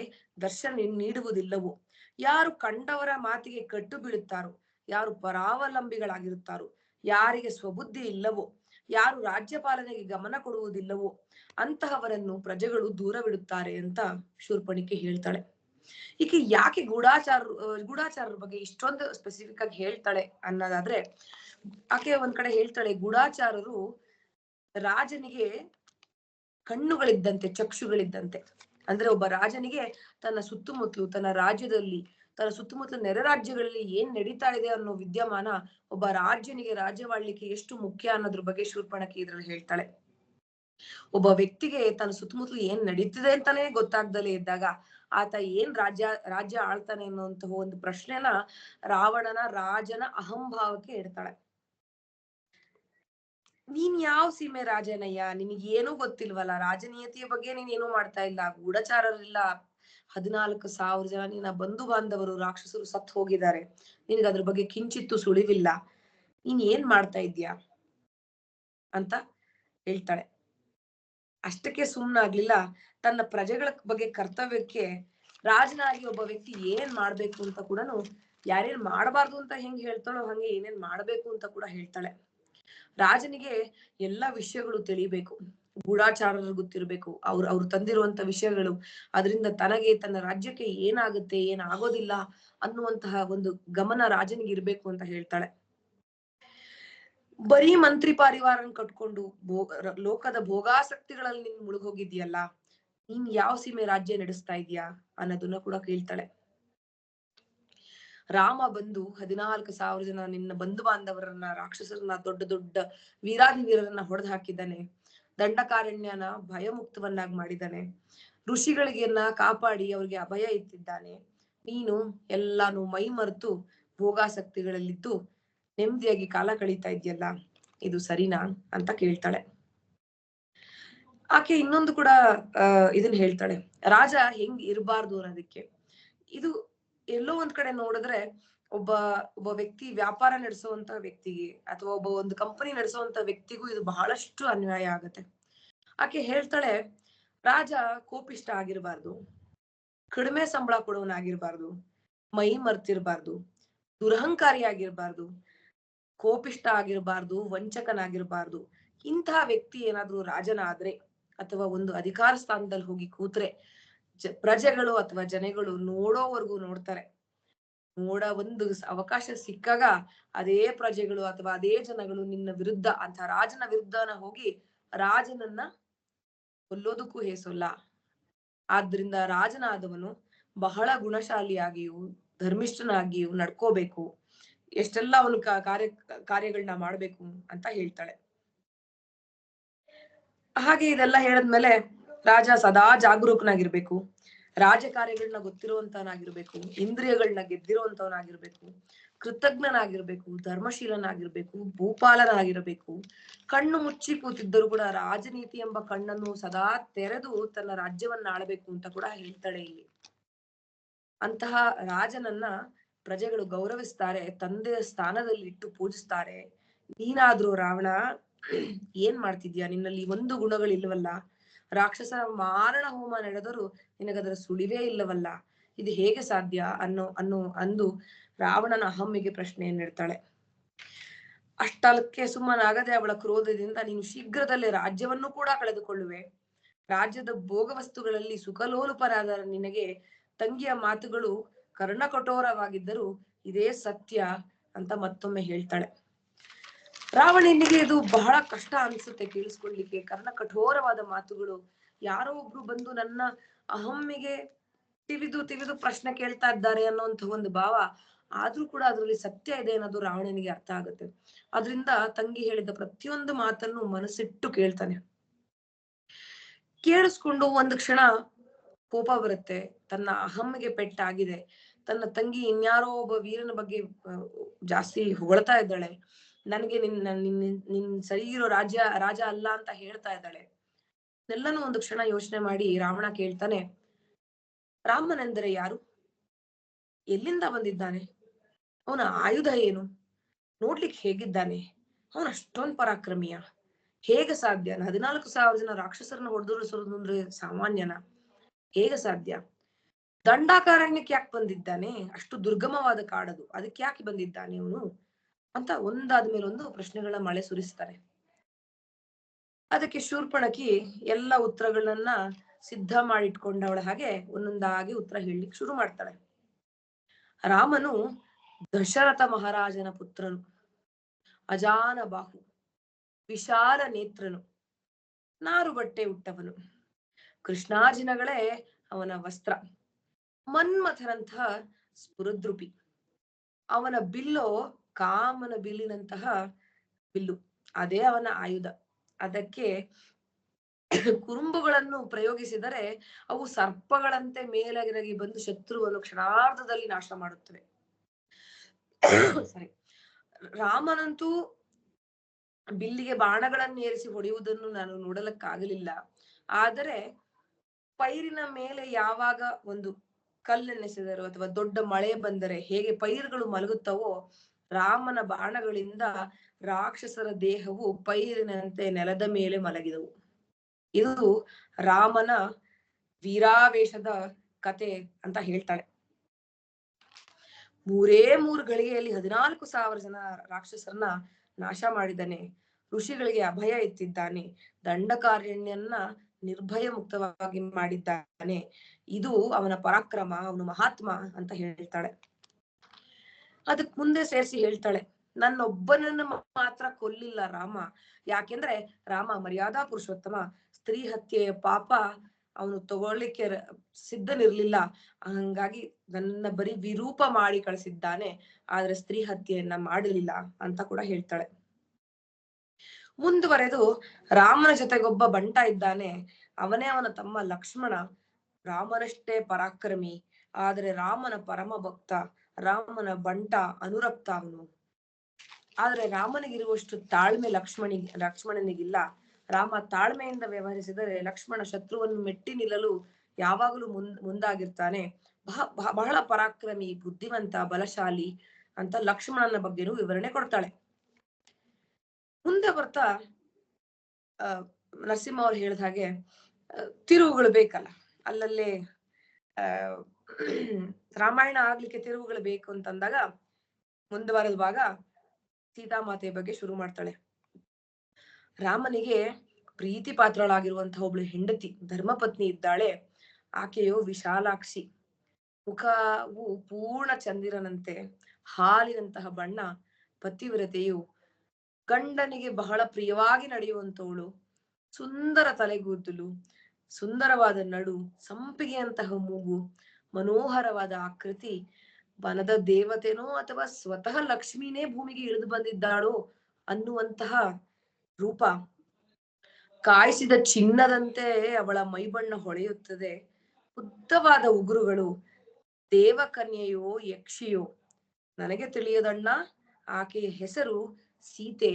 ದರ್ಶನ ನೀಡುವುದಿಲ್ಲವೋ, ಯಾರು ಕಂಡವರ ಮಾತಿಗೆ ಕಟ್ಟು ಬೀಳುತ್ತಾರೋ, ಯಾರು ಪರಾವಲಂಬಿಗಳಾಗಿರುತ್ತಾರೋ, ಯಾರಿಗೆ ಸ್ವಬುದ್ಧಿ ಇಲ್ಲವೋ, ಯಾರು ರಾಜ್ಯಪಾಲನೆಗೆ ಗಮನ ಕೊಡುವುದಿಲ್ಲವೋ ಅಂತಹವರನ್ನು ಪ್ರಜೆಗಳು ದೂರವಿಡುತ್ತಾರೆ ಅಂತ ಶೂರ್ಪಣಿಕೆ ಹೇಳ್ತಾಳೆ. ಈಕೆ ಯಾಕೆ ಗೂಢಾಚಾರರ ಬಗ್ಗೆ ಇಷ್ಟೊಂದು ಸ್ಪೆಸಿಫಿಕ್ ಆಗಿ ಹೇಳ್ತಾಳೆ ಅನ್ನೋದಾದ್ರೆ, ಆಕೆ ಒಂದ್ ಕಡೆ ಹೇಳ್ತಾಳೆ, ಗೂಢಾಚಾರರು ರಾಜನಿಗೆ ಕಣ್ಣುಗಳಿದ್ದಂತೆ, ಚಕ್ಷುಗಳಿದ್ದಂತೆ. ಅಂದ್ರೆ ಒಬ್ಬ ರಾಜನಿಗೆ ತನ್ನ ಸುತ್ತಮುತ್ತಲು, ತನ್ನ ರಾಜ್ಯದಲ್ಲಿ, ತನ್ನ ಸುತ್ತಮುತ್ತಲು ನೆರೆ ರಾಜ್ಯಗಳಲ್ಲಿ ಏನ್ ನಡೀತಾ ಇದೆ ಅನ್ನೋ ವಿದ್ಯಮಾನ ಒಬ್ಬ ರಾಜ್ಯನಿಗೆ ರಾಜ್ಯವಾಳ್ಲಿಕ್ಕೆ ಎಷ್ಟು ಮುಖ್ಯ ಅನ್ನೋದ್ರ ಬಗ್ಗೆ ಶೂರ್ಪಣಖಿ ಇದ್ರಲ್ಲಿ ಹೇಳ್ತಾಳೆ. ಒಬ್ಬ ವ್ಯಕ್ತಿಗೆ ತನ್ನ ಸುತ್ತಮುತ್ತಲು ಏನ್ ನಡೀತಿದೆ ಅಂತಾನೆ ಗೊತ್ತಾಗ್ದಲೇ ಇದ್ದಾಗ ಆತ ಏನ್ ರಾಜ್ಯ ಆಳ್ತಾನೆ ಅನ್ನುವಂತಹ ಒಂದು ಪ್ರಶ್ನೆನ ರಾಜನ ಅಹಂಭಾವಕ್ಕೆ ಇಡ್ತಾಳೆ. ನೀನ್ ಯಾವ ಸೀಮೆ ರಾಜನಯ್ಯ, ನಿನಗೇನೂ ಗೊತ್ತಿಲ್ವಲ್ಲ, ರಾಜನೀಯತೆಯ ಬಗ್ಗೆ ನೀನ್ ಏನೂ ಮಾಡ್ತಾ ಇಲ್ಲ, ಗೂಢಚಾರರಿಲ್ಲ, 14,000 ಜನ ನಿನ್ನ ಬಂಧು ಬಾಂಧವರು ರಾಕ್ಷಸರು ಸತ್ ಹೋಗಿದ್ದಾರೆ, ನಿನಗೆ ಅದ್ರ ಬಗ್ಗೆ ಕಿಂಚಿತ್ತು ಸುಳಿವಿಲ್ಲ, ನೀನ್ ಏನ್ ಮಾಡ್ತಾ ಇದ್ಯಾ ಅಂತ ಹೇಳ್ತಾಳೆ. ಅಷ್ಟಕ್ಕೆ ಸುಮ್ನಾಗ್ಲಿಲ್ಲ, ತನ್ನ ಪ್ರಜೆಗಳ ಬಗ್ಗೆ ಕರ್ತವ್ಯಕ್ಕೆ ರಾಜನಾಗಿ ಒಬ್ಬ ವ್ಯಕ್ತಿ ಏನ್ ಮಾಡ್ಬೇಕು ಅಂತ ಕೂಡ, ಯಾರೇನ್ ಮಾಡಬಾರ್ದು ಅಂತ ಹೆಂಗ್ ಹೇಳ್ತಾಳೋ ಹಂಗೆ ಏನೇನ್ ಮಾಡ್ಬೇಕು ಅಂತ ಕೂಡ ಹೇಳ್ತಾಳೆ. ರಾಜನಿಗೆ ಎಲ್ಲಾ ವಿಷಯಗಳು ತಿಳಿಬೇಕು, ಗೂಢಾಚಾರರು ಗೊತ್ತಿರ್ಬೇಕು, ಅವ್ರು ತಂದಿರುವಂತ ವಿಷಯಗಳು, ಅದರಿಂದ ತನಗೆ, ತನ್ನ ರಾಜ್ಯಕ್ಕೆ ಏನಾಗುತ್ತೆ ಏನಾಗೋದಿಲ್ಲ ಅನ್ನುವಂತಹ ಒಂದು ಗಮನ ರಾಜನಿಗೆ ಇರ್ಬೇಕು ಅಂತ ಹೇಳ್ತಾಳೆ. ಬರೀ ಮಂತ್ರಿ ಪಾರಿವಾರನ್ ಕಟ್ಕೊಂಡು ಲೋಕದ ಭೋಗಾಸಕ್ತಿಗಳಲ್ಲಿ ನೀನ್ ಮುಳುಗೋಗಿದ್ಯಲ್ಲ, ನೀನ್ ಯಾವ ಸೀಮೆ ರಾಜ್ಯ ನಡೆಸ್ತಾ ಇದೀಯಾ ಅನ್ನೋದನ್ನ ಕೂಡ ಕೇಳ್ತಾಳೆ. ರಾಮ ಬಂದು 14,000 ಜನ ನಿನ್ನ ಬಂಧು ಬಾಂಧವರನ್ನ, ರಾಕ್ಷಸರನ್ನ, ದೊಡ್ಡ ದೊಡ್ಡ ವೀರರನ್ನ ಹೊಡೆದು ಹಾಕಿದ್ದಾನೆ, ದಂಡಕಾರಣ್ಯನ ಭಯಮುಕ್ತವನ್ನಾಗಿ ಮಾಡಿದ್ದಾನೆ, ಋಷಿಗಳಿಗೆನ್ನ ಕಾಪಾಡಿ ಅವ್ರಿಗೆ ಅಭಯ ಇತ್ತಿದ್ದಾನೆ. ನೀನು ಎಲ್ಲಾನು ಮೈ ಮರೆತು ಭೋಗಾಸಕ್ತಿಗಳಲ್ಲಿದ್ದು ನೆಮ್ಮದಿಯಾಗಿ ಕಾಲ ಕಳೀತಾ ಇದೆಯಲ್ಲ, ಇದು ಸರಿನಾ ಅಂತ ಕೇಳ್ತಾಳೆ. ಆಕೆ ಇನ್ನೊಂದು ಕೂಡ ಇದನ್ನ ಹೇಳ್ತಾಳೆ, ರಾಜ ಹೆಂಗ್ ಇರಬಾರ್ದು ಅನ್ನೋದಕ್ಕೆ. ಇದು ಎಲ್ಲೋ ಒಂದ್ ಕಡೆ ನೋಡಿದ್ರೆ ಒಬ್ಬ ವ್ಯಕ್ತಿ ವ್ಯಾಪಾರ ನಡೆಸುವಂತ ವ್ಯಕ್ತಿಗೆ ಅಥವಾ ಒಂದು ಕಂಪನಿ ನಡೆಸುವಂತ ವ್ಯಕ್ತಿಗೂ ಇದು ಬಹಳಷ್ಟು ಅನ್ಯಾಯ ಆಗತ್ತೆ. ಆಕೆ ಹೇಳ್ತಾಳೆ, ರಾಜ ಕೋಪಿಷ್ಟ ಆಗಿರ್ಬಾರ್ದು, ಕಡಿಮೆ ಸಂಬಳ ಕೊಡೋನಾಗಿರ್ಬಾರ್ದು, ಮೈ ಮರ್ತಿರ್ಬಾರ್ದು, ದುರಹಂಕಾರಿ ಆಗಿರ್ಬಾರ್ದು, ಕೋಪಿಷ್ಟ ಆಗಿರ್ಬಾರ್ದು, ವಂಚಕನಾಗಿರ್ಬಾರ್ದು. ಇಂತಹ ವ್ಯಕ್ತಿ ಏನಾದ್ರೂ ರಾಜನಾದ್ರೆ ಅಥವಾ ಒಂದು ಅಧಿಕಾರ ಸ್ಥಾನದಲ್ಲಿ ಹೋಗಿ ಕೂತ್ರೆ ಪ್ರಜೆಗಳು ಅಥವಾ ಜನಗಳು ನೋಡೋವರೆಗೂ ನೋಡ್ತಾರೆ. ಒಂದು ಅವಕಾಶ ಸಿಕ್ಕಾಗ ಅದೇ ಪ್ರಜೆಗಳು ಅಥವಾ ಅದೇ ಜನಗಳು ನಿನ್ನ ವಿರುದ್ಧ, ಅಂತ ರಾಜನ ವಿರುದ್ಧನ ಹೋಗಿ ರಾಜನನ್ನ ಕೊಲ್ಲೋದಕ್ಕೂ ಹೇಸೋಲ್ಲ. ಆದ್ರಿಂದ ರಾಜನಾದವನು ಬಹಳ ಗುಣಶಾಲಿಯಾಗಿಯೂ ಧರ್ಮಿಷ್ಠನಾಗಿಯೂ ನಡ್ಕೋಬೇಕು, ಎಷ್ಟೆಲ್ಲ ಅವನು ಕಾರ್ಯಗಳನ್ನ ಮಾಡ್ಬೇಕು ಅಂತ ಹೇಳ್ತಾಳೆ. ಹಾಗೆ ಇದೆಲ್ಲ ಹೇಳದ್ಮೇಲೆ ರಾಜ ಸದಾ ಜಾಗರೂಕನಾಗಿರ್ಬೇಕು, ರಾಜ ಕಾರ್ಯಗಳನ್ನ ಗೊತ್ತಿರುವಂತವನಾಗಿರ್ಬೇಕು, ಇಂದ್ರಿಯಗಳನ್ನ ಗೆದ್ದಿರುವಂತವನಾಗಿರ್ಬೇಕು, ಕೃತಜ್ಞನಾಗಿರ್ಬೇಕು, ಧರ್ಮಶೀಲನಾಗಿರ್ಬೇಕು, ಭೂಪಾಲನಾಗಿರ್ಬೇಕು. ಕಣ್ಣು ಮುಚ್ಚಿ ಕೂತಿದ್ದರೂ ಕೂಡ ರಾಜನೀತಿ ಎಂಬ ಕಣ್ಣನ್ನು ಸದಾ ತೆರೆದು ತನ್ನ ರಾಜ್ಯವನ್ನ ಆಳಬೇಕು ಅಂತ ಕೂಡ ಹೇಳ್ತಾಳೆ ಇಲ್ಲಿ. ಅಂತಹ ರಾಜನನ್ನ ಪ್ರಜೆಗಳು ಗೌರವಿಸ್ತಾರೆ, ತಂದೆಯ ಸ್ಥಾನದಲ್ಲಿ ಇಟ್ಟು ಪೂಜಿಸ್ತಾರೆ. ನೀನಾದ್ರೂ ರಾವಣ ಏನ್ ಮಾಡ್ತಿದ್ಯಾ, ನಿನ್ನಲ್ಲಿ ಒಂದು ಗುಣಗಳಿಲ್ವಲ್ಲ, ರಾಕ್ಷಸ ಮಾರಣ ಹೋಮ ನಡೆದರೂ ನಿನಗದರ ಸುಳಿವೇ ಇಲ್ಲವಲ್ಲ, ಇದು ಹೇಗೆ ಸಾಧ್ಯ ಅಂದು ರಾವಣನ ಅಹಮ್ಮಿಗೆ ಪ್ರಶ್ನೆಯನ್ನಿಡ್ತಾಳೆ. ಅಷ್ಟಕ್ಕೆ ಸುಮ್ಮನಾಗದೆ ಅವಳ ಕ್ರೋಧದಿಂದ, ನೀನು ಶೀಘ್ರದಲ್ಲೇ ರಾಜ್ಯವನ್ನು ಕೂಡ ಕಳೆದುಕೊಳ್ಳುವೆ, ರಾಜ್ಯದ ಭೋಗ ವಸ್ತುಗಳಲ್ಲಿ ಸುಖಲೋಲುಪರಾದ ನಿನಗೆ ತಂಗಿಯ ಮಾತುಗಳು ಕರ್ಣಕಠೋರವಾಗಿದ್ದರೂ ಇದೇ ಸತ್ಯ ಅಂತ ಮತ್ತೊಮ್ಮೆ ಹೇಳ್ತಾಳೆ. ರಾವಣನಿಗೆ ಇದು ಬಹಳ ಕಷ್ಟ ಅನ್ಸುತ್ತೆ ಕೇಳಿಸ್ಕೊಳ್ಲಿಕ್ಕೆ, ಕಠೋರವಾದ ಮಾತುಗಳು. ಯಾರೋ ಒಬ್ರು ಬಂದು ನನ್ನ ಅಹಮ್ಮಿಗೆ ತಿವಿದು ಪ್ರಶ್ನೆ ಕೇಳ್ತಾ ಇದ್ದಾರೆ ಅನ್ನೋಂಥ ಒಂದು ಭಾವ. ಆದ್ರೂ ಕೂಡ ಅದರಲ್ಲಿ ಸತ್ಯ ಇದೆ ಅನ್ನೋದು ರಾವಣನಿಗೆ ಅರ್ಥ ಆಗುತ್ತೆ. ಅದರಿಂದ ತಂಗಿ ಹೇಳಿದ ಪ್ರತಿಯೊಂದು ಮಾತನ್ನು ಮನಸ್ಸಿಟ್ಟು ಕೇಳ್ತಾನೆ. ಕೇಳಿಸ್ಕೊಂಡು ಒಂದು ಕ್ಷಣ ಕೋಪ ಬರುತ್ತೆ, ತನ್ನ ಅಹಮ್ಮಿಗೆ ಪೆಟ್ಟಾಗಿದೆ, ತನ್ನ ತಂಗಿ ಇನ್ಯಾರೋ ಒಬ್ಬ ವೀರನ ಬಗ್ಗೆ ಜಾಸ್ತಿ ಹೊಗಳ್ತಾ ಇದ್ದಾಳೆ. ನನಗೆ ನಿನ್ ಸರಿ ಇರೋ ರಾಜ ಅಲ್ಲ ಅಂತ ಹೇಳ್ತಾ ಇದ್ದಾಳೆ. ಎಲ್ಲನೂ ಒಂದು ಕ್ಷಣ ಯೋಚನೆ ಮಾಡಿ ರಾವಣ ಕೇಳ್ತಾನೆ, ರಾಮನೆಂದರೆ ಯಾರು? ಎಲ್ಲಿಂದ ಬಂದಿದ್ದಾನೆ? ಅವನ ಆಯುಧ ಏನು? ನೋಡ್ಲಿಕ್ಕೆ ಹೇಗಿದ್ದಾನೆ? ಅವನ ಅಷ್ಟೊಂದ್ ಪರಾಕ್ರಮಿಯ? ಹೇಗೆ ಸಾಧ್ಯ? 14,000 ಜನ ರಾಕ್ಷಸರನ್ನ ಹೊಡೆದುರುಳಿಸೋದು ಅಂದ್ರೆ ಸಾಮಾನ್ಯನ? ಹೇಗೆ ಸಾಧ್ಯ? ದಂಡಕಾರಣ್ಯಕ್ಕೆ ಯಾಕೆ ಬಂದಿದ್ದಾನೆ? ಅಷ್ಟು ದುರ್ಗಮವಾದ ಕಾಡದು, ಅದಕ್ಕೆ ಯಾಕೆ ಬಂದಿದ್ದಾನೆ ಅವನು ಅಂತ ಒಂದಾದ್ಮೇಲೆ ಒಂದು ಪ್ರಶ್ನೆಗಳ ಮಳೆ ಸುರಿಸ್ತಾರೆ. ಅದಕ್ಕೆ ಶೂರ್ಪಣಖಿ ಎಲ್ಲ ಉತ್ತರಗಳನ್ನ ಸಿದ್ಧ ಮಾಡಿಟ್ಕೊಂಡವಳ ಹಾಗೆ ಒಂದೊಂದಾಗಿ ಉತ್ತರ ಹೇಳಲಿಕ್ಕೆ ಶುರು ಮಾಡ್ತಾಳೆ. ರಾಮನು ದಶರಥ ಮಹಾರಾಜನ ಪುತ್ರನು, ಅಜಾನ ಬಾಹು, ವಿಶಾಲ ನೇತ್ರನು, ನಾರು ಬಟ್ಟೆ ಉಟ್ಟವನು, ಕೃಷ್ಣಾಜಿನಗಳೇ ಅವನ ವಸ್ತ್ರ, ಮನ್ಮಥರಂತಹ ಸ್ಫುರದ್ರೂಪಿ, ಅವನ ಬಿಲ್ಲೋ ಕಾಮನ ಬಿಲ್ಲಿನಂತಹ ಬಿಲ್ಲು, ಅದೇ ಅವನ ಆಯುಧ. ಅದಕ್ಕೆ ಕುರುಂಬುಗಳನ್ನು ಪ್ರಯೋಗಿಸಿದರೆ ಅವು ಸರ್ಪಗಳಂತೆ ಮೇಲಗಿರಗಿ ಬಂದು ಶತ್ರುವನ್ನು ಕ್ಷಣಾರ್ಧದಲ್ಲಿ ನಾಶ ಮಾಡುತ್ತವೆ. ಸರಿ, ರಾಮನಂತೂ ಬಿಲ್ಲಿಗೆ ಬಾಣಗಳನ್ನು ಏರಿಸಿ ಹೊಡೆಯುವುದನ್ನು ನಾನು ನೋಡಲಕ್ಕಾಗಲಿಲ್ಲ. ಆದರೆ ಪೈರಿನ ಮೇಲೆ ಯಾವಾಗ ಒಂದು ಕಲ್ಲೆನ್ನೆಸೆದರೂ ಅಥವಾ ದೊಡ್ಡ ಮಳೆ ಬಂದರೆ ಹೇಗೆ ಪೈರುಗಳು ಮಲಗುತ್ತವೋ, ರಾಮನ ಬಾಣಗಳಿಂದ ರಾಕ್ಷಸರ ದೇಹವು ಪೈರಿನಂತೆ ನೆಲದ ಮೇಲೆ ಮಲಗಿದವು. ಇದು ರಾಮನ ವೀರಾವೇಶದ ಕತೆ ಅಂತ ಹೇಳ್ತಾಳೆ. 3 ಗಳಿಗೆಯಲ್ಲಿ 14,000 ಜನ ರಾಕ್ಷಸರನ್ನ ನಾಶ ಮಾಡಿದ್ದಾನೆ. ಋಷಿಗಳಿಗೆ ಅಭಯ ಎತ್ತಿದ್ದಾನೆ. ದಂಡಕಾರಣ್ಯನ್ನ ನಿರ್ಭಯ ಮುಕ್ತವಾಗಿ ಮಾಡಿದ್ದಾನೆ. ಇದು ಅವನ ಪರಾಕ್ರಮ, ಅವನು ಮಹಾತ್ಮ ಅಂತ ಹೇಳ್ತಾಳೆ. ಅದಕ್ ಮುಂದೆ ಸೇರಿಸಿ ಹೇಳ್ತಾಳೆ, ನನ್ನೊಬ್ಬನನ್ನು ಮಾತ್ರ ಕೊಲ್ಲಿಲ್ಲ ರಾಮ. ಯಾಕೆಂದ್ರೆ ರಾಮ ಮರ್ಯಾದಾ ಪುರುಷೋತ್ತಮ. ಸ್ತ್ರೀ ಹತ್ಯೆಯ ಪಾಪ ಅವನು ತಗೊಳ್ಳಿಕ್ಕೆ ಸಿದ್ಧನಿರ್ಲಿಲ್ಲ. ಹಂಗಾಗಿ ನನ್ನ ಬರೀ ವಿರೂಪ ಮಾಡಿ ಕಳಿಸಿದ್ದಾನೆ, ಆದ್ರೆ ಸ್ತ್ರೀ ಹತ್ಯೆಯನ್ನ ಮಾಡಲಿಲ್ಲ ಅಂತ ಕೂಡ ಹೇಳ್ತಾಳೆ. ಮುಂದುವರೆದು ರಾಮನ ಜೊತೆಗೊಬ್ಬ ಬಂಟ ಇದ್ದಾನೆ, ಅವನೇ ಅವನ ತಮ್ಮ ಲಕ್ಷ್ಮಣ. ರಾಮನಷ್ಟೇ ಪರಾಕ್ರಮಿ, ಆದ್ರೆ ರಾಮನ ಪರಮ ಭಕ್ತ, ರಾಮನ ಬಂಟ, ಅನುರಕ್ತ ಅವನು. ಆದ್ರೆ ರಾಮನಿಗಿರುವಷ್ಟು ತಾಳ್ಮೆ ಲಕ್ಷ್ಮಣನಿಗಿಲ್ಲ. ರಾಮ ತಾಳ್ಮೆಯಿಂದ ವ್ಯವಹರಿಸಿದರೆ ಲಕ್ಷ್ಮಣ ಶತ್ರುವನ್ನು ಮೆಟ್ಟಿ ನಿಲ್ಲಲು ಯಾವಾಗಲೂ ಮುಂದಾಗಿರ್ತಾನೆ. ಬಹಳ ಪರಾಕ್ರಮಿ, ಬುದ್ಧಿವಂತ, ಬಲಶಾಲಿ ಅಂತ ಲಕ್ಷ್ಮಣನ ಬಗ್ಗೆನೂ ವಿವರಣೆ ಕೊಡ್ತಾಳೆ. ಮುಂದೆ ಬರ್ತಾ ನರಸಿಂಹ ಅವ್ರು ಹೇಳಿದ ಹಾಗೆ ತಿರುವುಗಳು ಬೇಕಲ್ಲ, ಅಲ್ಲಲ್ಲೇ ರಾಮಾಯಣ ಆಗ್ಲಿಕ್ಕೆ ತಿರುವುಗಳು ಬೇಕು ಅಂತಂದಾಗ ಮುಂದುವರೆದ ಭಾಗ ಸೀತಾಮಾತೆಯ ಬಗ್ಗೆ ಶುರು ಮಾಡ್ತಾಳೆ. ರಾಮನಿಗೆ ಪ್ರೀತಿ ಪಾತ್ರಳಾಗಿರುವಂತಹ ಒಬ್ಳು ಹೆಂಡತಿ ಧರ್ಮಪತ್ನಿ ಇದ್ದಾಳೆ. ಆಕೆಯು ವಿಶಾಲಾಕ್ಷಿ, ಮುಖವು ಪೂರ್ಣ ಚಂದಿರನಂತೆ, ಹಾಲಿನಂತಹ ಬಣ್ಣ, ಪತಿವ್ರತೆಯು, ಗಂಡನಿಗೆ ಬಹಳ ಪ್ರಿಯವಾಗಿ ನಡೆಯುವಂತವಳು, ಸುಂದರ ತಲೆಗೂದಲು, ಸುಂದರವಾದ ನಡು, ಸಂಪಿಗೆಯಂತಹ ಮೂಗು, ಮನೋಹರವಾದ ಆಕೃತಿ, ವನದ ದೇವತೆನೋ ಅಥವಾ ಸ್ವತಃ ಲಕ್ಷ್ಮೀನೇ ಭೂಮಿಗೆ ಇಳಿದು ಬಂದಿದ್ದಾಳೋ ಅನ್ನುವಂತಹ ರೂಪ, ಕಾಯಿಸಿದ ಚಿನ್ನದಂತೆ ಅವಳ ಮೈಬಣ್ಣ ಹೊಳೆಯುತ್ತದೆ, ಉದ್ದವಾದ ಉಗುರುಗಳು, ದೇವಕನ್ಯೆಯೋ ಯಕ್ಷಿಯೋ ನನಗೆ ತಿಳಿಯದಣ್ಣ, ಆಕೆಯ ಹೆಸರು ಸೀತೆ.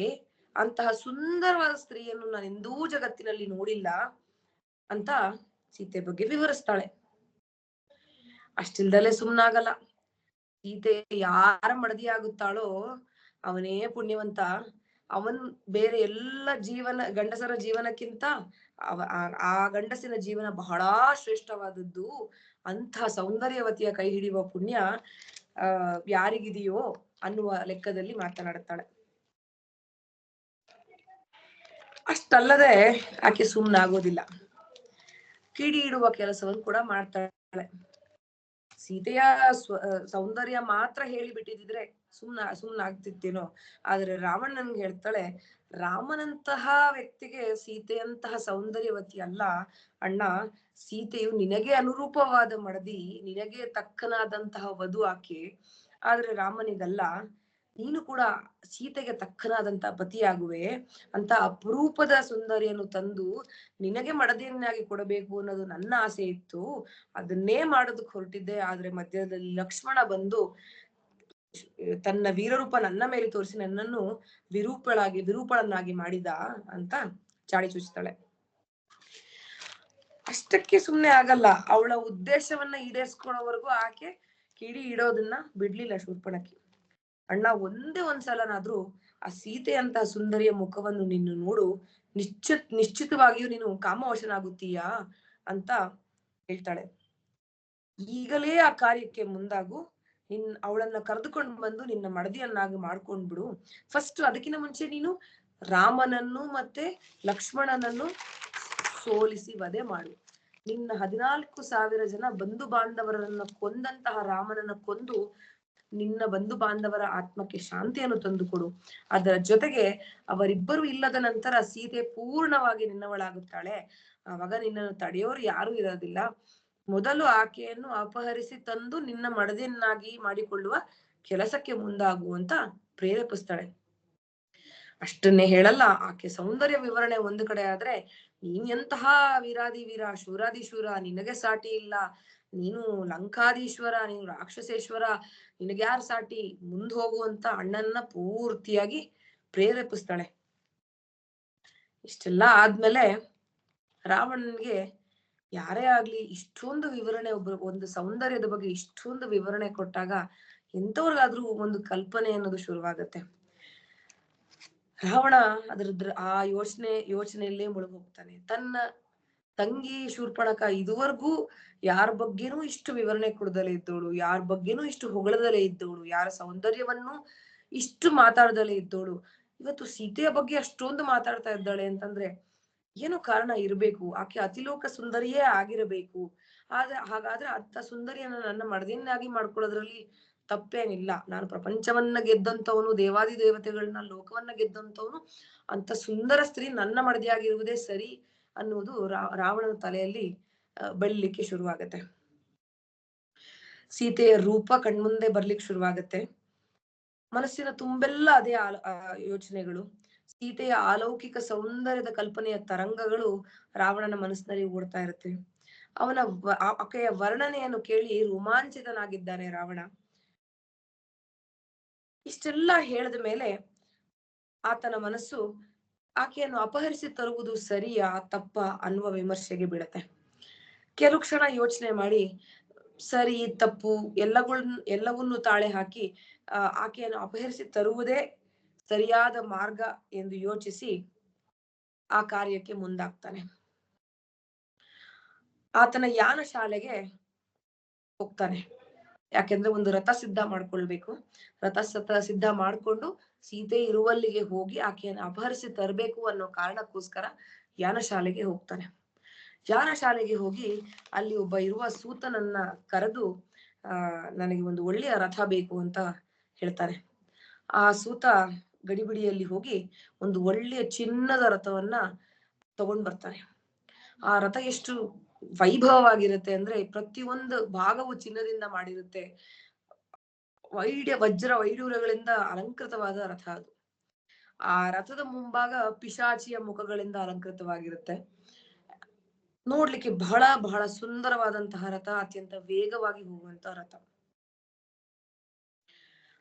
ಅಂತಹ ಸುಂದರವಾದ ಸ್ತ್ರೀಯನ್ನು ನಾನು ಎಂದೂ ಜಗತ್ತಿನಲ್ಲಿ ನೋಡಿಲ್ಲ ಅಂತ ಸೀತೆ ಬಗ್ಗೆ ವಿವರಿಸ್ತಾಳೆ. ಅಷ್ಟಿಲ್ದಲೇ ಸುಮ್ನಾಗಲ್ಲ. ಸೀತೆ ಯಾರ ಮಡದಿಯಾಗುತ್ತಾಳೋ ಅವನೇ ಪುಣ್ಯವಂತ. ಅವನ್ ಬೇರೆ ಎಲ್ಲ ಗಂಡಸರ ಜೀವನಕ್ಕಿಂತ ಆ ಗಂಡಸಿನ ಜೀವನ ಬಹಳ ಶ್ರೇಷ್ಠವಾದದ್ದು. ಅಂಥ ಸೌಂದರ್ಯವತಿಯ ಕೈ ಹಿಡಿಯುವ ಪುಣ್ಯ ಯಾರಿಗಿದೆಯೋ ಅನ್ನುವ ಲೆಕ್ಕದಲ್ಲಿ ಮಾತನಾಡುತ್ತಾಳೆ. ಅಷ್ಟಲ್ಲದೆ ಆಕೆ ಸುಮ್ನಾಗೋದಿಲ್ಲ, ಕಿಡಿ ಇಡುವ ಕೆಲಸವನ್ನು ಕೂಡ ಮಾಡ್ತಾಳೆ. ಸೀತೆಯ ಸೌಂದರ್ಯ ಮಾತ್ರ ಹೇಳಿಬಿಟ್ಟಿದ್ರೆ ಸುಮ್ನಾಗ್ತಿತ್ತೇನೋ, ಆದ್ರೆ ರಾವಣನ್ಗೆ ಹೇಳ್ತಾಳೆ, ರಾಮನಂತಹ ವ್ಯಕ್ತಿಗೆ ಸೀತೆಯಂತಹ ಸೌಂದರ್ಯವತಿ ಅಲ್ಲ ಅಣ್ಣ. ಸೀತೆಯು ನಿನಗೆ ಅನುರೂಪವಾದ ಮಡದಿ, ನಿನಗೆ ತಕ್ಕನಾದಂತಹ ವಧು ಆಕೆ. ಆದ್ರೆ ರಾಮನಿಗಲ್ಲ. ನೀನು ಕೂಡ ಸೀತೆಗೆ ತಕ್ಕನಾದಂತ ಪತಿಯಾಗುವೆ ಅಂತ ಅಪರೂಪದ ಸುಂದರಿಯನ್ನು ತಂದು ನಿನಗೆ ಮಡದಿಯನ್ನಾಗಿ ಕೊಡಬೇಕು ಅನ್ನೋದು ನನ್ನ ಆಸೆ ಇತ್ತು. ಅದನ್ನೇ ಮಾಡೋದಕ್ಕೆ ಹೊರಟಿದ್ದೆ. ಆದ್ರೆ ಮಧ್ಯದಲ್ಲಿ ಲಕ್ಷ್ಮಣ ಬಂದು ತನ್ನ ವೀರರೂಪ ನನ್ನ ಮೇಲೆ ತೋರಿಸಿ ನನ್ನನ್ನು ವಿರೂಪಳನ್ನಾಗಿ ಮಾಡಿದ ಅಂತ ಚಾಡಿ ಚುಚ್ತಾಳೆ. ಅಷ್ಟಕ್ಕೆ ಸುಮ್ನೆ ಆಗಲ್ಲ. ಅವಳ ಉದ್ದೇಶವನ್ನ ಈಡೇರಿಸ್ಕೊಳ್ಳೋವರೆಗೂ ಆಕೆ ಕಿಡಿ ಇಡೋದನ್ನ ಬಿಡ್ಲಿಲ್ಲ ಶೂರ್ಪಣಖಿ. ಅಣ್ಣ, ಒಂದೇ ಒಂದ್ಸಲನಾದ್ರೂ ಆ ಸೀತೆಯಂತಹ ಸುಂದರಿಯ ಮುಖವನ್ನು ನೀನು ನೋಡು, ನಿಶ್ಚಿತವಾಗಿಯೂ ನೀನು ಕಾಮವಶನಾಗುತ್ತೀಯಾ ಅಂತ ಹೇಳ್ತಾಳೆ. ಈಗಲೇ ಆ ಕಾರ್ಯಕ್ಕೆ ಮುಂದಾಗು. ಅವಳನ್ನ ಕರೆದುಕೊಂಡು ಬಂದು ನಿನ್ನ ಮಡದಿಯನ್ನಾಗಿ ಮಾಡ್ಕೊಂಡ್ಬಿಡು. ಫಸ್ಟ್ ಅದಕ್ಕಿಂತ ಮುಂಚೆ ನೀನು ರಾಮನನ್ನು ಮತ್ತೆ ಲಕ್ಷ್ಮಣನನ್ನು ಸೋಲಿಸಿ ವಧೆ ಮಾಡು. ನಿನ್ನ 14,000 ಜನ ಬಂಧು ಬಾಂಧವರನ್ನ ಕೊಂದಂತಹ ರಾಮನನ್ನ ಕೊಂದು ನಿನ್ನ ಬಂಧು ಬಾಂಧವರ ಆತ್ಮಕ್ಕೆ ಶಾಂತಿಯನ್ನು ತಂದುಕೊಡು. ಅದರ ಜೊತೆಗೆ ಅವರಿಬ್ಬರು ಇಲ್ಲದ ನಂತರ ಸೀತೆ ಪೂರ್ಣವಾಗಿ ನಿನ್ನವಳಾಗುತ್ತಾಳೆ. ಆವಾಗ ನಿನ್ನನ್ನು ತಡೆಯೋರು ಯಾರು ಇರೋದಿಲ್ಲ. ಮೊದಲು ಆಕೆಯನ್ನು ಅಪಹರಿಸಿ ತಂದು ನಿನ್ನ ಮಡದಿಯನ್ನಾಗಿ ಮಾಡಿಕೊಳ್ಳುವ ಕೆಲಸಕ್ಕೆ ಮುಂದಾಗುವಂತ ಪ್ರೇರೇಪಿಸ್ತಾಳೆ. ಅಷ್ಟನ್ನೇ ಹೇಳಲ್ಲ, ಆಕೆ ಸೌಂದರ್ಯ ವಿವರಣೆ ಒಂದು ಕಡೆ ಆದ್ರೆ, ನೀನ್ ಎಂತಹ ವೀರಾದಿ ವೀರ, ಶೂರಾದಿ ಶೂರ, ನಿನಗೆ ಸಾಟಿ ಇಲ್ಲ, ನೀನು ಲಂಕಾದೀಶ್ವರ, ನೀನು ರಾಕ್ಷಸೇಶ್ವರ, ನಿನಗ್ಯಾರು ಸಾಟಿ, ಮುಂದ್ ಹೋಗುವಂತ ಅಣ್ಣನ್ನ ಪೂರ್ತಿಯಾಗಿ ಪ್ರೇರೇಪಿಸ್ತಾಳೆ. ಇಷ್ಟೆಲ್ಲ ಆದ್ಮೇಲೆ ರಾವಣನ್ಗೆ ಯಾರೇ ಆಗ್ಲಿ ಇಷ್ಟೊಂದು ವಿವರಣೆ, ಒಂದು ಸೌಂದರ್ಯದ ಬಗ್ಗೆ ಇಷ್ಟೊಂದು ವಿವರಣೆ ಕೊಟ್ಟಾಗ ಎಂತವ್ರಿಗಾದ್ರೂ ಒಂದು ಕಲ್ಪನೆ ಅನ್ನೋದು ಶುರುವಾಗತ್ತೆ. ರಾವಣ ಆ ಯೋಚನೆಯಲ್ಲೇ ಮುಳುಗೋಗ್ತಾನೆ. ತನ್ನ ತಂಗಿ ಶೂರ್ಪಣಖ ಇದುವರೆಗೂ ಯಾರ ಬಗ್ಗೆನೂ ಇಷ್ಟು ವಿವರಣೆ ಕೊಡದಲೇ ಇದ್ದೋಳು, ಯಾರ ಬಗ್ಗೆನೂ ಇಷ್ಟು ಹೊಗಳದಲೇ ಇದ್ದೋಳು, ಯಾರ ಸೌಂದರ್ಯವನ್ನು ಇಷ್ಟು ಮಾತಾಡದಲೇ ಇದ್ದೋಳು, ಇವತ್ತು ಸೀತೆಯ ಬಗ್ಗೆ ಅಷ್ಟೊಂದು ಮಾತಾಡ್ತಾ ಇದ್ದಾಳೆ ಅಂತಂದ್ರೆ ಏನೋ ಕಾರಣ ಇರ್ಬೇಕು. ಆಕೆ ಅತಿಲೋಕ ಸುಂದರಿಯೇ ಆಗಿರಬೇಕು. ಹಾಗಾದ್ರೆ ಅಂತ ಸುಂದರಿಯನ್ನ ನನ್ನ ಮಡದಿಯನ್ನಾಗಿ ಮಾಡ್ಕೊಳ್ಳೋದ್ರಲ್ಲಿ ತಪ್ಪೇನಿಲ್ಲ. ನಾನು ಪ್ರಪಂಚವನ್ನ ಗೆದ್ದಂತವನು, ದೇವಾದಿ ದೇವತೆಗಳನ್ನ, ಲೋಕವನ್ನ ಗೆದ್ದಂತವನು, ಅಂತ ಸುಂದರ ಸ್ತ್ರೀ ನನ್ನ ಮಡದಿಯಾಗಿರುವುದೇ ಸರಿ ಅನ್ನುವುದು ರಾವಣನ ತಲೆಯಲ್ಲಿ ಬೆಳಿಲಿಕ್ಕೆ ಶುರುವಾಗತ್ತೆ. ಸೀತೆಯ ರೂಪ ಕಣ್ಮುಂದೆ ಬರ್ಲಿಕ್ಕೆ ಶುರುವಾಗತ್ತೆ. ಮನಸ್ಸಿನ ತುಂಬೆಲ್ಲ ಅದೇ ಯೋಚನೆಗಳು. ಸೀತೆಯ ಅಲೌಕಿಕ ಸೌಂದರ್ಯದ ಕಲ್ಪನೆಯ ತರಂಗಗಳು ರಾವಣನ ಮನಸ್ಸಿನಲ್ಲಿ ಓಡ್ತಾ ಇರುತ್ತೆ. ಆಕೆಯ ವರ್ಣನೆಯನ್ನು ಕೇಳಿ ರೋಮಾಂಚಿತನಾಗಿದ್ದಾನೆ ರಾವಣ. ಇಷ್ಟೆಲ್ಲ ಹೇಳಿದ ಮೇಲೆ ಆತನ ಮನಸ್ಸು ಆಕೆಯನ್ನು ಅಪಹರಿಸಿ ತರುವುದು ಸರಿಯಾ ತಪ್ಪ ಅನ್ನುವ ವಿಮರ್ಶೆಗೆ ಬೀಳತ್ತೆ. ಕೆಲವು ಕ್ಷಣ ಯೋಚನೆ ಮಾಡಿ ಸರಿ ತಪ್ಪು ಎಲ್ಲವನ್ನೂ ತಾಳೆ ಹಾಕಿ ಆಕೆಯನ್ನು ಅಪಹರಿಸಿ ತರುವುದೇ ಸರಿಯಾದ ಮಾರ್ಗ ಎಂದು ಯೋಚಿಸಿ ಆ ಕಾರ್ಯಕ್ಕೆ ಮುಂದಾಗ್ತಾನೆ. ಆತನ ಯಾನ ಶಾಲೆಗೆ ಹೋಗ್ತಾನೆ. ಯಾಕೆಂದ್ರೆ ಒಂದು ರಥ ಸಿದ್ಧ ಮಾಡ್ಕೊಳ್ಬೇಕು. ರಥ ಸಿದ್ಧ ಮಾಡ್ಕೊಂಡು ಸೀತೆ ಇರುವಲ್ಲಿಗೆ ಹೋಗಿ ಆಕೆಯನ್ನು ಅಪಹರಿಸಿ ತರಬೇಕು ಅನ್ನೋ ಕಾರಣಕ್ಕೋಸ್ಕರ ಯಾನ ಶಾಲೆಗೆ ಹೋಗ್ತಾನೆ. ಯಾನ ಶಾಲೆಗೆ ಹೋಗಿ ಅಲ್ಲಿ ಒಬ್ಬ ಇರುವ ಸೂತನನ್ನ ಕರೆದು ನನಗೆ ಒಂದು ಒಳ್ಳೆಯ ರಥ ಬೇಕು ಅಂತ ಹೇಳ್ತಾನೆ. ಆ ಸೂತ ಗಡಿಬಿಡಿಯಲ್ಲಿ ಹೋಗಿ ಒಂದು ಒಳ್ಳೆಯ ಚಿನ್ನದ ರಥವನ್ನ ತಗೊಂಡ್ ಬರ್ತಾನೆ. ಆ ರಥ ಎಷ್ಟು ವೈಭವವಾಗಿರುತ್ತೆ ಅಂದ್ರೆ ಪ್ರತಿಯೊಂದು ಭಾಗವು ಚಿನ್ನದಿಂದ ಮಾಡಿರುತ್ತೆ. ವಜ್ರ ವೈಡೂರ್ಯಗಳಿಂದ ಅಲಂಕೃತವಾದ ರಥ ಅದು. ಆ ರಥದ ಮುಂಭಾಗ ಪಿಶಾಚಿಯ ಮುಖಗಳಿಂದ ಅಲಂಕೃತವಾಗಿರುತ್ತೆ. ನೋಡ್ಲಿಕ್ಕೆ ಬಹಳ ಬಹಳ ಸುಂದರವಾದಂತಹ ರಥ, ಅತ್ಯಂತ ವೇಗವಾಗಿ ಹೋಗುವಂತಹ ರಥ.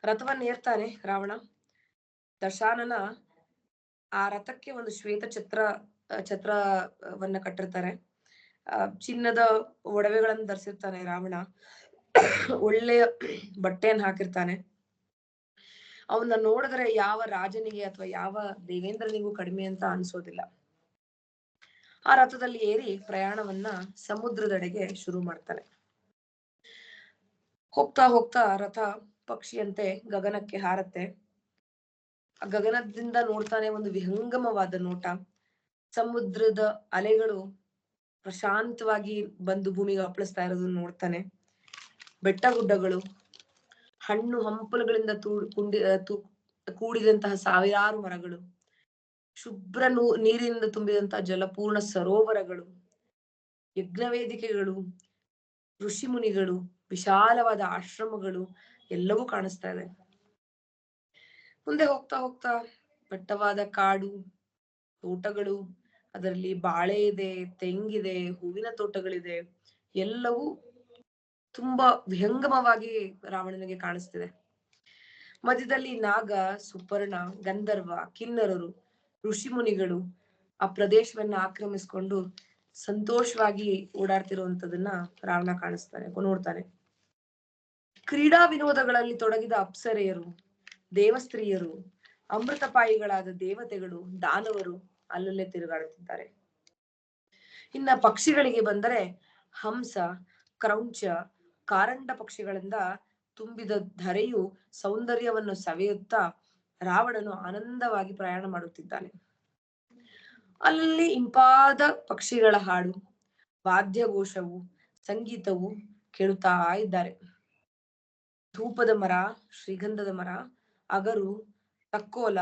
ರಥವನ್ನ ಏರ್ತಾನೆ ರಾವಣ. ದಶಾನನ ಆ ರಥಕ್ಕೆ ಒಂದು ಶ್ವೇತ ಛತ್ರವನ್ನ ಕಟ್ಟಿರ್ತಾರೆ. ಚಿನ್ನದ ಒಡವೆಗಳನ್ನು ಧರಿಸಿರ್ತಾನೆ ರಾವಣ. ಒಳ್ಳೆಯ ಬಟ್ಟೆಯನ್ನು ಹಾಕಿರ್ತಾನೆ. ಅವನ್ನ ನೋಡಿದ್ರೆ ಯಾವ ರಾಜನಿಗೆ ಅಥವಾ ಯಾವ ದೇವೇಂದ್ರನಿಗೂ ಕಡಿಮೆ ಅಂತ ಅನ್ಸೋದಿಲ್ಲ. ಆ ರಥದಲ್ಲಿ ಏರಿ ಪ್ರಯಾಣವನ್ನ ಸಮುದ್ರದೆಡೆಗೆ ಶುರು ಮಾಡ್ತಾನೆ. ಹೋಗ್ತಾ ಹೋಗ್ತಾ ರಥ ಪಕ್ಷಿಯಂತೆ ಗಗನಕ್ಕೆ ಹಾರತ್ತೆ. ಆ ಗಗನದಿಂದ ನೋಡ್ತಾನೆ ಒಂದು ವಿಹಂಗಮವಾದ ನೋಟ. ಸಮುದ್ರದ ಅಲೆಗಳು ಪ್ರಶಾಂತವಾಗಿ ಬಂದು ಭೂಮಿಗೆ ಅಪ್ಪಳಿಸ್ತಾ ಇರೋದನ್ನ ನೋಡ್ತಾನೆ. ಬೆಟ್ಟ ಗುಡ್ಡಗಳು, ಹಣ್ಣು ಹಂಪಲುಗಳಿಂದ ಕೂಡಿದಂತಹ ಸಾವಿರಾರು ಮರಗಳು, ಶುಭ್ರ ನೀರಿನಿಂದ ತುಂಬಿದಂತಹ ಜಲಪೂರ್ಣ ಸರೋವರಗಳು, ಯಜ್ಞವೇದಿಕೆಗಳು, ಋಷಿ ಮುನಿಗಳು, ವಿಶಾಲವಾದ ಆಶ್ರಮಗಳು ಎಲ್ಲವೂ ಕಾಣಿಸ್ತಾ ಇದೆ. ಮುಂದೆ ಹೋಗ್ತಾ ಹೋಗ್ತಾ ದಟ್ಟವಾದ ಕಾಡು, ತೋಟಗಳು, ಅದರಲ್ಲಿ ಬಾಳೆ ಇದೆ, ತೆಂಗಿದೆ, ಹೂವಿನ ತೋಟಗಳಿದೆ, ಎಲ್ಲವೂ ತುಂಬಾ ವಿಹಂಗಮವಾಗಿ ರಾವಣನಿಗೆ ಕಾಣಿಸ್ತಿದೆ. ಮಧ್ಯದಲ್ಲಿ ನಾಗ, ಸುಪರ್ಣ, ಗಂಧರ್ವ, ಕಿನ್ನರರು, ಋಷಿ ಮುನಿಗಳು ಆ ಪ್ರದೇಶವನ್ನ ಆಕ್ರಮಿಸ್ಕೊಂಡು ಸಂತೋಷವಾಗಿ ಓಡಾಡ್ತಿರುವಂತದನ್ನ ರಾವಣ ನೋಡ್ತಾನೆ. ಕ್ರೀಡಾ ವಿನೋದಗಳಲ್ಲಿ ತೊಡಗಿದ ಅಪ್ಸರೆಯರು, ದೇವಸ್ತ್ರೀಯರು, ಅಮೃತಪಾಯಿಗಳಾದ ದೇವತೆಗಳು, ದಾನವರು ಅಲ್ಲಲ್ಲೇ ತಿರುಗಾಡುತ್ತಿದ್ದಾರೆ. ಇನ್ನ ಪಕ್ಷಿಗಳಿಗೆ ಬಂದರೆ ಹಂಸ, ಕ್ರೌಂಚ, ಕಾರಂಡ ಪಕ್ಷಿಗಳಿಂದ ತುಂಬಿದ ಧರೆಯು ಸೌಂದರ್ಯವನ್ನು ಸವೆಯುತ್ತಾ ರಾವಣನು ಆನಂದವಾಗಿ ಪ್ರಯಾಣ ಮಾಡುತ್ತಿದ್ದಾನೆ. ಅಲ್ಲಿ ಇಂಪಾದ ಪಕ್ಷಿಗಳ ಹಾಡು, ವಾದ್ಯಘೋಷವು, ಸಂಗೀತವು ಕೇಳುತ್ತಾ ಇದ್ದಾರೆ. ಧೂಪದ ಮರ, ಶ್ರೀಗಂಧದ ಮರ, ಅಗರು, ತಕ್ಕೋಲ,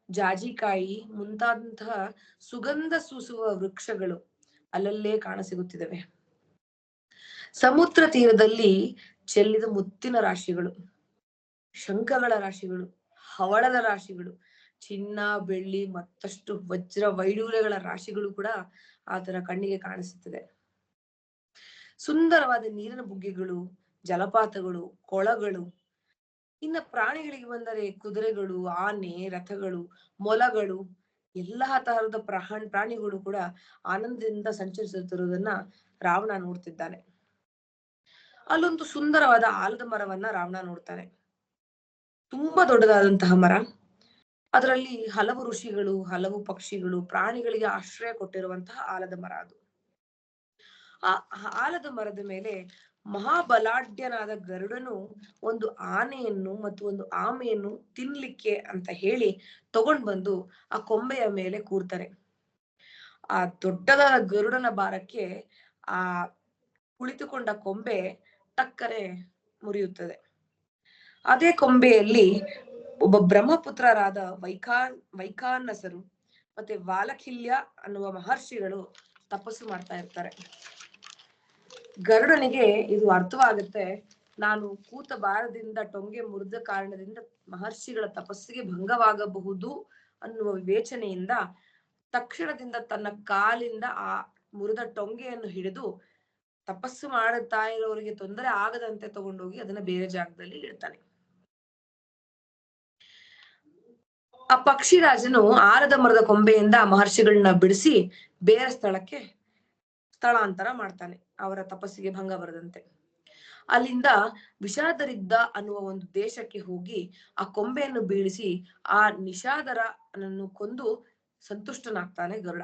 ಜಾಜಿಕಾಯಿ ಮುಂತಾದಂತಹ ಸುಗಂಧ ಸೂಸುವ ವೃಕ್ಷಗಳು ಅಲ್ಲಲ್ಲೇ ಕಾಣಸಿಗುತ್ತಿವೆ. ಸಮುದ್ರ ತೀರದಲ್ಲಿ ಚೆಲ್ಲಿದ ಮುತ್ತಿನ ರಾಶಿಗಳು, ಶಂಖಗಳ ರಾಶಿಗಳು, ಹವಳದ ರಾಶಿಗಳು, ಚಿನ್ನ, ಬೆಳ್ಳಿ, ಮತ್ತಷ್ಟು ವಜ್ರ ವೈಡೂರ್ಯಗಳ ರಾಶಿಗಳು ಕೂಡ ಆತನ ಕಣ್ಣಿಗೆ ಕಾಣಿಸುತ್ತದೆ. ಸುಂದರವಾದ ನೀರಿನ ಬುಗ್ಗೆಗಳು, ಜಲಪಾತಗಳು, ಕೊಳಗಳು. ಇನ್ನ ಪ್ರಾಣಿಗಳಿಗೆ ಬಂದರೆ ಕುದುರೆಗಳು, ಆನೆ, ರಥಗಳು, ಮೊಲಗಳು, ಎಲ್ಲಾ ತರಹದ ಪ್ರಾಣಿಗಳು ಕೂಡ ಆನಂದದಿಂದ ಸಂಚರಿಸುತ್ತಿರುವುದನ್ನ ರಾವಣ ನೋಡ್ತಿದ್ದಾನೆ. ಅಲ್ಲೊಂದು ಸುಂದರವಾದ ಆಲದ ಮರವನ್ನ ರಾವಣ ನೋಡ್ತಾನೆ. ತುಂಬಾ ದೊಡ್ಡದಾದಂತಹ ಮರ. ಅದರಲ್ಲಿ ಹಲವು ಋಷಿಗಳು, ಹಲವು ಪಕ್ಷಿಗಳು, ಪ್ರಾಣಿಗಳಿಗೆ ಆಶ್ರಯ ಕೊಟ್ಟಿರುವಂತಹ ಆಲದ ಮರ ಅದು. ಆ ಆಲದ ಮರದ ಮೇಲೆ ಮಹಾಬಲಾಢ್ಯನಾದ ಗರುಡನು ಒಂದು ಆನೆಯನ್ನು ಮತ್ತು ಒಂದು ಆಮೆಯನ್ನು ತಿನ್ಲಿಕ್ಕೆ ಅಂತ ಹೇಳಿ ತಗೊಂಡ್ ಬಂದು ಆ ಕೊಂಬೆಯ ಮೇಲೆ ಕೂರ್ತಾರೆ. ಆ ದೊಡ್ಡದಾದ ಗರುಡನ ಭಾರಕ್ಕೆ ಆ ಕುಳಿತುಕೊಂಡ ಕೊಂಬೆ ಟಕ್ಕರೆ ಮುರಿಯುತ್ತದೆ. ಅದೇ ಕೊಂಬೆಯಲ್ಲಿ ಒಬ್ಬ ಬ್ರಹ್ಮಪುತ್ರರಾದ ವೈಖಾನಸರು ಮತ್ತೆ ವಾಲಖಿಲ್ಯ ಅನ್ನುವ ಮಹರ್ಷಿಗಳು ತಪಸ್ಸು ಮಾಡ್ತಾ ಇರ್ತಾರೆ. ಗರುಡನಿಗೆ ಇದು ಅರ್ಥವಾಗುತ್ತೆ, ನಾನು ಕೂತ ಭಾರದಿಂದ ಟೊಂಗೆ ಮುರಿದ ಕಾರಣದಿಂದ ಮಹರ್ಷಿಗಳ ತಪಸ್ಸಿಗೆ ಭಂಗವಾಗಬಹುದು ಅನ್ನುವ ವಿವೇಚನೆಯಿಂದ ತಕ್ಷಣದಿಂದ ತನ್ನ ಕಾಲಿಂದ ಆ ಮುರಿದ ಟೊಂಗೆಯನ್ನು ಹಿಡಿದು ತಪಸ್ಸು ಮಾಡುತ್ತಾ ಇರೋರಿಗೆ ತೊಂದರೆ ಆಗದಂತೆ ತಗೊಂಡೋಗಿ ಅದನ್ನ ಬೇರೆ ಜಾಗದಲ್ಲಿ ಇಡ್ತಾನೆ. ಆ ಪಕ್ಷಿರಾಜನು ಆಲದ ಮರದ ಕೊಂಬೆಯಿಂದ ಮಹರ್ಷಿಗಳನ್ನ ಬಿಡಿಸಿ ಬೇರೆ ಸ್ಥಳಕ್ಕೆ ಸ್ಥಳಾಂತರ ಮಾಡ್ತಾನೆ, ಅವರ ತಪಸ್ಸಿಗೆ ಭಂಗ ಬರದಂತೆ. ಅಲ್ಲಿಂದ ವಿಷಾದರಿದ್ದ ಅನ್ನುವ ಒಂದು ದೇಶಕ್ಕೆ ಹೋಗಿ ಆ ಕೊಂಬೆಯನ್ನು ಬೀಳಿಸಿ ಆ ನಿಷಾದರನನ್ನು ಕೊಂದು ಸಂತುಷ್ಟನಾಗ್ತಾನೆ ಗರುಡ.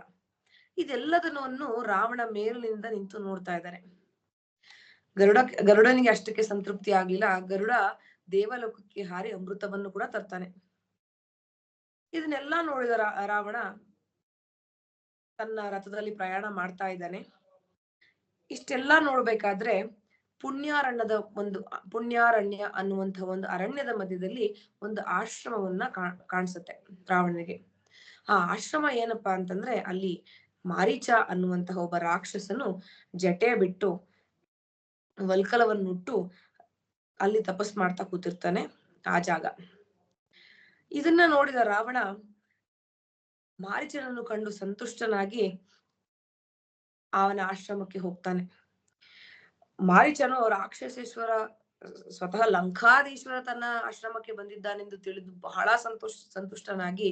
ಇದೆಲ್ಲದನ್ನು ರಾವಣ ಮೇಲಿನಿಂದ ನಿಂತು ನೋಡ್ತಾ ಇದ್ದಾನೆ. ಗರುಡನಿಗೆ ಅಷ್ಟಕ್ಕೆ ಸಂತೃಪ್ತಿ ಆಗ್ಲಿಲ್ಲ. ಗರುಡ ದೇವಲೋಕಕ್ಕೆ ಹಾರಿ ಅಮೃತವನ್ನು ಕೂಡ ತರ್ತಾನೆ. ಇದನ್ನೆಲ್ಲಾ ನೋಡಿದ ರಾವಣ ತನ್ನ ರಥದಲ್ಲಿ ಪ್ರಯಾಣ ಮಾಡ್ತಾ ಇದ್ದಾನೆ. ಇಷ್ಟೆಲ್ಲಾ ನೋಡ್ಬೇಕಾದ್ರೆ ಪುಣ್ಯಾರಣ್ಯ ಅನ್ನುವಂತಹ ಒಂದು ಅರಣ್ಯದ ಮಧ್ಯದಲ್ಲಿ ಒಂದು ಆಶ್ರಮವನ್ನ ಕಾಣಿಸುತ್ತೆ ರಾವಣನಿಗೆ. ಆ ಆಶ್ರಮ ಏನಪ್ಪಾ ಅಂತಂದ್ರೆ, ಅಲ್ಲಿ ಮಾರೀಚ ಅನ್ನುವಂತಹ ಒಬ್ಬ ರಾಕ್ಷಸನು ಜಟೆ ಬಿಟ್ಟು ವಲ್ಕಲವನ್ನುಟ್ಟು ಅಲ್ಲಿ ತಪಸ್ ಮಾಡ್ತಾ ಕೂತಿರ್ತಾನೆ ಆ ಜಾಗ. ಇದನ್ನ ನೋಡಿದ ರಾವಣ ಮಾರೀಚನನ್ನು ಕಂಡು ಸಂತುಷ್ಟನಾಗಿ ಅವನ ಆಶ್ರಮಕ್ಕೆ ಹೋಗ್ತಾನೆ. ಮಾರೀಚನು ರಾಕ್ಷಸೇಶ್ವರ ಸ್ವತಃ ಲಂಕಾಧೀಶ್ವರ ತನ್ನ ಆಶ್ರಮಕ್ಕೆ ಬಂದಿದ್ದಾನೆಂದು ತಿಳಿದು ಬಹಳ ಸಂತುಷ್ಟನಾಗಿ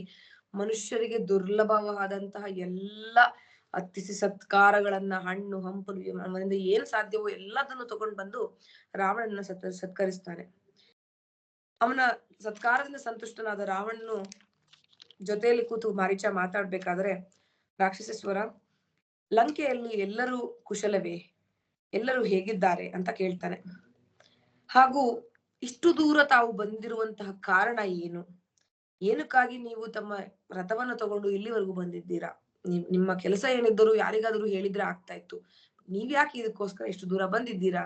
ಮನುಷ್ಯರಿಗೆ ದುರ್ಲಭವಾದಂತಹ ಎಲ್ಲ ಅತಿಥಿ ಸತ್ಕಾರಗಳನ್ನ, ಹಣ್ಣು ಹಂಪಲು ಮನೆಯಿಂದ ಏನ್ ಸಾಧ್ಯವೋ ಎಲ್ಲದನ್ನು ತಗೊಂಡು ಬಂದು ರಾವಣನ ಸತ್ಕರಿಸ್ತಾನೆ. ಅವನ ಸತ್ಕಾರದಿಂದ ಸಂತುಷ್ಟನಾದ ರಾವಣನು ಜೊತೆಯಲ್ಲಿ ಕೂತು ಮಾರೀಚ ಮಾತಾಡ್ಬೇಕಾದ್ರೆ, ರಾಕ್ಷಸೇಶ್ವರ, ಲಂಕೆಯಲ್ಲಿ ಎಲ್ಲರೂ ಕುಶಲವೇ, ಎಲ್ಲರೂ ಹೇಗಿದ್ದಾರೆ ಅಂತ ಕೇಳ್ತಾನೆ. ಹಾಗೂ ಇಷ್ಟು ದೂರ ತಾವು ಬಂದಿರುವಂತಹ ಕಾರಣ ಏನು, ಏನಕ್ಕಾಗಿ ನೀವು ತಮ್ಮ ರಥವನ್ನು ತಗೊಂಡು ಇಲ್ಲಿವರೆಗೂ ಬಂದಿದ್ದೀರಾ, ನಿಮ್ಮ ಕೆಲಸ ಏನಿದ್ದರೂ ಯಾರಿಗಾದರೂ ಹೇಳಿದ್ರೆ ಆಗ್ತಾ ಇತ್ತು, ನೀವ್ಯಾಕೆ ಇದಕ್ಕೋಸ್ಕರ ಇಷ್ಟು ದೂರ ಬಂದಿದ್ದೀರಾ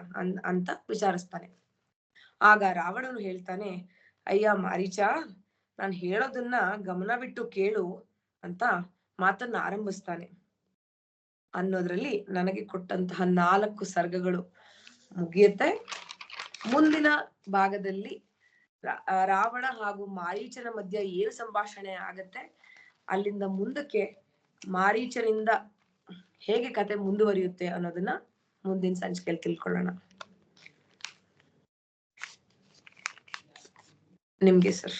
ಅಂತ ವಿಚಾರಿಸ್ತಾನೆ. ಆಗ ರಾವಣನು ಹೇಳ್ತಾನೆ, ಅಯ್ಯ ಮಾರೀಚ, ನಾನು ಹೇಳೋದನ್ನ ಗಮನ ಬಿಟ್ಟು ಕೇಳು ಅಂತ ಮಾತನ್ನ ಆರಂಭಿಸ್ತಾನೆ. ಅನ್ನೋದ್ರಲ್ಲಿ ನನಗೆ ಕೊಟ್ಟಂತಹ 4 ಸರ್ಗಗಳು ಮುಗಿಯುತ್ತೆ. ಮುಂದಿನ ಭಾಗದಲ್ಲಿ ರಾವಣ ಹಾಗೂ ಮಾರೀಚನ ಮಧ್ಯ ಏನು ಸಂಭಾಷಣೆ ಆಗತ್ತೆ, ಅಲ್ಲಿಂದ ಮುಂದಕ್ಕೆ ಮಾರೀಚನಿಂದ ಹೇಗೆ ಕತೆ ಮುಂದುವರಿಯುತ್ತೆ ಅನ್ನೋದನ್ನ ಮುಂದಿನ ಸಂಚಿಕೆಯಲ್ಲಿ ತಿಳ್ಕೊಳ್ಳೋಣ. ನಿಮ್ಗೆ ಸರ್.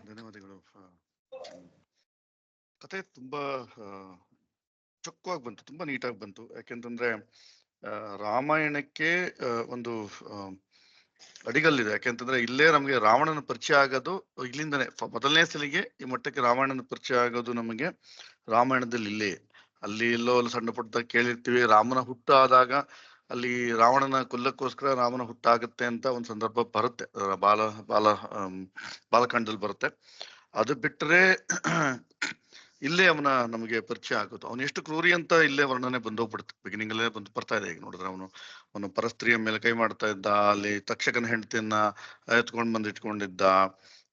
ಧನ್ಯವಾದಗಳು. ಕತೆ ತುಂಬಾ ಚೊಕ್ಕವಾಗಿ ಬಂತು, ತುಂಬಾ ನೀಟಾಗಿ ಬಂತು. ಯಾಕೆಂತಂದ್ರೆ ರಾಮಾಯಣಕ್ಕೆ ಒಂದು ಅಡಿಗಲ್ಲಿದೆ. ಯಾಕೆಂತಂದ್ರೆ ಇಲ್ಲೇ ನಮಗೆ ರಾವಣನ ಪರಿಚಯ ಆಗೋದು ಇಲ್ಲಿಂದನೇ. ಮೊದಲನೇ ಸಲಿಗೆ ಈ ಮಟ್ಟಕ್ಕೆ ರಾಮಾಯಣನ ಪರಿಚಯ ಆಗೋದು ನಮಗೆ ರಾಮಾಯಣದಲ್ಲಿ ಇಲ್ಲೇ. ಅಲ್ಲಿ ಎಲ್ಲೋ ಸಣ್ಣ ಪುಟ್ಟ ಕೇಳಿರ್ತೀವಿ, ರಾಮನ ಹುಟ್ಟು ಆದಾಗ ಅಲ್ಲಿ ರಾವಣನ ಕೊಲ್ಲಕ್ಕೋಸ್ಕರ ರಾಮನ ಹುಟ್ಟಾಗತ್ತೆ ಅಂತ ಒಂದು ಸಂದರ್ಭ ಬರುತ್ತೆ, ಬಾಲಕಾಂಡದಲ್ಲಿ ಬರುತ್ತೆ. ಅದು ಬಿಟ್ಟರೆ ಇಲ್ಲೇ ಅವನ ನಮಗೆ ಪರಿಚಯ ಆಗೋದು. ಅವನು ಎಷ್ಟು ಕ್ರೂರಿ ಅಂತ ಇಲ್ಲೇ ವರ್ಣನೆ ಬಂದೋಗ್ಬಿಡುತ್ತೆ. ಬಿಗಿನಿಂಗ್ ಅಲ್ಲೇ ಬರ್ತಾ ಇದೆ. ಈಗ ನೋಡಿದ್ರೆ ಅವನು ಪರಸ್ತ್ರೀಯ ಮೇಲೆ ಕೈ ಮಾಡ್ತಾ ಇದ್ದ, ಅಲ್ಲಿ ತಕ್ಷಕನ ಹೆಂಡತಿಯನ್ನ ಎತ್ಕೊಂಡ್ ಬಂದು ಇಟ್ಕೊಂಡಿದ್ದ,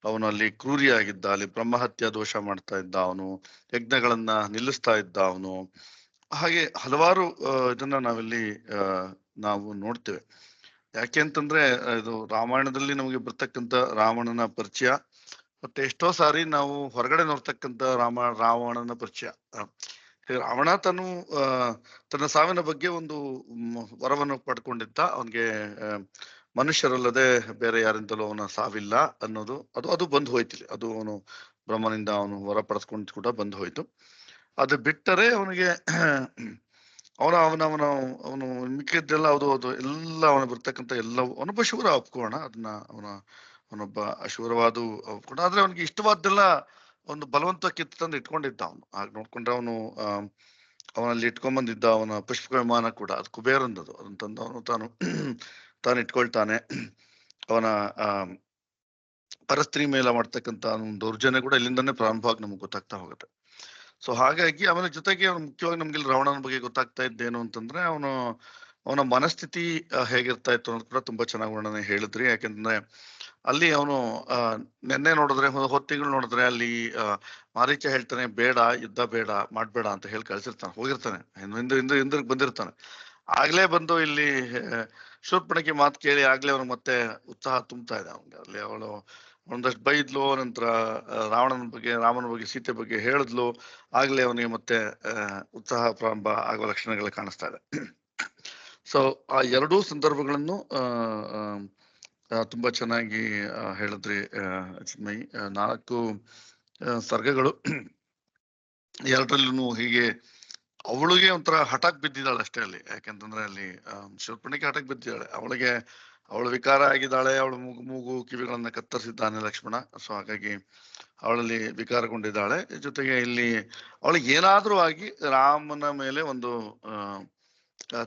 ಅವನು ಅಲ್ಲಿ ಕ್ರೂರಿ ಆಗಿದ್ದ, ಅಲ್ಲಿ ಬ್ರಹ್ಮಹತ್ಯಾ ದೋಷ ಮಾಡ್ತಾ ಇದ್ದ, ಅವನು ಯಜ್ಞಗಳನ್ನ ನಿಲ್ಲಿಸ್ತಾ ಇದ್ದ ಅವನು. ಹಾಗೆ ಹಲವಾರು ಇದನ್ನ ನಾವಿಲ್ಲಿ ನಾವು ನೋಡ್ತೇವೆ. ಯಾಕೆ ಅಂತಂದ್ರೆ ಇದು ರಾಮಾಯಣದಲ್ಲಿ ನಮಗೆ ಬರ್ತಕ್ಕಂಥ ರಾವಣನ ಪರಿಚಯ, ಮತ್ತೆ ಎಷ್ಟೋ ಸಾರಿ ನಾವು ಹೊರಗಡೆ ನೋಡ್ತಕ್ಕಂಥ ರಾವಣನ ಪರಿಚಯ. ರಾವಣ ತನ್ನ ಸಾವಿನ ಬಗ್ಗೆ ಒಂದು ವರವನ್ನು ಪಡ್ಕೊಂಡಿದ್ದ. ಅವನಿಗೆ ಮನುಷ್ಯರಲ್ಲದೆ ಬೇರೆ ಯಾರಿಂದಲೂ ಅವನ ಸಾವಿಲ್ಲ ಅನ್ನೋದು ಅದು ಬಂದು ಹೋಯ್ತಿಲ್ಲ. ಅದು ಅವನು ಬ್ರಹ್ಮನಿಂದ ಅವನು ವರ ಪಡೆಸ್ಕೊಂಡು ಕೂಡ ಬಂದು ಹೋಯ್ತು. ಅದು ಬಿಟ್ಟರೆ ಅವನಿಗೆ ಅವನು ಮಿಕ್ಕಿದ್ದೆಲ್ಲ ಅದು ಎಲ್ಲ ಅವನು ಬರ್ತಕ್ಕಂಥ ಎಲ್ಲವೂ ಅವನೊಬ್ಬ ಶೂರ, ಒಪ್ಕೋಣ ಅದನ್ನ. ಅವನೊಬ್ಬ ಅಶೂರವಾದ ಒಪ್ಕೊಂಡ. ಆದ್ರೆ ಅವನಿಗೆ ಇಷ್ಟವಾದ್ದೆಲ್ಲ ಒಂದು ಬಲವಂತ ಕಿತ್ತಂದು ಇಟ್ಕೊಂಡಿದ್ದ ಅವನು. ಹಾಗೆ ನೋಡ್ಕೊಂಡ್ರೆ ಅವನಲ್ಲಿ ಇಟ್ಕೊಂಡ್ಬಂದಿದ್ದ ಅವನ ಪುಷ್ಪ ವಿಮಾನ ಕೂಡ ಅದು ಕುಬೇರಂದದು. ಅದನ್ನ ತಂದು ಅವನು ತಾನು ಇಟ್ಕೊಳ್ತಾನೆ. ಅವನ ಪರಸ್ತ್ರೀ ಮೇಲೆ ಮಾಡ್ತಕ್ಕಂಥ ದೌರ್ಜನ್ಯ ಕೂಡ ಇಲ್ಲಿಂದನೇ ಪ್ರಾರಂಭವಾಗಿ ನಮ್ಗೆ ಗೊತ್ತಾಗ್ತಾ ಹೋಗುತ್ತೆ. ಸೊ ಹಾಗಾಗಿ ಅವನ ಜೊತೆಗೆ ಮುಖ್ಯವಾಗಿ ನಮ್ಗೆ ಇಲ್ಲಿ ರಾವಣನ ಬಗ್ಗೆ ಗೊತ್ತಾಗ್ತಾ ಇದ್ದೇನು ಅಂತಂದ್ರೆ ಅವನ ಮನಸ್ಥಿತಿ ಹೇಗಿರ್ತಾ ಇತ್ತು ಅನ್ನೋದು ಕೂಡ ತುಂಬಾ ಚೆನ್ನಾಗಿ ವರ್ಣನೆ ಹೇಳಿದ್ರಿ. ಯಾಕೆಂದ್ರೆ ಅಲ್ಲಿ ಅವನು ನೆನ್ನೆ ನೋಡಿದ್ರೆ, ಹೊತ್ತಿಗಳು ನೋಡಿದ್ರೆ ಅಲ್ಲಿ ಮಾರೀಚ ಹೇಳ್ತಾನೆ ಬೇಡ, ಯುದ್ಧ ಬೇಡ, ಮಾಡ್ಬೇಡ ಅಂತ ಹೇಳಿ ಕಳ್ಸಿರ್ತಾನೆ, ಹೋಗಿರ್ತಾನೆ, ಹಿಂದಿರುಗಿ ಬಂದಿರ್ತಾನೆ. ಆಗ್ಲೇ ಬಂದು ಇಲ್ಲಿ ಶೂರ್ಪಣಖಿ ಮಾತು ಕೇಳಿ ಆಗ್ಲೇ ಅವ್ನಿಗೆ ಮತ್ತೆ ಉತ್ಸಾಹ ತುಂಬ್ತಾ ಇದೆ ಅವನಿಗೆ. ಅಲ್ಲಿ ಅವಳು ಒಂದಷ್ಟು ಬೈದ್ಲು, ನಂತರ ರಾಮನ ಬಗ್ಗೆ ಸೀತೆ ಬಗ್ಗೆ ಹೇಳಿದ್ಲು. ಆಗ್ಲೇ ಅವನಿಗೆ ಮತ್ತೆ ಉತ್ಸಾಹ ಪ್ರಾರಂಭ ಆಗುವ ಲಕ್ಷಣಗಳು ಕಾಣಿಸ್ತಾ ಇದೆ. ಸೊ ಆ ಎರಡೂ ಸಂದರ್ಭಗಳನ್ನು ತುಂಬಾ ಚೆನ್ನಾಗಿ ಹೇಳಿದ್ರಿ ಚಿನ್ಮಯಿ. 4 ಸರ್ಗಗಳು, ಎರಡರಲ್ಲೂ ಹೀಗೆ ಅವಳಿಗೆ ಒಂಥರ ಹಠಕ್ ಬಿದ್ದಿದ್ದಾಳೆ ಅಷ್ಟೇ ಅಲ್ಲಿ. ಯಾಕೆಂತಂದ್ರೆ ಅಲ್ಲಿ ಶೂರ್ಪಣಖಿ ಹಠಕ್ ಬಿದ್ದಿದ್ದಾಳೆ. ಅವಳು ವಿಕಾರ ಆಗಿದ್ದಾಳೆ. ಅವಳು ಮೂಗು ಕಿವಿಗಳನ್ನ ಕತ್ತರಿಸಿದ್ದಾನೆ ಲಕ್ಷ್ಮಣ. ಸೊ ಹಾಗಾಗಿ ಅವಳಲ್ಲಿ ವಿಕಾರಗೊಂಡಿದ್ದಾಳೆ. ಜೊತೆಗೆ ಇಲ್ಲಿ ಅವಳಿಗೆ ಏನಾದ್ರೂ ಆಗಿ ರಾಮನ ಮೇಲೆ ಒಂದು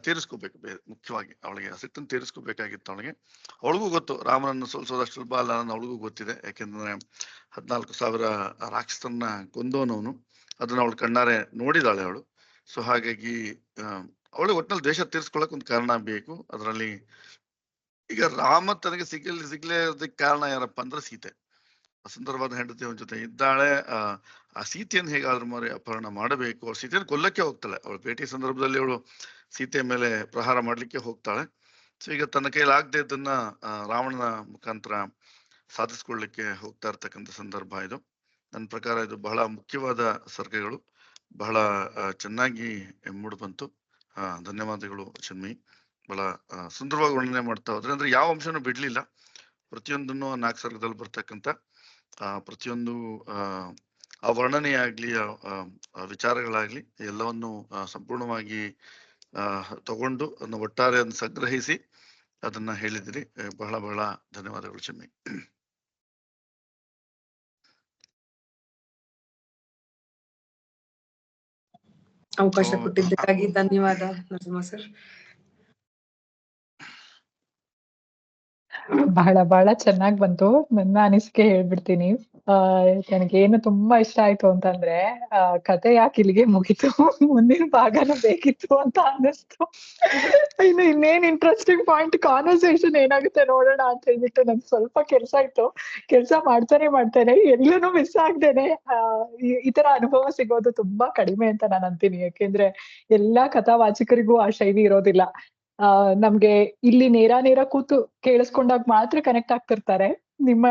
ತೀರಿಸ್ಕೋಬೇಕು. ಮುಖ್ಯವಾಗಿ ಅವಳಿಗೆ ಸಿಟ್ಟನ್ನು ತೀರಿಸ್ಕೋಬೇಕಾಗಿತ್ತು ಅವಳಿಗೂ ಗೊತ್ತು ರಾಮನನ್ನು ಸೋಲಿಸೋದಷ್ಟು ಸುಲಭ ಅಲ್ಲ ಅನ್ನೋದು ಅವಳಿಗೂ ಗೊತ್ತಿದೆ. ಯಾಕೆಂದ್ರೆ 14,000 ರಾಕ್ಷಸನ್ನ ಕೊಂದವನವನು, ಅದನ್ನ ಅವಳು ಕಣ್ಣಾರೆ ನೋಡಿದಾಳೆ ಅವಳು. ಸೊ ಹಾಗಾಗಿ ಅವಳಿಗೆ ಒಟ್ಟಿನಲ್ಲಿ ದೇಶ ತೀರಿಸ್ಕೊಳ್ಳಕ್ ಒಂದು ಕಾರಣ ಬೇಕು. ಅದರಲ್ಲಿ ಈಗ ರಾಮ ತನಗೆ ಸಿಗ್ಲೇ ಇರೋದಕ್ಕೆ ಕಾರಣ ಯಾರಪ್ಪ ಅಂದ್ರೆ ಸೀತೆ. ಸುಂದರವಾದ ಹೆಂಡತಿ ಅವನ ಜೊತೆ ಇದ್ದಾಳೆ. ಆ ಸೀತೆಯನ್ನು ಹೇಗಾದ್ರೂ ಅಪಹರಣ ಮಾಡಬೇಕು. ಅವಳು ಸೀತೆಯನ್ನು ಕೊಲ್ಲಕ್ಕೆ ಹೋಗ್ತಾಳೆ. ಅವಳು ಭೇಟಿ ಸಂದರ್ಭದಲ್ಲಿ ಅವಳು ಸೀತೆಯ ಮೇಲೆ ಪ್ರಹಾರ ಮಾಡ್ಲಿಕ್ಕೆ ಹೋಗ್ತಾಳೆ. ಸೊ ಈಗ ತನ್ನ ಕೈಲಾಗದೆ ಇದನ್ನ ರಾವಣನ ಮುಖಾಂತರ ಸಾಧಿಸ್ಕೊಳ್ಳಿಕ್ಕೆ ಹೋಗ್ತಾ ಇರ್ತಕ್ಕಂಥ ಸಂದರ್ಭ ಇದು. ನನ್ನ ಪ್ರಕಾರ ಇದು ಬಹಳ ಮುಖ್ಯವಾದ ಸರ್ಗಗಳು, ಬಹಳ ಚೆನ್ನಾಗಿ ಮೂಡಿ ಬಂತು. ಧನ್ಯವಾದಗಳು ಚಿನ್ಮಯಿ. ಬಹಳ ಸುಂದರವಾಗಿ ವರ್ಣನೆ ಮಾಡ್ತಾ ಹೋದ್ರೆ. ಅಂದ್ರೆ ಯಾವ ಅಂಶನೂ ಬಿಡ್ಲಿಲ್ಲ. ಪ್ರತಿಯೊಂದನ್ನು 4 ಸರ್ಗದಲ್ಲಿ ಬರ್ತಕ್ಕಂಥ ಪ್ರತಿಯೊಂದು ಆ ವರ್ಣನೆ ಆಗ್ಲಿ, ವಿಚಾರಗಳಾಗ್ಲಿ ಎಲ್ಲವನ್ನು ಸಂಪೂರ್ಣವಾಗಿ ತಗೊಂಡು ಅದನ್ನ ಒಟ್ಟಾರೆ ಅದನ್ನ ಸಂಗ್ರಹಿಸಿ ಅದನ್ನ ಹೇಳಿದಿರಿ. ಬಹಳ ಬಹಳ ಧನ್ಯವಾದಗಳು ಚಿನ್ಮಯಿ. ಅವಕಾಶ ಕೊಟ್ಟಿದ್ದಕ್ಕಾಗಿ ಧನ್ಯವಾದ ನರಸಿಂಹ ಸರ್. ಬಹಳ ಚೆನ್ನಾಗ್ ಬಂತು. ನನ್ನ ಅನಿಸಿಕೆ ಹೇಳ್ಬಿಡ್ತೀನಿ. ನನಗೇನು ತುಂಬಾ ಇಷ್ಟ ಆಯ್ತು ಅಂತಂದ್ರೆ ಕತೆ ಯಾಕೆ ಇಲ್ಲಿಗೆ ಮುಗೀತು, ಮುಂದಿನ ಭಾಗನೂ ಬೇಕಿತ್ತು ಅಂತ ಅನ್ನಿಸ್ತು. ಇನ್ನೇನ್ ಇಂಟ್ರೆಸ್ಟಿಂಗ್ ಪಾಯಿಂಟ್ ಕಾನ್ವರ್ಸೇಷನ್ ಏನಾಗುತ್ತೆ ನೋಡೋಣ ಅಂತ ಹೇಳ್ಬಿಟ್ಟು ನನ್ಗೆ ಸ್ವಲ್ಪ ಕೆಲ್ಸ ಮಾಡ್ತಾನೆ ಎಲ್ಲೂನು ಮಿಸ್ ಆಗ್ದೇನೆ ಈ ತರ ಅನುಭವ ಸಿಗೋದು ತುಂಬಾ ಕಡಿಮೆ ಅಂತ ನಾನು ಅಂತೀನಿ. ಯಾಕೆಂದ್ರೆ ಎಲ್ಲಾ ಕಥಾವಾಚಕರಿಗೂ ಆ ಶೈಲಿ ಇರೋದಿಲ್ಲ. ನಮ್ಗೆ ಇಲ್ಲಿ ನೇರ ಕೂತು ಕೇಳಿಸ್ಕೊಂಡಾಗ ಮಾತ್ರ ಕನೆಕ್ಟ್ ಆಗ್ತಿರ್ತಾರೆ. ನಿಮ್ಮ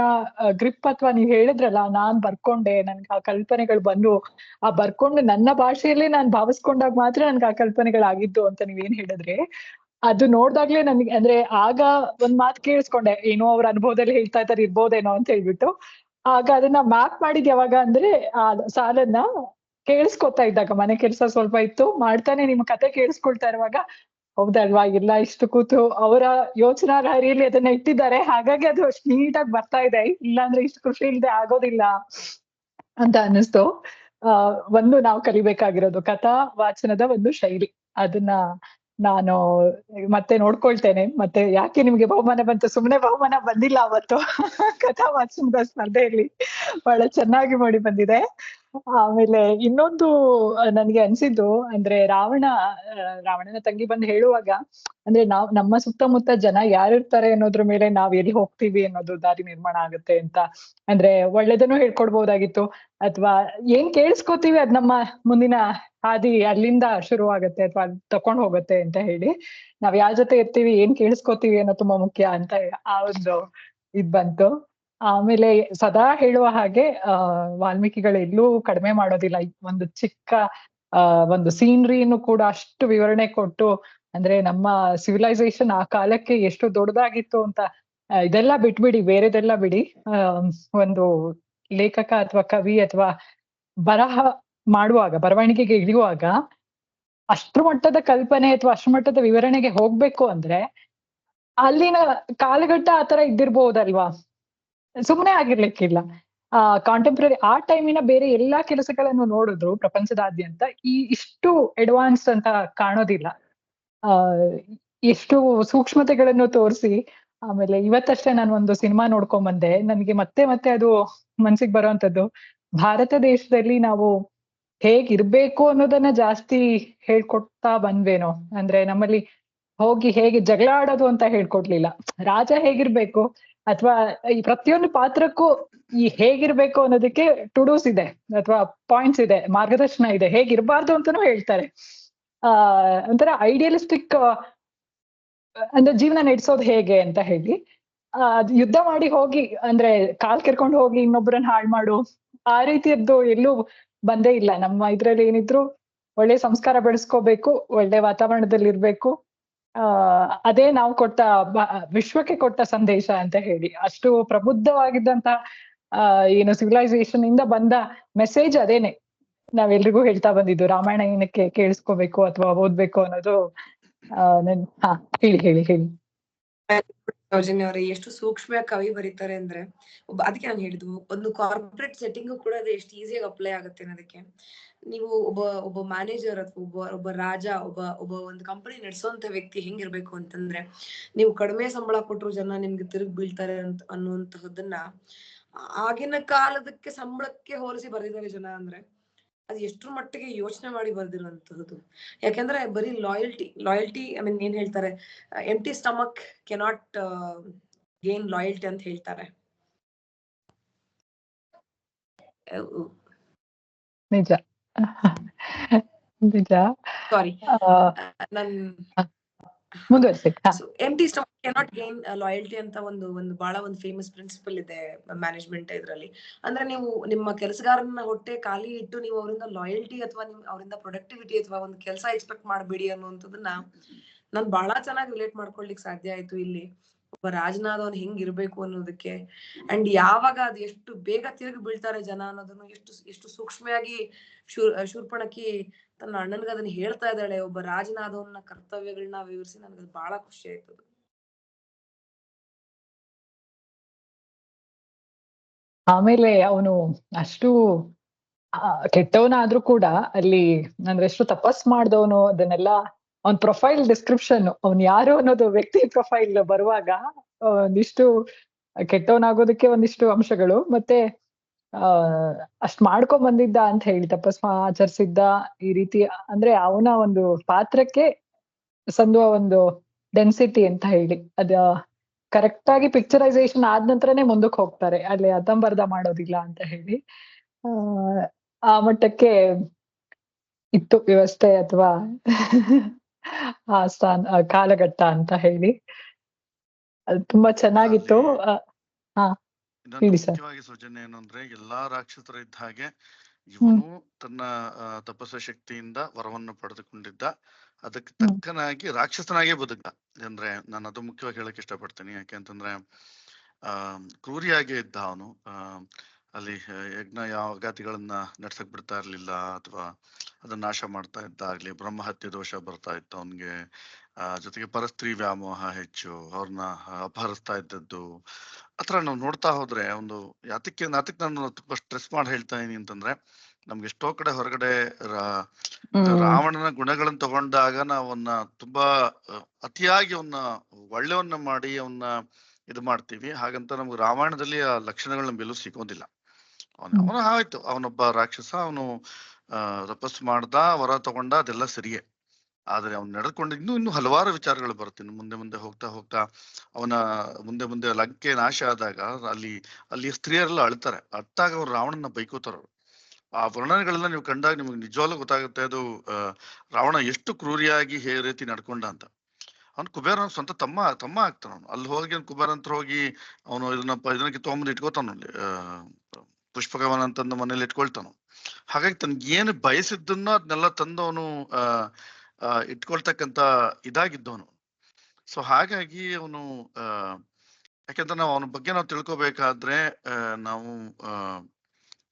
ಗ್ರಿಪ್ ಅಥವಾ ನೀವ್ ಹೇಳಿದ್ರಲ್ಲ, ನಾನ್ ಬರ್ಕೊಂಡೆ, ನನ್ಗೆ ಆ ಕಲ್ಪನೆಗಳು ಬಂದು, ಆ ಬರ್ಕೊಂಡು ನನ್ನ ಭಾಷೆಯಲ್ಲೇ ನಾನ್ ಭಾವಿಸ್ಕೊಂಡಾಗ ಮಾತ್ರ ನನ್ಗೆ ಆ ಕಲ್ಪನೆಗಳಾಗಿದ್ದು ಅಂತ ನೀವೇನ್ ಹೇಳಿದ್ರಿ. ಅದು ನೋಡ್ದಾಗ್ಲೇ ನನ್ಗೆ ಅಂದ್ರೆ ಆಗ ಒಂದ್ ಮಾತ್ ಕೇಳಿಸ್ಕೊಂಡೆ, ಏನೋ ಅವ್ರ ಅನುಭವದಲ್ಲಿ ಹೇಳ್ತಾ ಇದ್ದಾರೆ ಇರ್ಬೋದೇನೋ ಅಂತ ಹೇಳ್ಬಿಟ್ಟು. ಆಗ ಅದನ್ನ ಮ್ಯಾಪ್ ಮಾಡಿದ್ ಯಾವಾಗ ಅಂದ್ರೆ ಆ ಸಾಲನ್ನ ಕೇಳಿಸ್ಕೊತಾ ಇದ್ದಾಗ, ಮನೆ ಕೆಲ್ಸ ಸ್ವಲ್ಪ ಇತ್ತು, ಮಾಡ್ತಾನೆ ನಿಮ್ ಕತೆ ಕೇಳಿಸ್ಕೊಳ್ತಾ ಇರುವಾಗ, ಹೌದಲ್ವಾ, ಇಲ್ಲ ಇಷ್ಟು ಕೂತು ಅವರ ಯೋಚನಾ ಲಹರಿಯಲ್ಲಿ ಅದನ್ನ ಇಟ್ಟಿದ್ದಾರೆ, ಹಾಗಾಗಿ ಅದು ಅಷ್ಟು ನೀಟಾಗಿ ಬರ್ತಾ ಇದೆ, ಇಲ್ಲಾಂದ್ರೆ ಇಷ್ಟು ಖುಷಿ ಇಲ್ದೆ ಆಗೋದಿಲ್ಲ ಅಂತ ಅನ್ನಿಸ್ತು. ಒಂದು ನಾವು ಕಲಿಬೇಕಾಗಿರೋದು ಕಥಾ ವಾಚನದ ಒಂದು ಶೈಲಿ. ಅದನ್ನ ನಾನು ಮತ್ತೆ ನೋಡ್ಕೊಳ್ತೇನೆ. ಮತ್ತೆ ಯಾಕೆ ನಿಮ್ಗೆ ಬಹುಮಾನ ಬಂತು? ಸುಮ್ನೆ ಬಹುಮಾನ ಬಂದಿಲ್ಲ ಅವತ್ತು. ಕಥಾ ವಾಚನದ ಸ್ಪರ್ಧೆಯಲ್ಲಿ ಬಹಳ ಚೆನ್ನಾಗಿ ಮೂಡಿ ಬಂದಿದೆ. ಆಮೇಲೆ ಇನ್ನೊಂದು ನನ್ಗೆ ಅನ್ಸಿದ್ದು ಅಂದ್ರೆ ರಾವಣನ ತಂಗಿ ಬಂದು ಹೇಳುವಾಗ, ಅಂದ್ರೆ ನಮ್ಮ ಸುತ್ತಮುತ್ತ ಜನ ಯಾರಿರ್ತಾರೆ ಅನ್ನೋದ್ರ ಮೇಲೆ ನಾವ್ ಎಲ್ಲಿ ಹೋಗ್ತೀವಿ ಅನ್ನೋದು ದಾರಿ ನಿರ್ಮಾಣ ಆಗುತ್ತೆ ಅಂತ. ಅಂದ್ರೆ ಒಳ್ಳೇದನ್ನು ಹೇಳ್ಕೊಡ್ಬೋದಾಗಿತ್ತು, ಅಥವಾ ಏನ್ ಕೇಳಿಸ್ಕೊತೀವಿ ಅದ್ ನಮ್ಮ ಮುಂದಿನ ಹಾದಿ ಅಲ್ಲಿಂದ ಶುರುವಾಗತ್ತೆ ಅಥವಾ ಅಲ್ ತಕೊಂಡ್ ಹೋಗುತ್ತೆ ಅಂತ ಹೇಳಿ. ನಾವ್ ಯಾರ್ ಜೊತೆ ಇರ್ತೀವಿ, ಏನ್ ಕೇಳಿಸ್ಕೊತೀವಿ ಅನ್ನೋದು ತುಂಬಾ ಮುಖ್ಯ ಅಂತ ಆ ಒಂದು ಇದ್ ಬಂತು. ಆಮೇಲೆ ಸದಾ ಹೇಳುವ ಹಾಗೆ ವಾಲ್ಮೀಕಿಗಳು ಎಲ್ಲೂ ಕಡಿಮೆ ಮಾಡೋದಿಲ್ಲ. ಒಂದು ಚಿಕ್ಕ ಒಂದು ಸೀನರಿಯನ್ನು ಕೂಡ ಅಷ್ಟು ವಿವರಣೆ ಕೊಟ್ಟು, ಅಂದ್ರೆ ನಮ್ಮ ಸಿವಿಲೈಸೇಷನ್ ಆ ಕಾಲಕ್ಕೆ ಎಷ್ಟು ದೊಡ್ಡದಾಗಿತ್ತು ಅಂತ. ಇದೆಲ್ಲ ಬಿಟ್ಬಿಡಿ, ಬೇರೆದೆಲ್ಲ ಬಿಡಿ. ಒಂದು ಲೇಖಕ ಅಥವಾ ಕವಿ ಅಥವಾ ಬರಹ ಮಾಡುವಾಗ, ಬರವಣಿಗೆಗೆ ಇಳಿಯುವಾಗ ಅಷ್ಟ್ರ ಮಟ್ಟದ ಕಲ್ಪನೆ ಅಥವಾ ಅಷ್ಟ್ರ ಮಟ್ಟದ ವಿವರಣೆಗೆ ಹೋಗ್ಬೇಕು ಅಂದ್ರೆ ಅಲ್ಲಿನ ಕಾಲಘಟ್ಟ ಆತರ ಇದ್ದಿರ್ಬಹುದಲ್ವಾ? ಸುಮ್ನೆ ಆಗಿರ್ಲಿಕ್ಕಿಲ್ಲ. ಕಾಂಟೆಂಪ್ರರಿ ಆ ಟೈಮಿನ ಬೇರೆ ಎಲ್ಲಾ ಕೆಲಸಗಳನ್ನು ನೋಡಿದ್ರು ಪ್ರಪಂಚದಾದ್ಯಂತ ಇಷ್ಟು ಅಡ್ವಾನ್ಸ್ ಅಂತ ಕಾಣೋದಿಲ್ಲ. ಆ ಎಷ್ಟು ಸೂಕ್ಷ್ಮತೆಗಳನ್ನು ತೋರಿಸಿ. ಆಮೇಲೆ ಇವತ್ತಷ್ಟೇ ನಾನು ಒಂದು ಸಿನಿಮಾ ನೋಡ್ಕೊಂಡ್ ಬಂದೆ. ನನ್ಗೆ ಮತ್ತೆ ಅದು ಮನ್ಸಿಗೆ ಬರುವಂತದ್ದು. ಭಾರತ ದೇಶದಲ್ಲಿ ನಾವು ಹೇಗಿರ್ಬೇಕು ಅನ್ನೋದನ್ನ ಜಾಸ್ತಿ ಹೇಳ್ಕೊಡ್ತಾ ಬಂದ್ವೇನೋ. ಅಂದ್ರೆ ನಮ್ಮಲ್ಲಿ ಹೋಗಿ ಹೇಗೆ ಜಗಳ ಆಡೋದು ಅಂತ ಹೇಳ್ಕೊಡ್ಲಿಲ್ಲ. ರಾಜ ಹೇಗಿರ್ಬೇಕು ಅಥವಾ ಈ ಪ್ರತಿಯೊಂದು ಪಾತ್ರಕ್ಕೂ ಈ ಹೇಗಿರ್ಬೇಕು ಅನ್ನೋದಕ್ಕೆ ಟುಡೂಸ್ ಇದೆ ಅಥವಾ ಪಾಯಿಂಟ್ಸ್ ಇದೆ, ಮಾರ್ಗದರ್ಶನ ಇದೆ. ಹೇಗಿರ್ಬಾರ್ದು ಅಂತಾನೂ ಹೇಳ್ತಾರೆ. ಒಂಥರ ಐಡಿಯಲಿಸ್ಟಿಕ್ ಅಂದ್ರೆ ಜೀವನ ನಡೆಸೋದು ಹೇಗೆ ಅಂತ ಹೇಳಿ. ಅದ್ ಯುದ್ಧ ಮಾಡಿ ಹೋಗಿ ಅಂದ್ರೆ ಕಾಲ್ ಕೆರ್ಕೊಂಡು ಹೋಗಿ ಇನ್ನೊಬ್ರನ್ನ ಹಾಳ್ ಮಾಡು, ಆ ರೀತಿಯದ್ದು ಎಲ್ಲೂ ಬಂದೇ ಇಲ್ಲ. ನಮ್ಮ ಇದ್ರಲ್ಲಿ ಏನಿದ್ರು ಒಳ್ಳೆ ಸಂಸ್ಕಾರ ಬೆಳೆಸ್ಕೋಬೇಕು, ಒಳ್ಳೆ ವಾತಾವರಣದಲ್ಲಿ ಇರ್ಬೇಕು. ಅದೇ ನಾವು ವಿಶ್ವಕ್ಕೆ ಕೊಟ್ಟ ಸಂದೇಶ ಅಂತ ಹೇಳಿ. ಅಷ್ಟು ಪ್ರಬುದ್ಧವಾಗಿದ್ದಂತ ಏನು ಸಿವಿಲೈಸೇಷನ್ ಇಂದ ಬಂದ ಮೆಸೇಜ್ ಅದೇನೆ. ನಾವೆಲ್ರಿಗೂ ಹೇಳ್ತಾ ಬಂದಿದ್ದು ರಾಮಾಯಣ ಏನಕ್ಕೆ ಕೇಳಿಸ್ಕೋಬೇಕು ಅಥವಾ ಓದ್ಬೇಕು ಅನ್ನೋದು. ಹೇಳಿ. ಸೌಜನ್ಯ ಅವರೇ, ಎಷ್ಟು ಸೂಕ್ಷ್ಮ ಕವಿ ಬರೀತಾರೆ ಅಂದ್ರೆ, ಅದಕ್ಕೆ ನಾನು ಹೇಳಿದ್ದು, ಒಂದು ಕಾರ್ಪೊರೇಟ್ ಸೆಟ್ಟಿಂಗ್ ಕೂಡ ಅದು ಎಷ್ಟು ಈಸಿಯಾಗಿ ಅಪ್ಲೈ ಆಗುತ್ತೆ ಅನ್ನೋದಕ್ಕೆ. ನೀವು ಒಬ್ಬ ಮ್ಯಾನೇಜರ್ ಅಥವಾ ಒಬ್ಬ ರಾಜ, ಒಬ್ಬ ಒಂದು ಕಂಪನಿ ನಡೆಸುವಂತ ವ್ಯಕ್ತಿ ಹೆಂಗಿರ್ಬೇಕು ಅಂತಂದ್ರೆ, ನೀವು ಕಡಿಮೆ ಸಂಬಳ ಕೊಟ್ಟರು ಜನ ನಿಮ್ಗೆ ತಿರುಗಿ ಬೀಳ್ತಾರೆ ಅನ್ನುವಂತಹದ್ದನ್ನ ಆಗಿನ ಕಾಲದಕ್ಕೆ ಸಂಬಳಕ್ಕೆ ಹೋಲಿಸಿ ಬರೆದಿದ್ದಾರೆ ಜನ. ಅಂದ್ರೆ ಅದು ಎಷ್ಟ್ರ ಮಟ್ಟಿಗೆ ಯೋಚನೆ ಮಾಡಿ ಬರ್ದಿರುವಂತದ್ದು. ಯಾಕಂದ್ರೆ ಬರೀ ಲಾಯಲ್ಟಿ ಐ ಮೀನ್ ಏನ್ ಹೇಳ್ತಾರೆ, empty stomach cannot gain loyalty ಅಂತ ಹೇಳ್ತಾರೆ. ನಿಜ. ಸಾರಿ, ಮುಂದುವರಿಸಿ. Empty stomach cannot gain loyalty ಅಂತ ಒಂದು ಬಹಳ ಒಂದು ಫೇಮಸ್ ಪ್ರಿನ್ಸಿಪಲ್ ಇದೆ ಮ್ಯಾನೇಜ್ಮೆಂಟ್ ಇದ್ರಲ್ಲಿ. ಅಂದ್ರೆ ನೀವು ನಿಮ್ಮ ಕೆಲಸಗಾರನ ಹೊಟ್ಟೆ ಖಾಲಿ ಇಟ್ಟು ನೀವು ಅವರಿಂದ ಲಾಯಲ್ಟಿ ಅಥವಾ ಅವರಿಂದ ಪ್ರೊಡಕ್ಟಿವಿಟಿ ಅಥವಾ ಒಂದು ಕೆಲಸ ಎಕ್ಸ್ಪೆಕ್ಟ್ ಮಾಡಬೇಡಿ ಅನ್ನುವಂಥದ್ದನ್ನ ನಾನ್ ಬಹಳ ಚೆನ್ನಾಗಿ ರಿಲೇಟ್ ಮಾಡ್ಕೊಳ್ಲಿಕ್ಕೆ ಸಾಧ್ಯ ಆಯ್ತು ಇಲ್ಲಿ. ಒಬ್ಬ ರಾಜನಾದವನ್ ಹೆಂಗಿರ್ಬೇಕು ಅನ್ನೋದಕ್ಕೆ, ಅಂಡ್ ಯಾವಾಗ ಅದು ಎಷ್ಟು ಬೇಗ ತಿರುಗಿ ಬೀಳ್ತಾರೆ ಜನ ಅನ್ನೋದನ್ನು ಎಷ್ಟು ಸೂಕ್ಷ್ಮವಾಗಿ ಶೂರ್ಪಣಖಿ ತನ್ನ ಅಣ್ಣನ್ಗೆ ಅದನ್ನ ಹೇಳ್ತಾ ಇದ್ದಾಳೆ. ಒಬ್ಬ ರಾಜನಾದವನ್ನ ಕರ್ತವ್ಯಗಳನ್ನ ವಿವರಿಸಿ ನನಗೆ ಬಹಳ ಖುಷಿ ಆಯ್ತು. ಆಮೇಲೆ ಅವನು ಅಷ್ಟು ಕೆಟ್ಟವನಾದ್ರೂ ಕೂಡ ಅಲ್ಲಿ ಅಂದ್ರೆ ಎಷ್ಟು ತಪಸ್ ಮಾಡ್ದವನು, ಅದನ್ನೆಲ್ಲ ಅವ್ನ್ ಪ್ರೊಫೈಲ್ ಡಿಸ್ಕ್ರಿಪ್ಷನ್, ಅವ್ನ್ ಯಾರು ಅನ್ನೋದು ವ್ಯಕ್ತಿ ಪ್ರೊಫೈಲ್ ಬರುವಾಗ ಒಂದಿಷ್ಟು ಕೆಟ್ಟವನಾಗೋದಕ್ಕೆ ಒಂದಿಷ್ಟು ಅಂಶಗಳು, ಮತ್ತೆ ಅಷ್ಟ್ ಮಾಡ್ಕೊಂಡ್ ಬಂದಿದ್ದ ಅಂತ ಹೇಳಿ, ತಪಸ್ ಆಚರಿಸಿದ್ದ ಈ ರೀತಿ. ಅಂದ್ರೆ ಅವನ ಒಂದು ಪಾತ್ರಕ್ಕೆ ಸಂದುವ ಒಂದು ಡೆನ್ಸಿಟಿ ಅಂತ ಹೇಳಿ, ಅದ ಕರೆಕ್ಟ್ ಆಗಿ ಪಿಕ್ಚರೈಸೇಷನ್ ಆದ ನಂತರನೇ ಮುಂದಕ್ಕೆ ಹೋಗ್ತಾರೆ, ಅಲ್ಲಿ ಅರ್ಧಂಬರ್ಧ ಮಾಡೋದಿಲ್ಲ ಅಂತ ಹೇಳಿ. ಆ ಮಟ್ಟಕ್ಕೆ ಇತ್ತು ವ್ಯವಸ್ಥೆ ಅಥವಾ ಆ ಕಾಲಘಟ್ಟ ಅಂತ ಹೇಳಿ. ಅದು ತುಂಬಾ ಚೆನ್ನಾಗಿತ್ತು. ಅಲ್ಲಿ ಹಾ, ಇನ್ನೊಂದು ಹೇಳಿ ಸರ್. ಮುಖ್ಯವಾಗಿ ಸೂಚನೆ ಏನು ಅಂದ್ರೆ, ಎಲ್ಲಾ ರಾಕ್ಷಸರು ಇದ್ದ ಹಾಗೆ ಹ್ಮ್, ಇವನು ತನ್ನ ತಪಸ್ಸ ಶಕ್ತಿಯಿಂದ ವರವನ್ನು ಪಡೆದುಕೊಂಡಿದ್ದ. ಅದಕ್ಕೆ ಹ್ಮ್, ತಕ್ಕನಾಗಿ ರಾಕ್ಷಸನಾಗೇ ಬದುಕ. ಅಂದ್ರೆ ನಾನು ಅದು ಮುಖ್ಯವಾಗಿ ಹೇಳಕ್ ಇಷ್ಟಪಡ್ತೀನಿ. ಯಾಕೆ ಅಂತಂದ್ರೆ ಕ್ರೂರಿಯಾಗೇ ಇದ್ದ ಅವನು. ಅಲ್ಲಿ ಯಜ್ಞ ಯಾಗಾತಿಗಳನ್ನ ನಡ್ಸಕ್ ಬಿಡ್ತಾ ಇರ್ಲಿಲ್ಲ, ಅಥವಾ ಅದನ್ನ ನಾಶ ಮಾಡ್ತಾ ಇದ್ದ ಆಗ್ಲಿ. ಬ್ರಹ್ಮಹತ್ಯೆ ದೋಷ ಬರ್ತಾ ಇತ್ತು ಅವನ್ಗೆ. ಜೊತೆಗೆ ಪರಸ್ತ್ರೀ ವ್ಯಾಮೋಹ ಹೆಚ್ಚು, ಅವ್ರನ್ನ ಅಪಹರಿಸ್ತಾ ಇದ್ದದ್ದು. ಆತರ ನಾವು ನೋಡ್ತಾ ಹೋದ್ರೆ ಒಂದು ಯಾತಕ್ಕೆ ನಾನು ತುಂಬಾ ಸ್ಟ್ರೆಸ್ ಮಾಡಿ ಹೇಳ್ತಾ ಇದೀನಿ ಅಂತಂದ್ರೆ, ನಮ್ಗೆ ಎಷ್ಟೋ ಕಡೆ ಹೊರಗಡೆ ಹ್ಮ್, ರಾವಣನ ಗುಣಗಳನ್ನ ತಗೊಂಡಾಗ ನಾವನ್ನ ತುಂಬಾ ಅತಿಯಾಗಿ ಅವನ್ನ ಒಳ್ಳೆಯವನ್ನ ಮಾಡಿ ಅವನ್ನ ಇದು ಮಾಡ್ತೀವಿ. ಹಾಗಂತ ನಮ್ಗೆ ರಾಮಾಯಣದಲ್ಲಿ ಆ ಲಕ್ಷಣಗಳು ನಮ್ಗೆಲ್ಲೂ ಸಿಗೋದಿಲ್ಲ. ಹ್ಮ್, ಅವನು ಆಯ್ತು, ಅವನೊಬ್ಬ ರಾಕ್ಷಸ, ಅವನು ತಪಸ್ಸು ಮಾಡ್ದ, ವರ ತಗೊಂಡ, ಅದೆಲ್ಲ ಸರಿಯೇ. ಆದ್ರೆ ಅವ್ನು ನಡೆದುಕೊಂಡು ಇನ್ನೂ ಹಲವಾರು ವಿಚಾರಗಳು ಬರುತ್ತೆ. ಇನ್ನು ಮುಂದೆ ಮುಂದೆ ಹೋಗ್ತಾ ಹೋಗ್ತಾ ಅವನ ಮುಂದೆ ಮುಂದೆ ಲಂಕೆ ನಾಶ ಆದಾಗ ಅಲ್ಲಿ ಸ್ತ್ರೀಯರೆಲ್ಲ ಅಳ್ತಾರೆ. ಅತ್ತಾಗ ಅವ್ರು ರಾವಣನ ಬೈಕೋತಾರ. ಆ ವರ್ಣನೆಗಳೆಲ್ಲ ನೀವು ಕಂಡಾಗ ನಿಮ್ಗೆ ನಿಜವಾಗ್ಲೂ ಗೊತ್ತಾಗುತ್ತೆ ಅದು ರಾವಣ ಎಷ್ಟು ಕ್ರೂರಿಯಾಗಿ ರೀತಿ ನಡ್ಕೊಂಡ ಅಂತ. ಅವ್ನು ಕುಬೇರನ ಸ್ವಂತ ತಮ್ಮ ಆಗ್ತಾನ. ಅವನು ಅಲ್ಲಿ ಹೋಗಿ ಕುಬೇರ ಅಂತ ಹೋಗಿ ಅವನು ಇದನ್ನ ಕಿತ್ಕೊಂಡ್ಬಂದು ಇಟ್ಕೋತಾನ ಅಲ್ಲಿ. ಪುಷ್ಪಕವನ ಅಂತಂದು ಮನೇಲಿ ಇಟ್ಕೊಳ್ತಾನ. ಹಾಗಾಗಿ ತನ್ಗೆ ಏನು ಬಯಸಿದ್ದನ್ನ ಅದನ್ನೆಲ್ಲ ತಂದು ಅವನು ಇಟ್ಕೊಳ್ತಕ್ಕಂತ ಇದಾಗಿದ್ದವನು. ಸೊ ಹಾಗಾಗಿ ಅವನು ಯಾಕೆಂದ್ರೆ ನಾವು ಅವನ ಬಗ್ಗೆ ನಾವು ತಿಳ್ಕೊಬೇಕಾದ್ರೆ ನಾವು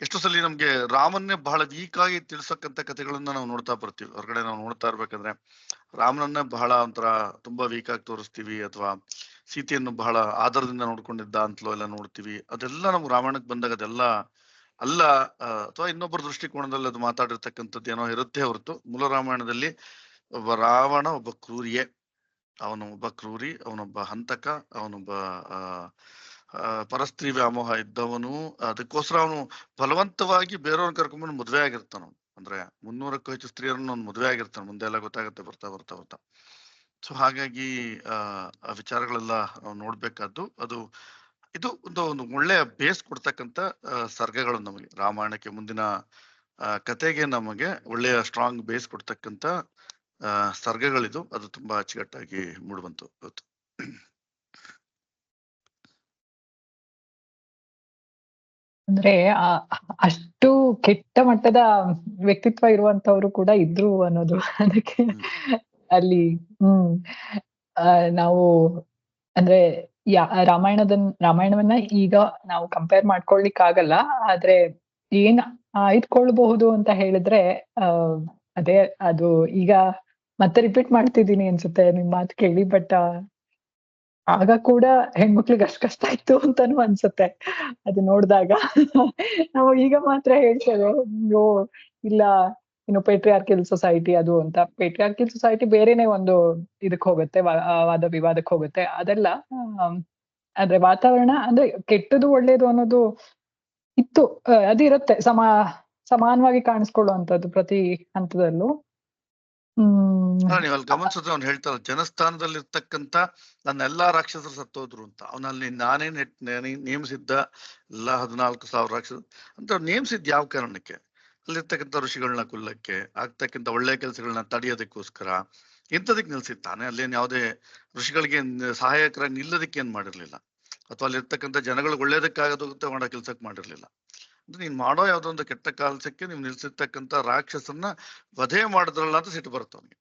ಎಷ್ಟೋ ಸಲ ನಮ್ಗೆ ರಾಮನ್ನೇ ಬಹಳ ವೀಕ್ ಆಗಿ ತಿಳ್ಸಕ್ಕಂತ ಕಥೆಗಳನ್ನ ನಾವು ನೋಡ್ತಾ ಬರ್ತೀವಿ. ಹೊರಗಡೆ ನಾವು ನೋಡ್ತಾ ಇರ್ಬೇಕಂದ್ರೆ ರಾಮನನ್ನ ಬಹಳ ಒಂಥರ ತುಂಬಾ ವೀಕ್ ಆಗಿ ತೋರಿಸ್ತೀವಿ, ಅಥವಾ ಸೀತೆಯನ್ನು ಬಹಳ ಆದರದಿಂದ ನೋಡ್ಕೊಂಡಿದ್ದ ಅಂತಲೂ ಎಲ್ಲ ನೋಡ್ತೀವಿ. ಅದೆಲ್ಲ ನಮ್ಗೆ ರಾಮಾಯಣಕ್ಕೆ ಬಂದಾಗ ಅದೆಲ್ಲ ಅಲ್ಲ. ಅಥವಾ ಇನ್ನೊಬ್ಬರ ದೃಷ್ಟಿಕೋನದಲ್ಲಿ ಅದು ಮಾತಾಡಿರ್ತಕ್ಕಂಥದ್ದು ಏನೋ ಇರುತ್ತೆ ಹೊರತು, ಮೂಲ ರಾಮಾಯಣದಲ್ಲಿ ಒಬ್ಬ ರಾವಣ ಒಬ್ಬ ಕ್ರೂರಿಯೇ. ಅವನೊಬ್ಬ ಕ್ರೂರಿ, ಅವನೊಬ್ಬ ಹಂತಕ, ಅವನೊಬ್ಬ ಪರಸ್ತ್ರೀ ವ್ಯಾಮೋಹ ಇದ್ದವನು. ಅದಕ್ಕೋಸ್ಕರ ಅವನು ಬಲವಂತವಾಗಿ ಬೇರೆಯವ್ರನ್ನ ಕರ್ಕೊಂಡ್ಬಂದು ಮದ್ವೆ ಆಗಿರ್ತಾನ. ಅಂದ್ರೆ 300ಕ್ಕೂ ಹೆಚ್ಚು ಸ್ತ್ರೀಯರನ್ನು ಅವ್ನು ಮದ್ವೆ ಆಗಿರ್ತಾನೆ. ಮುಂದೆ ಎಲ್ಲ ಗೊತ್ತಾಗುತ್ತೆ ಬರ್ತಾ ಬರ್ತಾ ಬರ್ತಾ. ಸೊ ಹಾಗಾಗಿ ಆ ವಿಚಾರಗಳೆಲ್ಲ ನಾವು ನೋಡ್ಬೇಕಾದ್ದು. ಇದು ಒಂದು ಒಳ್ಳೆಯ ಬೇಸ್ ಕೊಡ್ತಕ್ಕಂತ ಸರ್ಗಗಳು ನಮಗೆ ರಾಮಾಯಣಕ್ಕೆ, ಮುಂದಿನ ಕತೆಗೆ ನಮಗೆ ಒಳ್ಳೆಯ ಸ್ಟ್ರಾಂಗ್ ಬೇಸ್ ಕೊಡ್ತಕ್ಕಂತ ಸರ್ಗಗಳಿದು. ಅದು ತುಂಬಾ ಅಚ್ಚುಕಟ್ಟಾಗಿ ಮೂಡುವಂತು ಇವತ್ತು. ಅಂದ್ರೆ ಅಷ್ಟು ಕೆಟ್ಟ ಮಟ್ಟದ ವ್ಯಕ್ತಿತ್ವ ಇರುವಂತವ್ರು ಕೂಡ ಇದ್ರು ಅನ್ನೋದು ಅದಕ್ಕೆ ಅಲ್ಲಿ ನಾವು ಅಂದ್ರೆ ರಾಮಾಯಣವನ್ನ ಈಗ ನಾವು ಕಂಪೇರ್ ಮಾಡ್ಕೊಳ್ಲಿಕ್ಕಾಗಲ್ಲ. ಆದ್ರೆ ಏನ್ ಆಯ್ದುಕೊಳ್ಬಹುದು ಅಂತ ಹೇಳಿದ್ರೆ ಅದೇ ಅದು ಈಗ ಮತ್ತೆ ರಿಪೀಟ್ ಮಾಡ್ತಿದ್ದೀನಿ ಅನ್ಸುತ್ತೆ ನಿಮ್ ಮಾತು ಕೇಳಿ. ಬಟ್ ಆಗ ಕೂಡ ಹೆಣ್ಮಕ್ಳಿಗೆ ಅಷ್ಟ್ ಕಷ್ಟ ಇತ್ತು ಅಂತಾನು ಅನ್ಸುತ್ತೆ ಅದು ನೋಡ್ದಾಗ. ನಾವು ಈಗ ಮಾತ್ರ ಹೇಳ್ತೇವೆ ಅಯ್ಯೋ ಇಲ್ಲ, ಇನ್ನು ಪೇಟ್ರಿಯಾರ್ಕಿಯಲ್ ಸೊಸೈಟಿ ಅದು ಅಂತ. ಪೇಟ್ರಿಯಾರ್ಕಿಯಲ್ ಸೊಸೈಟಿ ಬೇರೆನೆ ಒಂದು ಇದಕ್ ಹೋಗುತ್ತೆ, ವಾದ ವಿವಾದಕ್ಕೆ ಹೋಗುತ್ತೆ ಅದೆಲ್ಲ. ಆದ್ರೆ ವಾತಾವರಣ ಅಂದ್ರೆ ಕೆಟ್ಟದು ಒಳ್ಳೇದು ಅನ್ನೋದು ಇತ್ತು. ಅದಿರುತ್ತೆ ಸಮಾನವಾಗಿ ಕಾಣಿಸ್ಕೊಳ್ಳುವಂತದ್ದು ಪ್ರತಿ ಹಂತದಲ್ಲೂ. ನೀವ್ ಅಲ್ಲಿ ಗಮನಿಸಿದ್ರೆ ಅವ್ನು ಹೇಳ್ತಾರ, ಜನಸ್ಥಾನದಲ್ಲಿ ಇರ್ತಕ್ಕಂತ ನನ್ನ ಎಲ್ಲಾ ರಾಕ್ಷಸರು ಸತ್ತೋದ್ರು ಅಂತ. ಅವನಲ್ಲಿ ನಾನೇ ನೇಮಿಸಿದ್ದ ಎಲ್ಲಾ 14,000 ರಾಕ್ಷಸ ಅಂತ ನೇಮಿಸಿದ್ ಯಾವ ಕಾರಣಕ್ಕೆ? ಅಲ್ಲಿರ್ತಕ್ಕಂಥ ಋಷಿಗಳನ್ನ ಕೊಲ್ಲಕ್ಕೆ, ಆಗ್ತಕ್ಕಂಥ ಒಳ್ಳೆ ಕೆಲಸಗಳನ್ನ ತಡೆಯೋದಕ್ಕೋಸ್ಕರ ಇಂಥದಕ್ಕೆ ನಿಲ್ಸಿದ್ ತಾನೆ. ಅಲ್ಲೇನ್ ಯಾವುದೇ ಋಷಿಗಳಿಗೆ ಸಹಾಯಕರಾಗಿ ನಿಲ್ಲೋದಕ್ಕೆ ಏನ್ ಮಾಡಿರ್ಲಿಲ್ಲ, ಅಥವಾ ಅಲ್ಲಿರ್ತಕ್ಕಂಥ ಜನಗಳಿಗೆ ಒಳ್ಳೇದಕ್ಕಾಗೋದಕ್ಕೆ ಮಾಡೋ ಕೆಲ್ಸಕ್ಕೆ ಮಾಡಿರ್ಲಿಲ್ಲ. ಅಂದ್ರೆ ನೀನ್ ಮಾಡೋ ಯಾವ್ದೋ ಒಂದು ಕೆಟ್ಟ ಕೆಲಸಕ್ಕೆ ನೀವು ನಿಲ್ಸಿರ್ತಕ್ಕಂಥ ರಾಕ್ಷಸನ್ನ ವಧೆ ಮಾಡಿದ್ರಲ್ಲ ಅಂತ ಸಿಟ್ಟು ಬರುತ್ತೆ ಅವ್ನಿಗೆ,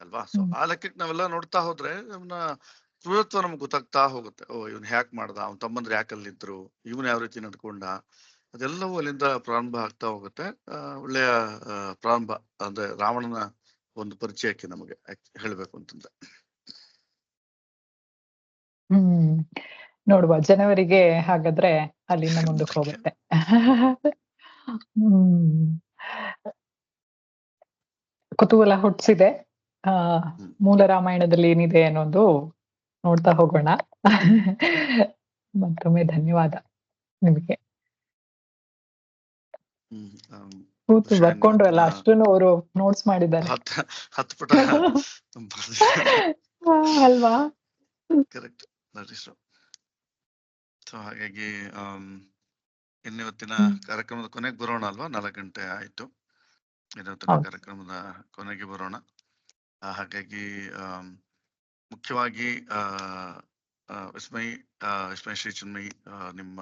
ಅಲ್ವಾ? ಸೊ ಆ ಲೆಕ್ಕಕ್ಕೆ ನಾವೆಲ್ಲ ನೋಡ್ತಾ ಹೋದ್ರೆ ನಮ್ನ ಕ್ರೂರತ್ವ ನಮ್ಗೆ ಗೊತ್ತಾಗ್ತಾ ಹೋಗುತ್ತೆ. ಓ ಇವ್ನ್ ಹ್ಯಾಕ್ ಮಾಡ್ದ, ಅವ್ನ ತಮ್ಮಂದ್ರೆ ಯಾಕಲ್ಲಿದ್ರು, ಇವನ್ ಯಾವ ರೀತಿ ನಡ್ಕೊಂಡ, ಅದೆಲ್ಲವೂ ಅಲ್ಲಿಂದ ಪ್ರಾರಂಭ ಆಗ್ತಾ ಹೋಗುತ್ತೆ. ಒಳ್ಳೆಯ ಪ್ರಾರಂಭ ಅಂದ್ರೆ ರಾವಣನ ಒಂದು ಪರಿಚಯಕ್ಕೆ ನಮಗೆ ಹೇಳ್ಬೇಕು ಅಂತಂದ್ರೆ. ನೋಡುವ ಜನವರಿಗೆ ಹಾಗಾದ್ರೆ ಅಲ್ಲಿಂದ ಮುಂದಕ್ಕೆ ಹೋಗುತ್ತೆ. ಕುತೂಹಲ ಹುಟ್ಟಿಸಿದೆ. ಮೂಲ ರಾಮಾಯಣದಲ್ಲಿ ಏನಿದೆ ಅನ್ನೋದು ನೋಡ್ತಾ ಹೋಗೋಣ. ಮತ್ತೊಮ್ಮೆ ಧನ್ಯವಾದ ನಿಮಗೆ. ಕೂತು ಬರ್ಕೊಂಡ್ರಲ್ಲ ಅಷ್ಟನ್ನು ಅವರು ನೋಟ್ಸ್ ಮಾಡಿದ್ದಾರೆ 10 ಪುಟ ಅಲ್ವಾ? ಕರೆಕ್ಟ್. ಸೊ ಹಾಗಾಗಿ ಇನ್ನಿವತ್ತಿನ ಕಾರ್ಯಕ್ರಮದ ಕೊನೆಗೆ ಬರೋಣ ಅಲ್ವಾ? 4 ಗಂಟೆ ಆಯ್ತು. ಇವತ್ತಿನ ಕಾರ್ಯಕ್ರಮದ ಕೊನೆಗೆ ಬರೋಣ. ಹಾಗಾಗಿ ಮುಖ್ಯವಾಗಿ ವಿಸ್ಮಯ್ ಶ್ರೀ ಚಿನ್ಮಯ್, ನಿಮ್ಮ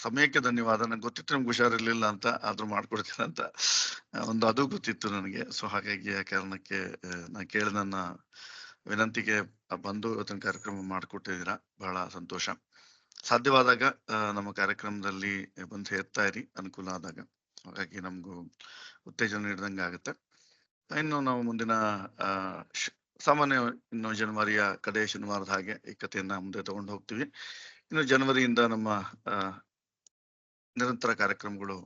ಸಮಯಕ್ಕೆ ಧನ್ಯವಾದ. ನಂಗೆ ಗೊತ್ತಿತ್ತು ನಿಮ್ಗೆ ಹುಷಾರಿರ್ಲಿಲ್ಲ ಅಂತ, ಆದ್ರೂ ಮಾಡ್ಕೊಡ್ತೀನಿ ಅಂತ ಅದು ಗೊತ್ತಿತ್ತು ನನಗೆ. ಸೊ ಹಾಗಾಗಿ ಆ ಕಾರಣಕ್ಕೆ ನಾ ಕೇಳಿ ನನ್ನ ವಿನಂತಿಗೆ ಬಂದು ಇವತ್ತಿನ ಕಾರ್ಯಕ್ರಮ ಮಾಡಿಕೊಟ್ಟಿದ್ದೀರಾ, ಬಹಳ ಸಂತೋಷ. ಸಾಧ್ಯವಾದಾಗ ನಮ್ಮ ಕಾರ್ಯಕ್ರಮದಲ್ಲಿ ಬಂದು ಸೇರ್ತಾ ಇರಿ ಅನುಕೂಲ ಆದಾಗ. ಹಾಗಾಗಿ ನಮಗೂ ಉತ್ತೇಜನ ನೀಡಿದಂಗೆ ಆಗುತ್ತೆ. ಇನ್ನು ನಾವು ಮುಂದಿನ ಸಾಮಾನ್ಯ ಇನ್ನು ಜನವರಿಯ ಕಡೆ ಶನಿವಾರದ ಹಾಗೆ ಈ ಕಥೆಯನ್ನ ಮುಂದೆ ತಗೊಂಡು ಹೋಗ್ತೀವಿ. ಇನ್ನು ಜನವರಿಯಿಂದ ನಮ್ಮ ನಿರಂತರ ಕಾರ್ಯಕ್ರಮಗಳು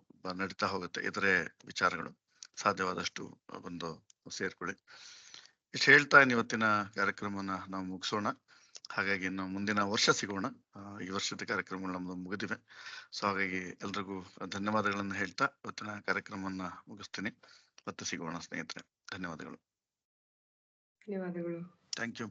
ನಡೀತಾ ಹೋಗುತ್ತೆ. ಇತರೆ ವಿಚಾರಗಳು ಸಾಧ್ಯವಾದಷ್ಟು ಬಂದು ಸೇರ್ಕೊಳ್ಳಿ. ಇಷ್ಟು ಹೇಳ್ತಾ ಇವತ್ತಿನ ಕಾರ್ಯಕ್ರಮನ ನಾವು ಮುಗಿಸೋಣ. ಹಾಗಾಗಿ ಇನ್ನು ಮುಂದಿನ ವರ್ಷ ಸಿಗೋಣ. ಈ ವರ್ಷದ ಕಾರ್ಯಕ್ರಮಗಳು ನಮ್ದು ಮುಗಿದಿವೆ. ಸೊ ಹಾಗಾಗಿ ಎಲ್ರಿಗೂ ಧನ್ಯವಾದಗಳನ್ನು ಹೇಳ್ತಾ ಇವತ್ತಿನ ಕಾರ್ಯಕ್ರಮವನ್ನ ಮುಗಿಸ್ತೀನಿ. ಮತ್ತೆ ಸಿಗೋಣ ಸ್ನೇಹಿತರೆ. ಧನ್ಯವಾದಗಳು. ಧನ್ಯವಾದಗಳು. Thank you.